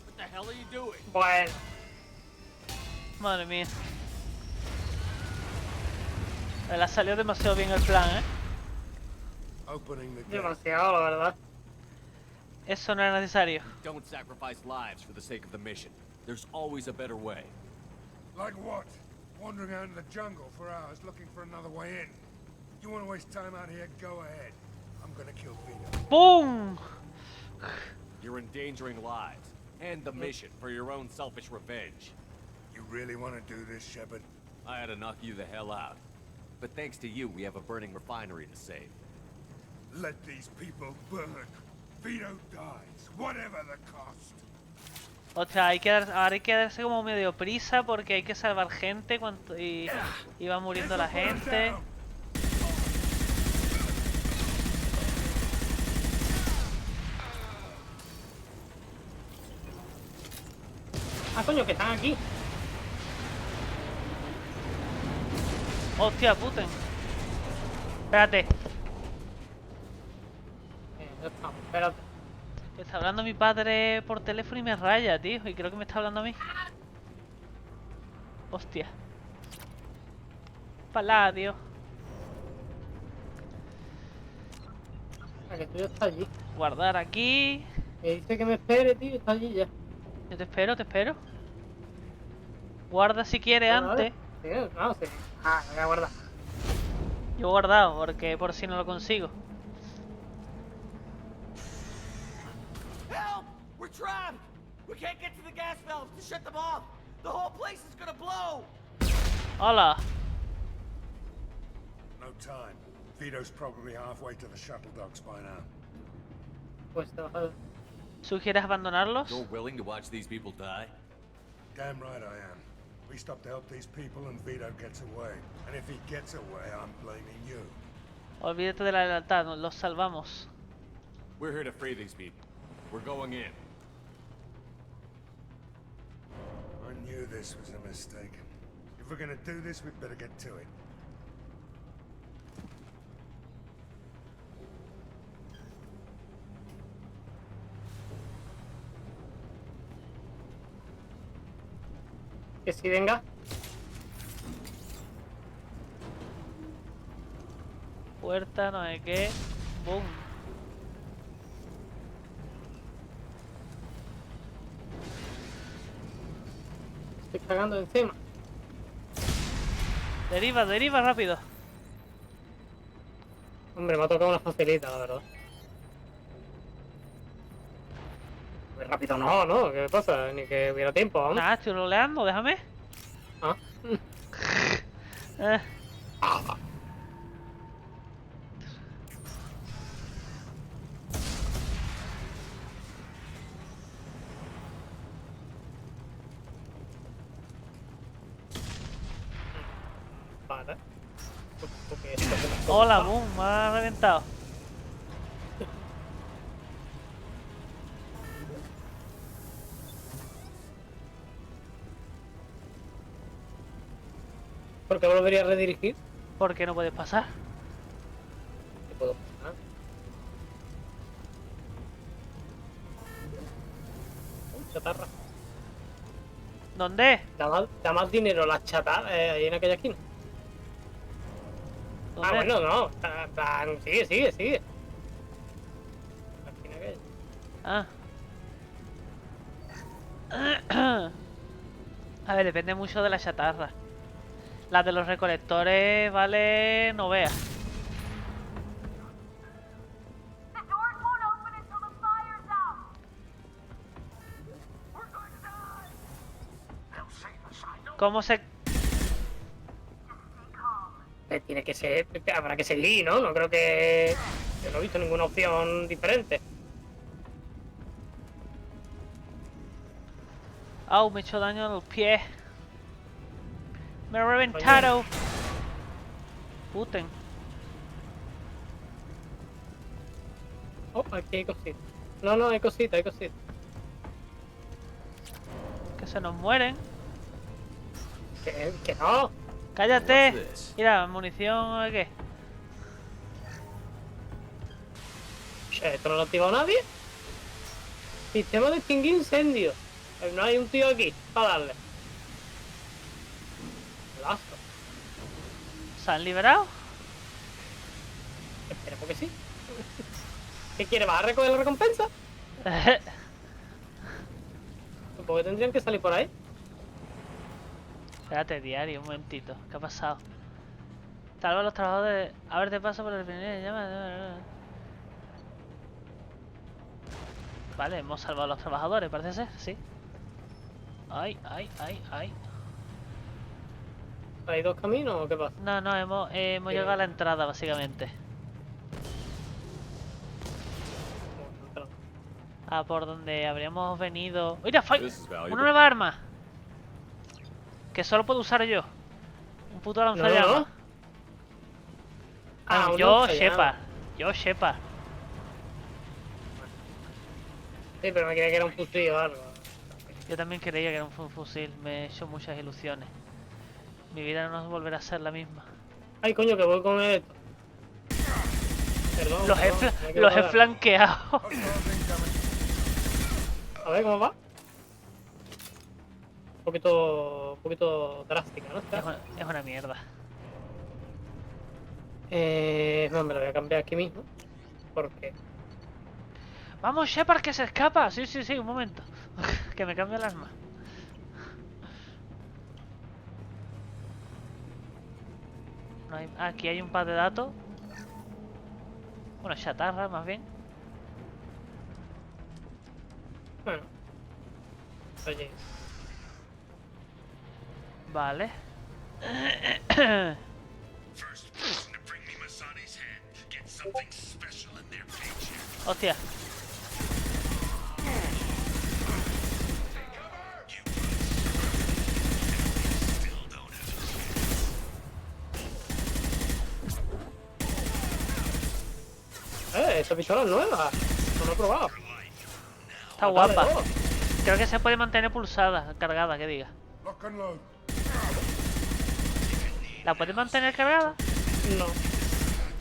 D: What the hell are you doing?
A: Bueno.
B: Madre mía. Le ha salido demasiado bien el plan, ¿eh?
A: Demasiado, la verdad.
B: Eso no era necesario.
D: Don't sacrifice lives for the sake of the mission. There's always a better way.
M: Like what? Wandering out in the jungle for hours looking for another way in. You want to waste time out here? Go ahead. I'm gonna kill Vito.
B: Boom!
D: You're endangering lives and the mission for your own selfish revenge.
M: You really want to do this, Shepard?
D: I had to knock you the hell out. But thanks to you, we have a burning refinery to save.
M: Let these people burn. Vito dies, whatever the cost.
B: O sea, ahora hay que darse como medio prisa porque hay que salvar gente y va muriendo la gente.
A: Ah, coño, que están aquí.
B: Hostia, puten. Espérate.
A: Ya estamos, espérate.
B: Está hablando mi padre por teléfono y me raya, tío. Y creo que me está hablando a mí. Hostia. Paladio.
A: Ah, que tú ya estás allí.
B: Guardar aquí.
A: Me dice que me espere, tío, está allí ya.
B: Yo te espero, te espero. Guarda si quiere antes.
A: Sí, no, sí. Ah, me voy a guardar.
B: Yo he guardado porque por si no lo consigo.
L: Help! We're trapped! We can't get to the gas valves to shut them off! The whole place is gonna blow!
B: Hola.
M: No time. Vito's probably halfway to the shuttle docks by now.
A: Pues te vas a...
B: ¿Sugieres abandonarlos?
D: You're willing to watch these people die?
M: Damn right I am. We stop to help these people and Vito gets away. And if he gets away, I'm blaming you.
B: Olvídate de la lealtad, los salvamos.
D: We're here to free these people. We're going in.
M: I knew this was a mistake. If we're gonna do this, we'd better get to it.
A: Que si venga.
B: Puerta, no sé qué. Boom.
A: Estoy cagando encima.
B: Deriva, deriva rápido.
A: Hombre, me ha tocado una facilita, la verdad. Muy rápido no, ¿no? ¿Qué pasa? Ni que hubiera tiempo, vamos.
B: Nah, estoy roleando, déjame.
A: Ah. Vale.
B: Hola, boom, me ha reventado.
A: ¿Por qué volvería a redirigir?
B: ¿Por qué no puedes pasar?
A: ¿Qué puedo pasar? Chatarra.
B: ¿Dónde?
A: Da más dinero la chatarra ahí en aquella esquina.
B: ¿Dónde?
A: Ah, bueno, no. Sigue. La esquina aquella.
B: Ah. A ver, depende mucho de la chatarra. La de los recolectores, vale, no veas. ¿Cómo se...?
A: Tiene que ser... Habrá que seguir, ¿no? No creo que... Yo no he visto ninguna opción diferente.
B: Au, me he hecho daño en los pies. Me he reventado. Puten.
A: Oh, aquí hay cositas. No, hay cositas, hay cositas.
B: Que se nos mueren.
A: Que no.
B: Cállate. Mira, munición ¿de qué?
A: ¿Esto no lo ha activado nadie? Sistema de extinguir incendios. No hay un tío aquí para darle. Lazo.
B: ¿Se han liberado?
A: Esperemos que sí. ¿Qué quiere? ¿Vas a recoger la recompensa? Supongo que tendrían que salir por ahí.
B: Espérate, diario, un momentito. ¿Qué ha pasado? Salva a los trabajadores. A ver, te paso por el primer llama. Vale, hemos salvado a los trabajadores, parece ser, sí. Ay.
A: ¿Hay dos caminos o qué pasa?
B: No, hemos llegado a la entrada, básicamente. Ah, por donde habríamos venido. ¡Mira, una nueva arma! Que solo puedo usar yo. Un puto lanzallamas.
A: No.
B: Yo, Shepard.
A: Sí, pero me creía que era un fusil o algo.
B: Yo también creía que era un fusil. Me he hecho muchas ilusiones. Mi vida no volverá a ser la misma.
A: Ay, coño, que voy con esto. Perdón.
B: Los he flanqueado.
A: A ver cómo va. Un poquito drástica, ¿no?
B: Es una mierda.
A: No, me lo voy a cambiar aquí mismo. Porque...
B: Vamos, Shepard, que se escapa. Sí, un momento. Que me cambie el arma. No hay... Aquí hay un par de datos. Bueno, chatarra, más bien.
A: Bueno. Oye.
B: Vale. Hostia.
A: Esta pistola es nueva. No lo he probado.
B: Está guapa. Creo que se puede mantener pulsada, cargada, que diga. ¿La puedes mantener cargada?
A: No.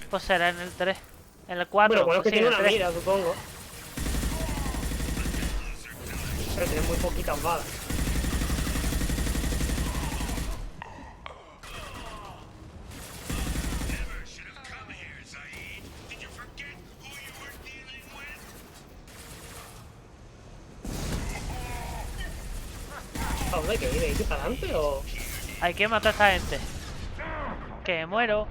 B: Pues será en el 3. En el 4.
A: Bueno, es que
B: sí,
A: tiene una mira, supongo. Pero tiene muy poquitas balas. ¿A dónde hay que ir? ¿Hay que ir para adelante o...?
B: Hay que matar a esta gente. Que muero.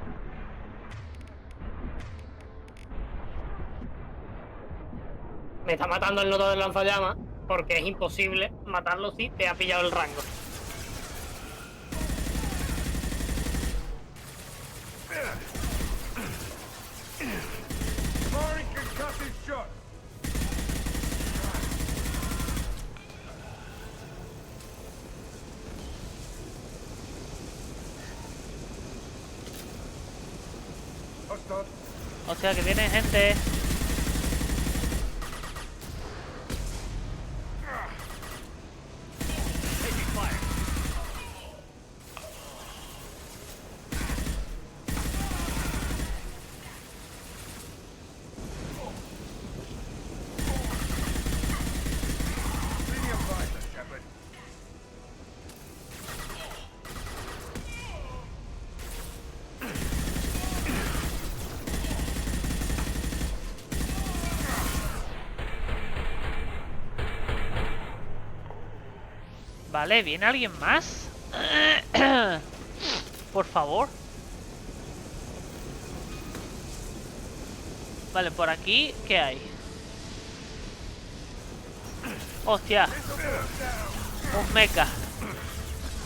A: Me está matando el nodo del lanzallamas porque es imposible matarlo si te ha pillado el rango.
B: Hostia, que viene gente. Vale, ¿viene alguien más? Por favor. Vale, por aquí, ¿qué hay? Hostia. Un mecha.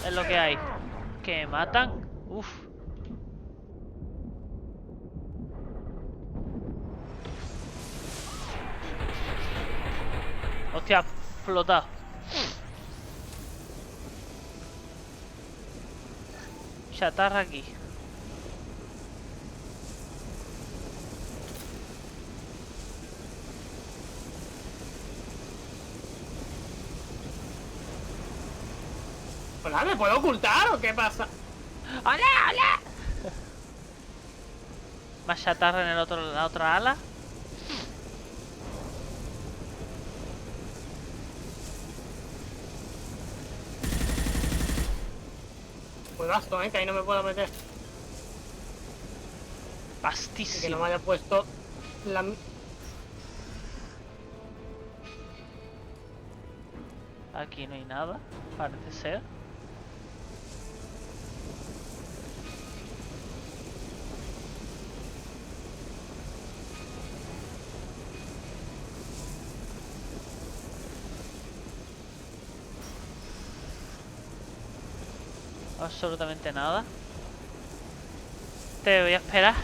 B: Es lo que hay. ¿Que matan? Uf. Hostia, explotado. Chatarra aquí.
A: Hola, ¿me puedo ocultar o qué pasa?
B: ¡Hola, hola! Más chatarra en el otro, la otra ala.
A: Pues gasto, que ahí no me puedo meter.
B: Bastísimo.
A: Y que no me haya puesto la...
B: Aquí no hay nada, parece ser. Absolutamente nada. Te voy a esperar.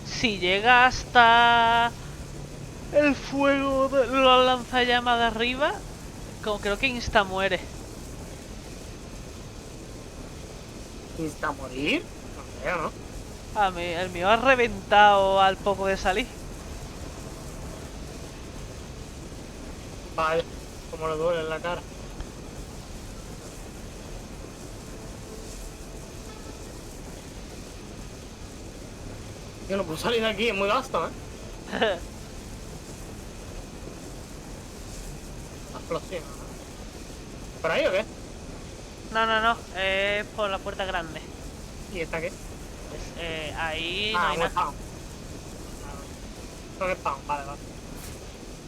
B: Si llega hasta el fuego de la lanzallamas de arriba, como creo que insta muere.
A: ¿Insta morir? No creo, ¿no?
B: A mí, el mío ha reventado al poco de salir.
A: Vale, como le duele en la cara. Yo no puedo salir de aquí, es muy gasto, Explosión. ¿Por ahí o qué?
B: No, no, no, es por la puerta grande.
A: ¿Y esta qué?
B: Ahí no hay nada.
A: Spawn. Son spawn, vale, vale.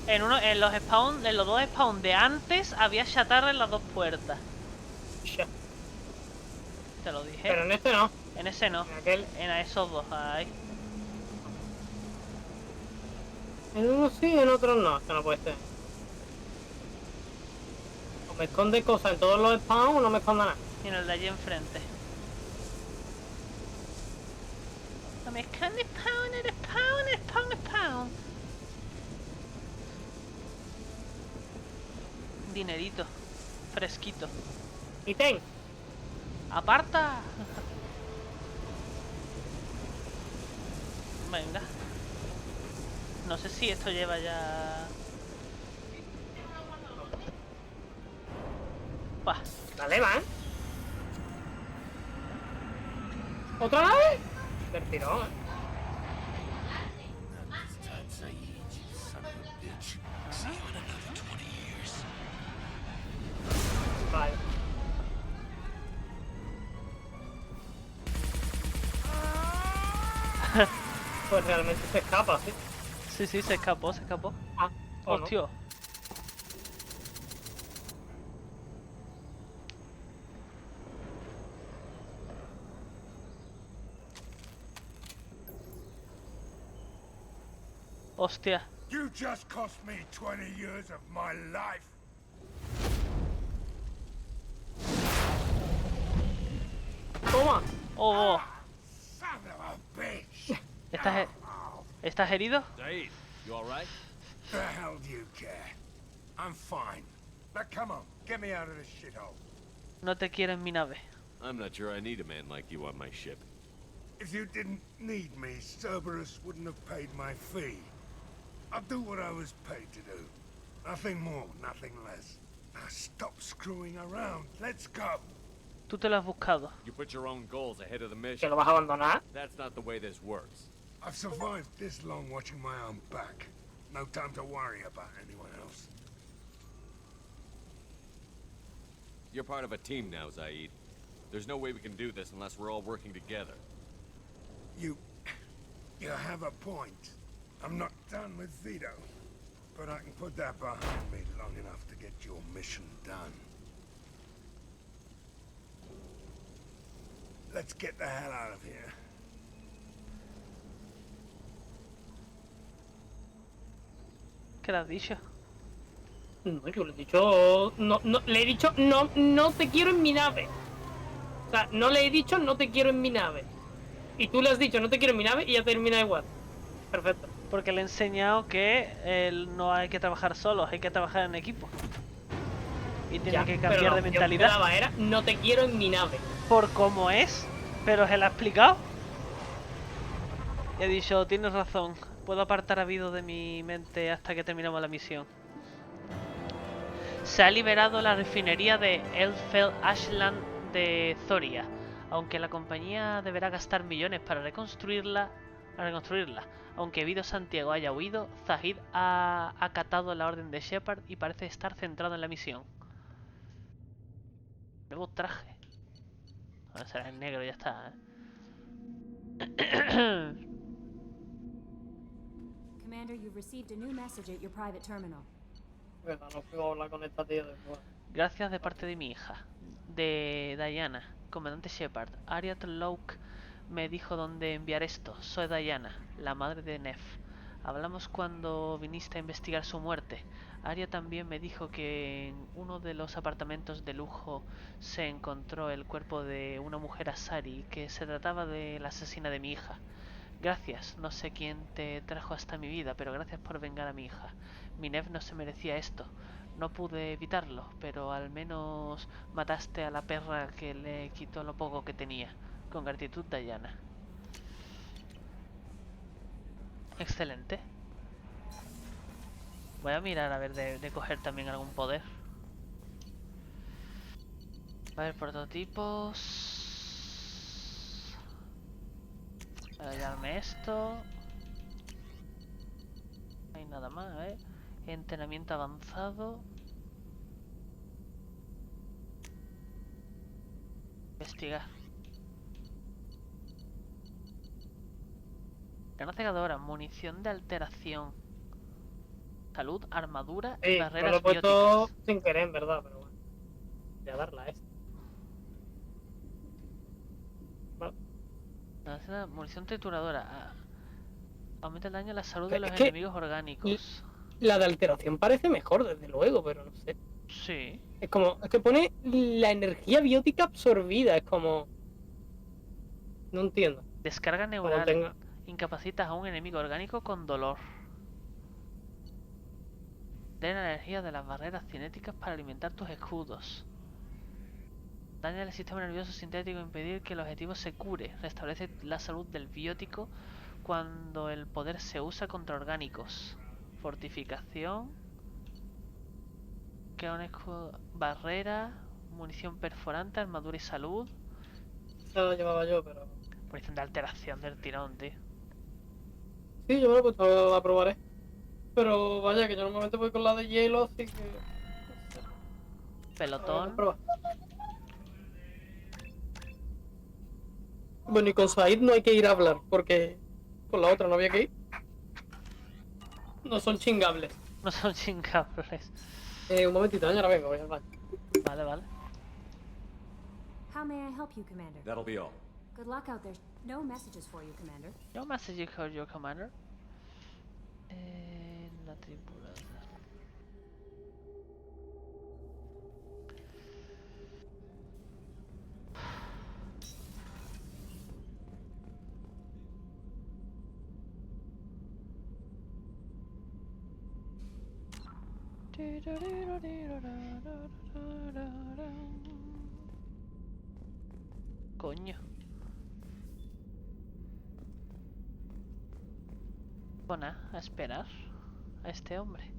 B: En los dos spawn de antes había chatarra en las dos puertas.
A: Shit.
B: Te lo dije.
A: Pero en este no.
B: En ese no.
A: En aquel.
B: En esos dos, ahí.
A: En uno sí, en otro no. Esto no puede ser. O me esconde cosas en todos los spawn o no me esconda nada.
B: Y en el de allí enfrente. No me esconde spawn. Dinerito. Fresquito.
A: Y ten.
B: ¡Aparta! Venga. No sé si esto lleva ya... Bah.
A: Dale, va, ¿Otra nave? Del tirón, Vale. Pues realmente se escapa, ¿sí?
B: Sí, sí, se escapó.
A: Ah,
B: hostia.
A: No.
B: Hostia.
M: You just cost me 20 years of my life.
A: Toma.
B: Oh.
M: Son of a bitch.
B: ¿Estás herido?
D: Zaeed, you all right?
M: The hell do you care? I'm fine. Now come on, get me out of this shithole.
B: No te quiero en mi nave.
D: I'm not sure I need a man like you on my ship.
M: If you didn't need me, Cerberus wouldn't have paid my fee. I'll do what I was paid to do. Nothing more, nothing less. Now stop screwing around. Let's go.
B: Tú te lo has buscado.
D: You put your own goals ahead of the mission.
A: ¿Que lo vas a abandonar?
D: That's not the way this works.
M: I've survived this long watching my own back. No time to worry about anyone else.
D: You're part of a team now, Zaeed. There's no way we can do this unless we're all working together.
M: You have a point. I'm not done with Vito, but I can put that behind me long enough to get your mission done. Let's get the hell out of here.
B: ¿Qué le has dicho?
A: No, yo le he dicho... No, le he dicho no te quiero en mi nave. O sea, no le he dicho no te quiero en mi nave. Y tú le has dicho no te quiero en mi nave y ya termina igual. Perfecto.
B: Porque le he enseñado que no hay que trabajar solos, hay que trabajar en equipo. Y tiene
A: Ya,
B: que
A: pero
B: cambiar
A: la
B: de
A: opción
B: mentalidad.
A: que daba era no te quiero en mi nave.
B: Por cómo es, pero se lo ha explicado. Y he dicho, tienes razón, puedo apartar a Vido de mi mente hasta que terminemos la misión. Se ha liberado la refinería de Elfeld Ashland de Zorya, aunque la compañía deberá gastar millones para reconstruirla. Aunque Vido Santiago haya huido, Zaeed ha acatado la orden de Shepard y parece estar centrado en la misión. Nuevo traje. A será el negro, ya está,
H: Commander, you've received a new message at your private terminal.
A: Venga, no puedo hablar con esta tía después.
B: Gracias de parte de mi hija, de Diana, comandante Shepard. Ardat-Yakshi me dijo dónde enviar esto. Soy Diana, la madre de Nef. Hablamos cuando viniste a investigar su muerte. Arya también me dijo que en uno de los apartamentos de lujo se encontró el cuerpo de una mujer Asari y que se trataba de la asesina de mi hija. Gracias, no sé quién te trajo hasta mi vida, pero gracias por vengar a mi hija. Mi Nef no se merecía esto. No pude evitarlo, pero al menos mataste a la perra que le quitó lo poco que tenía. Con gratitud, Diana. Excelente. Voy a mirar a ver de coger también algún poder. A ver, prototipos. Voy a darme esto. No hay nada más, ¿eh? Entrenamiento avanzado. Investigar. Grana cegadora, munición de alteración. Salud, armadura y barreras
A: lo he puesto
B: bióticas.
A: sin querer, en verdad, pero bueno. Voy a darla a esta.
B: Vale. Munición trituradora. Aumenta el daño a la salud de los enemigos orgánicos.
A: La de alteración parece mejor, desde luego, pero no sé.
B: Sí.
A: Es que pone la energía biótica absorbida, es como... No entiendo.
B: Descarga neural. Incapacitas a un enemigo orgánico con dolor. Drena la energía de las barreras cinéticas para alimentar tus escudos. Daña el sistema nervioso sintético e impedir que el objetivo se cure. Restablece la salud del biótico cuando el poder se usa contra orgánicos. Fortificación. Crea un escudo. Barrera. Munición perforante, armadura y salud.
A: Eso lo llevaba yo, pero...
B: Munición de alteración del tirón, tío.
A: Sí, yo me lo he puesto, la probaré. Pero vaya, que yo normalmente voy con la de hielo, así que...
B: Pelotón.
A: Bueno, y con Zaeed no hay que ir a hablar, porque con la otra no había que ir. No son chingables.
B: No son chingables.
A: Un momentito, ahora vengo, voy al baño.
B: Vale, vale.
H: How may I help you, Commander?
D: That'll be all.
H: Good luck out there. No messages for you, Commander.
B: No message for you, Commander. La tripulación. Coño. Bueno, a esperar a este hombre.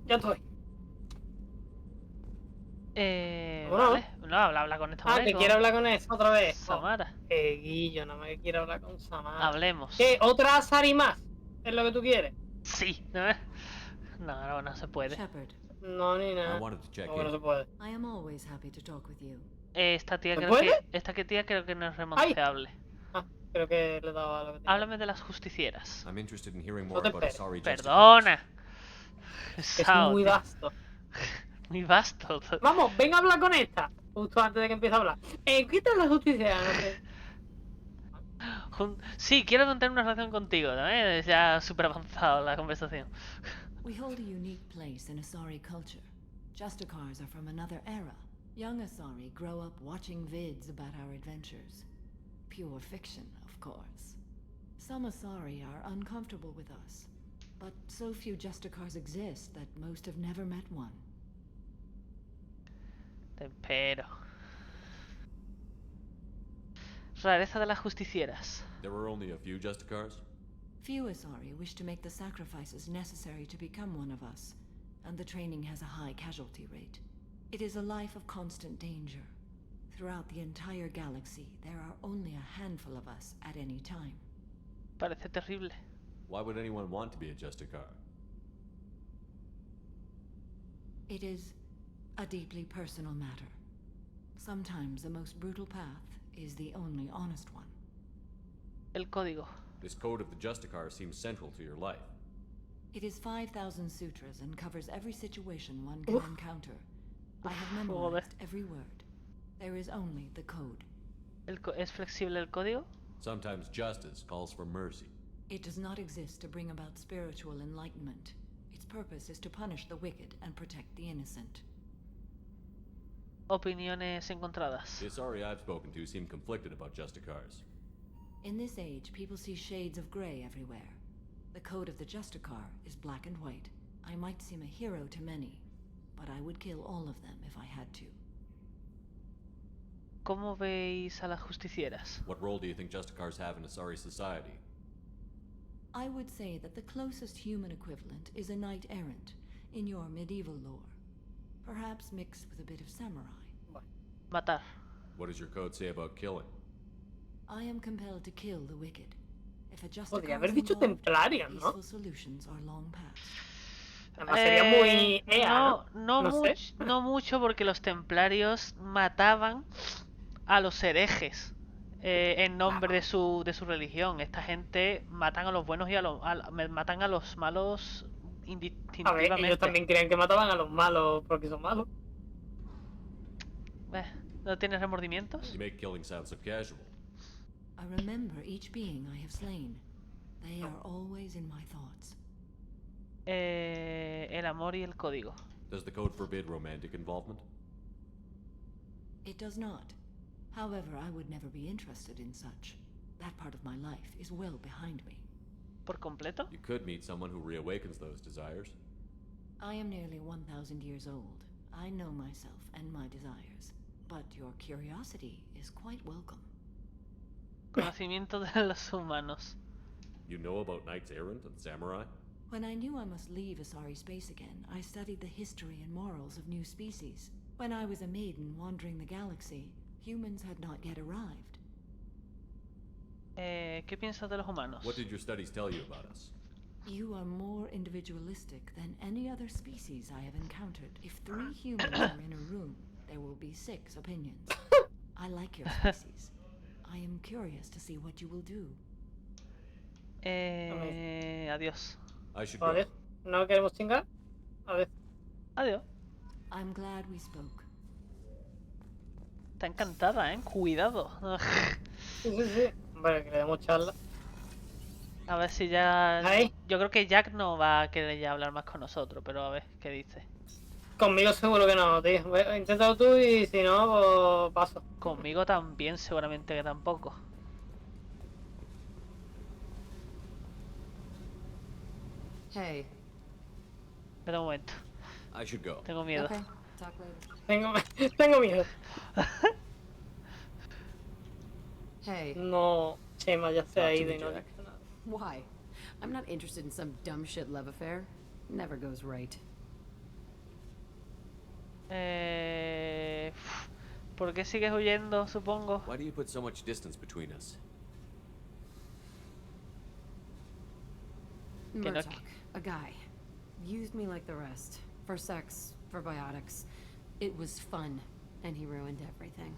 A: Ya estoy. Bueno.
B: Vale. No, habla con esta
A: Ah, que quiere hablar con esa otra vez.
B: Samara.
A: Guillo, nada más que quiere hablar con Samara.
B: Hablemos.
A: ¿Qué? ¿Otra Asari más? ¿Es lo que tú quieres?
B: Sí. No se puede.
H: Shepard,
A: No, ni nada.
D: I wanted to check
A: No
D: in.
A: se puede.
H: I am always happy to talk with you.
B: Esta tía
A: ¿Se
B: creo
A: puede?
B: que no es remonteable.
A: Ah, creo que le daba lo que tenía.
B: Háblame de las justicieras.
D: I'm interested in hearing
A: No
D: more
A: te
D: about
A: esperes.
D: Asari Justicars.
B: Perdona.
A: Es muy vasto.
B: Muy vasto.
A: Vamos, ven a hablar con esta. Justo antes de que empiece a hablar. ¿Qué tal la justicia? No sé.
B: Sí, quiero mantener una relación contigo, ¿no? Es ya súper avanzado la conversación.
T: We hold a unique place in Asari culture. Justicars are from another era. Young Asari grow up watching vids about our adventures. Pure fiction, of course. Some Asari are uncomfortable with us, but so few Justicars exist that most have never met one.
B: Te espero. Rareza de las justicieras.
D: There were only a few Justicars?
T: Few Asari wish to make the sacrifices necessary to become one of us, and the training has a high casualty rate. It is a life of constant danger. Throughout the entire galaxy, there are only a handful of us at any time.
B: Parece terrible.
D: Why would anyone want to be a Justicar?
T: It is a deeply personal matter. Sometimes the most brutal path is the only honest one.
B: El código.
D: This code of the Justicar seems central to your life.
T: It is 5,000 sutras and covers every situation one can encounter. I have memorized every word. There is only the code.
B: ¿Es flexible el código?
D: Sometimes justice calls for mercy.
T: It does not exist to bring about spiritual enlightenment. Its purpose is to punish the wicked and protect the innocent.
B: Opiniones encontradas.
D: The Asari I've spoken to seem conflicted about Justicars.
T: In this age, people see shades of gray everywhere. The code of the Justicar is black and white. I might seem a hero to many, but I would kill all of them if I had to.
B: ¿Cómo veis a las justicieras?
D: What role do you think Justicars have in Asari society?
T: I would say that the closest human equivalent is a knight-errant in your medieval lore. Perhaps mixed with a bit of samurai.
B: Matar.
D: What does your code say about killing?
T: I am compelled to kill the wicked. If a
A: Podría
T: Justicar
A: haber
T: is
A: dicho
T: involved,
A: templaria, ¿no?
T: peaceful solutions are long past.
A: Además sería muy EA,
B: No mucho, porque los templarios mataban a los herejes en nombre de su religión. Esta gente matan a los buenos y matan a los malos indistintivamente.
A: A ver, ellos también creían que mataban a los malos porque son malos.
B: ¿No tienes remordimientos?
D: You make killing sound so casual.
T: I remember each being I have slain. They are always in my thoughts.
B: El amor y el código.
D: Does the code forbid romantic involvement?
T: It does not. However, I would never be interested in such. That part of my life is well behind me.
B: ¿Por completo?
D: You could meet someone who reawakens those desires.
T: I am nearly 1,000 years old. I know myself and my desires. But your curiosity is quite welcome.
B: Conocimiento de los humanos.
D: You know about knights errant and samurai?
T: When I knew I must leave Asari space again, I studied the history and morals of new species. When I was a maiden wandering the galaxy, humans had not yet arrived.
B: ¿Qué piensas de los humanos?
D: What did your studies tell you about us?
T: You are more individualistic than any other species I have encountered. If 3 humans are in a room, there will be 6 opinions. I like your species. I am curious to see what you will do.
B: Adiós.
D: I should
A: A ver, ¿no queremos chingar? A ver.
B: Adiós.
T: I'm glad we spoke.
B: Está encantada, ¿eh? Cuidado.
A: Sí. Hombre, que le demos charla.
B: A ver si ya...
A: ¿Ahí?
B: Yo creo que Jack no va a querer ya hablar más con nosotros, pero a ver qué dice.
A: Conmigo seguro que no, tío. Inténtalo tú y si no, pues paso.
B: Conmigo también, seguramente que tampoco.
K: Hey.
B: Espera un momento.
D: I should go.
B: Tengo miedo.
K: Okay. Talk later.
A: Tengo miedo.
K: Hey.
A: No, Chema ya se ha ido y no le ha hecho nada.
K: Why? I'm not interested in some dumb shit love affair. Never goes right.
B: ¿Por qué sigues huyendo, supongo?
D: Why do you put so much distance between us?
K: Murdoch, a guy, used me like the rest. For sex, for biotics. It was fun, and he ruined everything.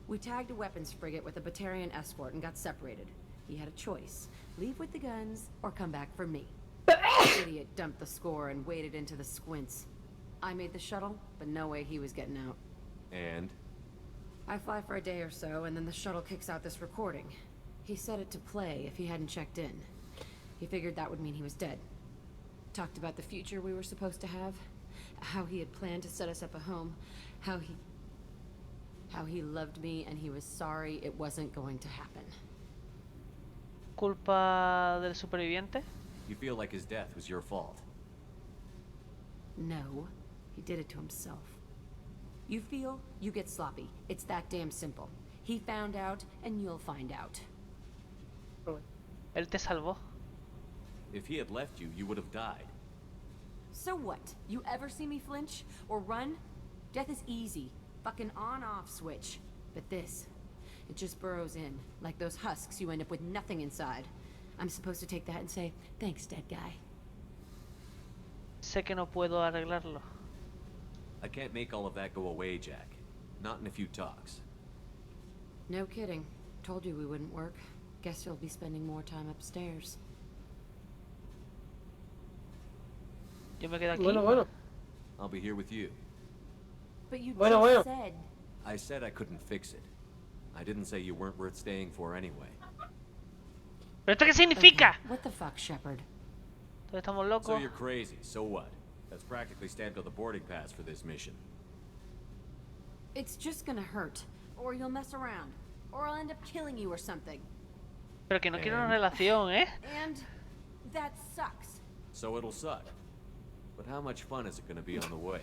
K: We tagged a weapons frigate with a Batarian escort and got separated. He had a choice. Leave with the guns, or come back for me. The idiot dumped the score and waded into the squints. I made the shuttle, but no way he was getting out.
D: And?
K: I fly for a day or so, and then the shuttle kicks out this recording. He set it to play if he hadn't checked in. He figured that would mean he was dead. Talked about the future we were supposed to have. How he had planned to set us up a home. How he loved me and he was sorry it wasn't going to happen.
B: ¿Culpa del superviviente?
D: You feel like his death was your fault?
K: No, he did it to himself. You feel, you get sloppy. It's that damn simple. He found out, and you'll find out.
B: Él te salvó.
D: If he had left you, you would have died.
K: So what? You ever see me flinch? Or run? Death is easy. Fucking on-off switch. But this, it just burrows in. Like those husks, you end up with nothing inside. I'm supposed to take that and say, thanks, dead guy.
B: Sé que no puedo arreglarlo.
D: I can't make all of that go away, Jack. Not in a few talks.
K: No kidding. Told you we wouldn't work. Guess you'll be spending more time upstairs.
B: Yo me quedo aquí.
A: Bueno.
D: I'll be here with you.
K: But you
A: Bueno.
K: just said...
D: I said I couldn't fix it. I didn't say you weren't worth staying for anyway.
B: ¿Pero esto qué significa?
K: What the fuck, Shepard?
B: Todos estamos locos.
D: So you're crazy, so what? That's practically stamped on the boarding pass for this mission.
K: It's just gonna hurt. Or you'll mess around. Or I'll end up killing you or something.
B: Pero que no quiero una relación, ¿eh?
K: And that sucks.
D: So it'll suck. But how much fun is it going to be on the way?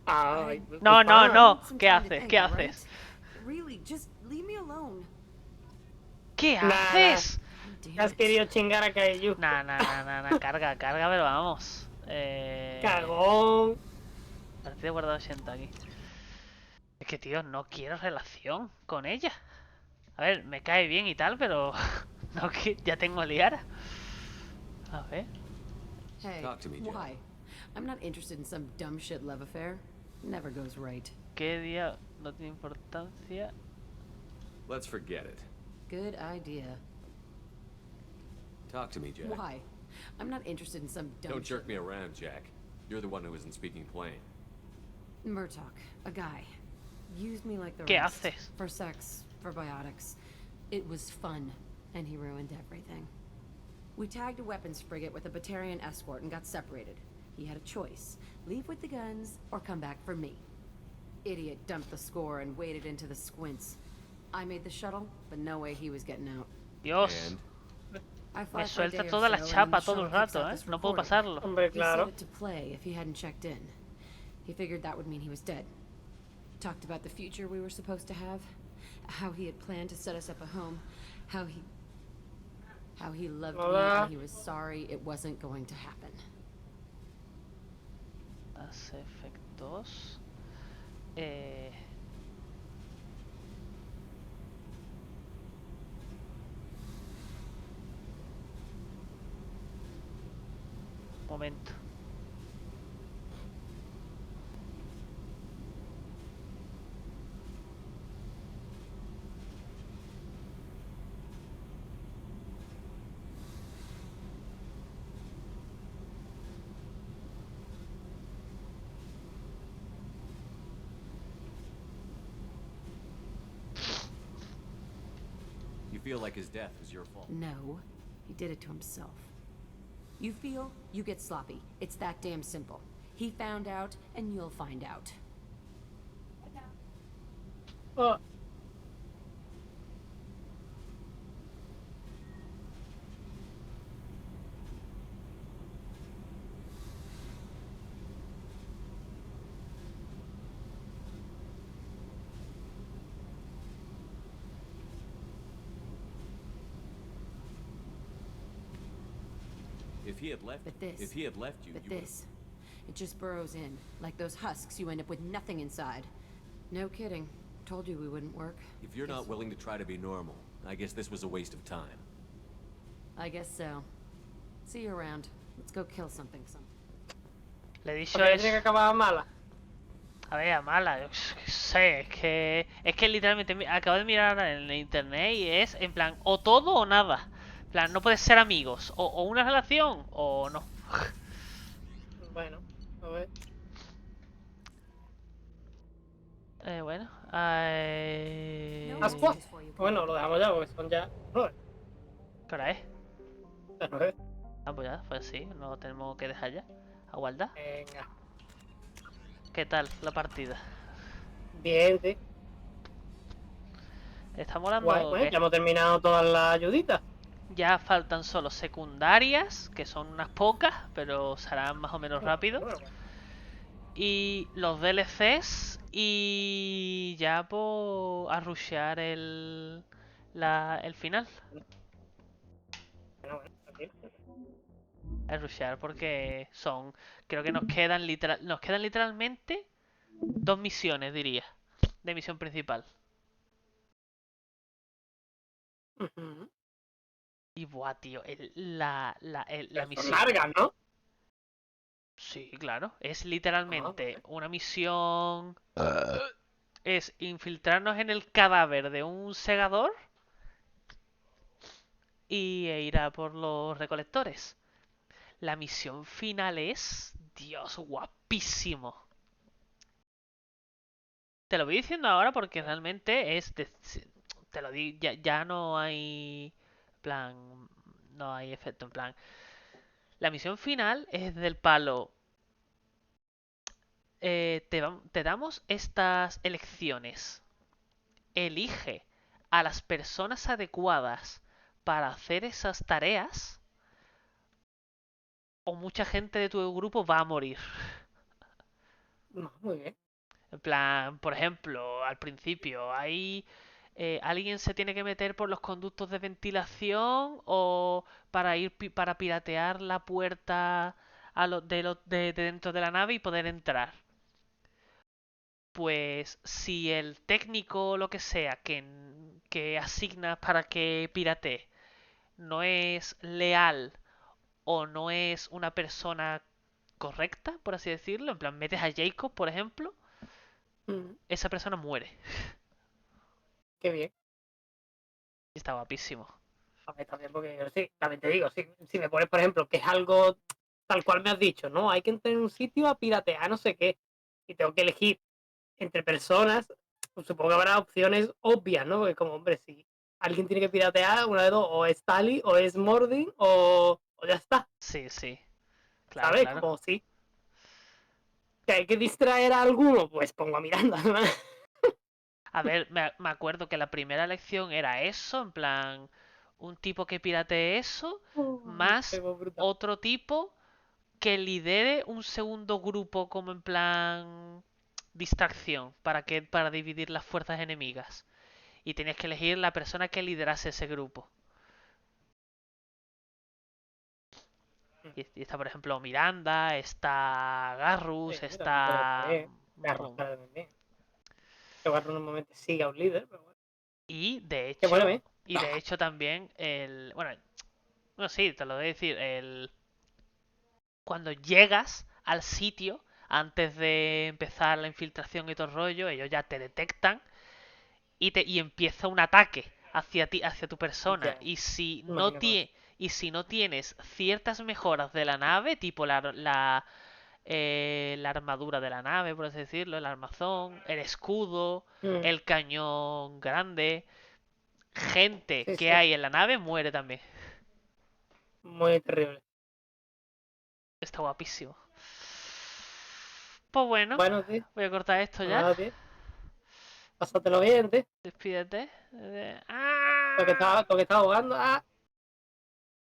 B: No. ¿Qué haces? ¿Qué haces?
K: Really, just leave me alone.
B: ¿Qué haces?
A: Has querido chingar a Kaiju.
B: Nah. Carga, pero vamos.
A: Cagón.
B: Partida guardado 80 aquí. Es que, tío, no quiero relación con ella. A ver, me cae bien y tal, pero... no, que ya tengo liara. A ver.
K: Hey,
D: Talk to me, Jack.
K: why? I'm not interested in some dumb shit love affair. Never goes right.
B: ¿Qué día no tiene importancia?
D: Let's forget it.
K: Good idea.
D: Talk to me, Jack.
K: Why? I'm not interested in some dumb
D: Don't jerk me around, Jack. You're the one who isn't speaking plain.
K: Murdoch, a guy. Used me like the
B: ¿Qué
K: rest.
B: haces?
K: For sex, for biotics. It was fun, and he ruined everything. We tagged a weapons frigate with a Batarian escort and got separated. He had a choice. Leave with the guns, or come back for me. Idiot dumped the score and waded into the squints. I made the shuttle, but no way he was getting out.
B: Dios.
K: I
B: Me
K: fly for a day
B: suelta
K: or
B: toda la
K: so, and
B: chapa
K: then the
B: todo el
K: shuttle kicks
B: rato,
K: out
B: ¿eh?
K: this
B: No puedo
K: recording.
B: pasarlo.
A: Hombre,
K: He
A: claro.
K: set it to play if he hadn't checked in. He figured that would mean he was dead. Talked about the future we were supposed to have. How he had planned to set us up a home. How he loved me and he was sorry it wasn't going to happen.
B: Hace efectos. Momento.
D: You feel like his death was your fault?
K: No, he did it to himself. You feel, you get sloppy. It's that damn simple. He found out, and you'll find out.
D: If he had left you,
K: But this, it just burrows in. Like those husks, you end up with nothing inside. No kidding. Told you we wouldn't work.
D: If you're not willing to try to be normal, I guess this was a waste of time.
K: I guess so. See you around. Let's go kill something.
B: Le he dicho
A: Porque
B: eso.
A: tiene que acabar mala.
B: A ver, mala, yo qué sé, es que literalmente acabo de mirar en internet y es en plan, o todo o nada. En plan, no puedes ser amigos, o una relación o no.
A: Bueno, a ver.
B: Bueno,
A: ¿Pascua? Bueno, lo dejamos ya porque son ya 9.
B: ¿Qué hora es?
A: Las 9.
B: Ah, pues ya, pues sí, no lo tenemos que dejar ya. Aguarda.
A: Venga.
B: ¿Qué tal la partida?
A: Bien, sí.
B: ¿Está molando?
A: Guay, bueno, ya hemos terminado todas las ayuditas.
B: Ya faltan solo secundarias, que son unas pocas, pero serán más o menos rápido. Y los DLCs y ya pues a rushear el final. A rushear porque creo que nos quedan literalmente 2 misiones, diría, de misión principal. Y buah, tío, la misión
A: larga, ¿no?
B: Sí, claro. Es literalmente una misión. Es infiltrarnos en el cadáver de un segador e ir a por los recolectores. La misión final es... Dios, guapísimo. Te lo voy diciendo ahora porque realmente es... Te lo digo, ya no hay... plan... No hay efecto, en plan... La misión final es del palo... te damos estas elecciones. Elige a las personas adecuadas para hacer esas tareas o mucha gente de tu grupo va a morir.
A: Muy bien.
B: En plan, por ejemplo, al principio alguien se tiene que meter por los conductos de ventilación o para piratear la puerta de dentro de la nave y poder entrar. Pues si el técnico o lo que sea que asignas para que piratee no es leal o no es una persona correcta, por así decirlo, en plan metes a Jacob, por ejemplo, esa persona muere.
A: Qué bien.
B: Y está guapísimo.
A: A ver, también porque sí, también te digo, si me pones, por ejemplo, que es algo tal cual me has dicho, ¿no? Hay que entrar en un sitio a piratear no sé qué y tengo que elegir entre personas, pues supongo que habrá opciones obvias, ¿no? Porque como, hombre, si alguien tiene que piratear, una de dos, o es Tali, o es Mordin, o ya está.
B: Sí, sí. Claro,
A: ¿Sabes?
B: claro.
A: Como sí. Que hay que distraer a alguno, pues pongo a Miranda.
B: A ver, me acuerdo que la primera elección era eso, en plan, un tipo que piratee eso, más otro tipo que lidere un segundo grupo como en plan distracción para dividir las fuerzas enemigas. Y tenías que elegir la persona que liderase ese grupo. Y está, por ejemplo, Miranda, está Garrus,
A: Sí,
B: está...
A: Garrus también. Que Garrus normalmente sigue a un líder, pero bueno.
B: Y de
A: Qué bueno,
B: hecho, también bueno, no sí, te lo voy a decir, cuando llegas al sitio, antes de empezar la infiltración y todo el rollo, ellos ya te detectan y empieza un ataque hacia ti, hacia tu persona. Y si no tienes ciertas mejoras de la nave, tipo la armadura de la nave, por así decirlo, el armazón, el escudo, el cañón grande, gente que hay en la nave muere también.
A: Muy terrible.
B: Está guapísimo. Pues bueno,
A: tío.
B: voy a cortar esto ya.
A: Nada, tío. Pásatelo bien, tío.
B: Despídete.
A: Porque estaba ahogando.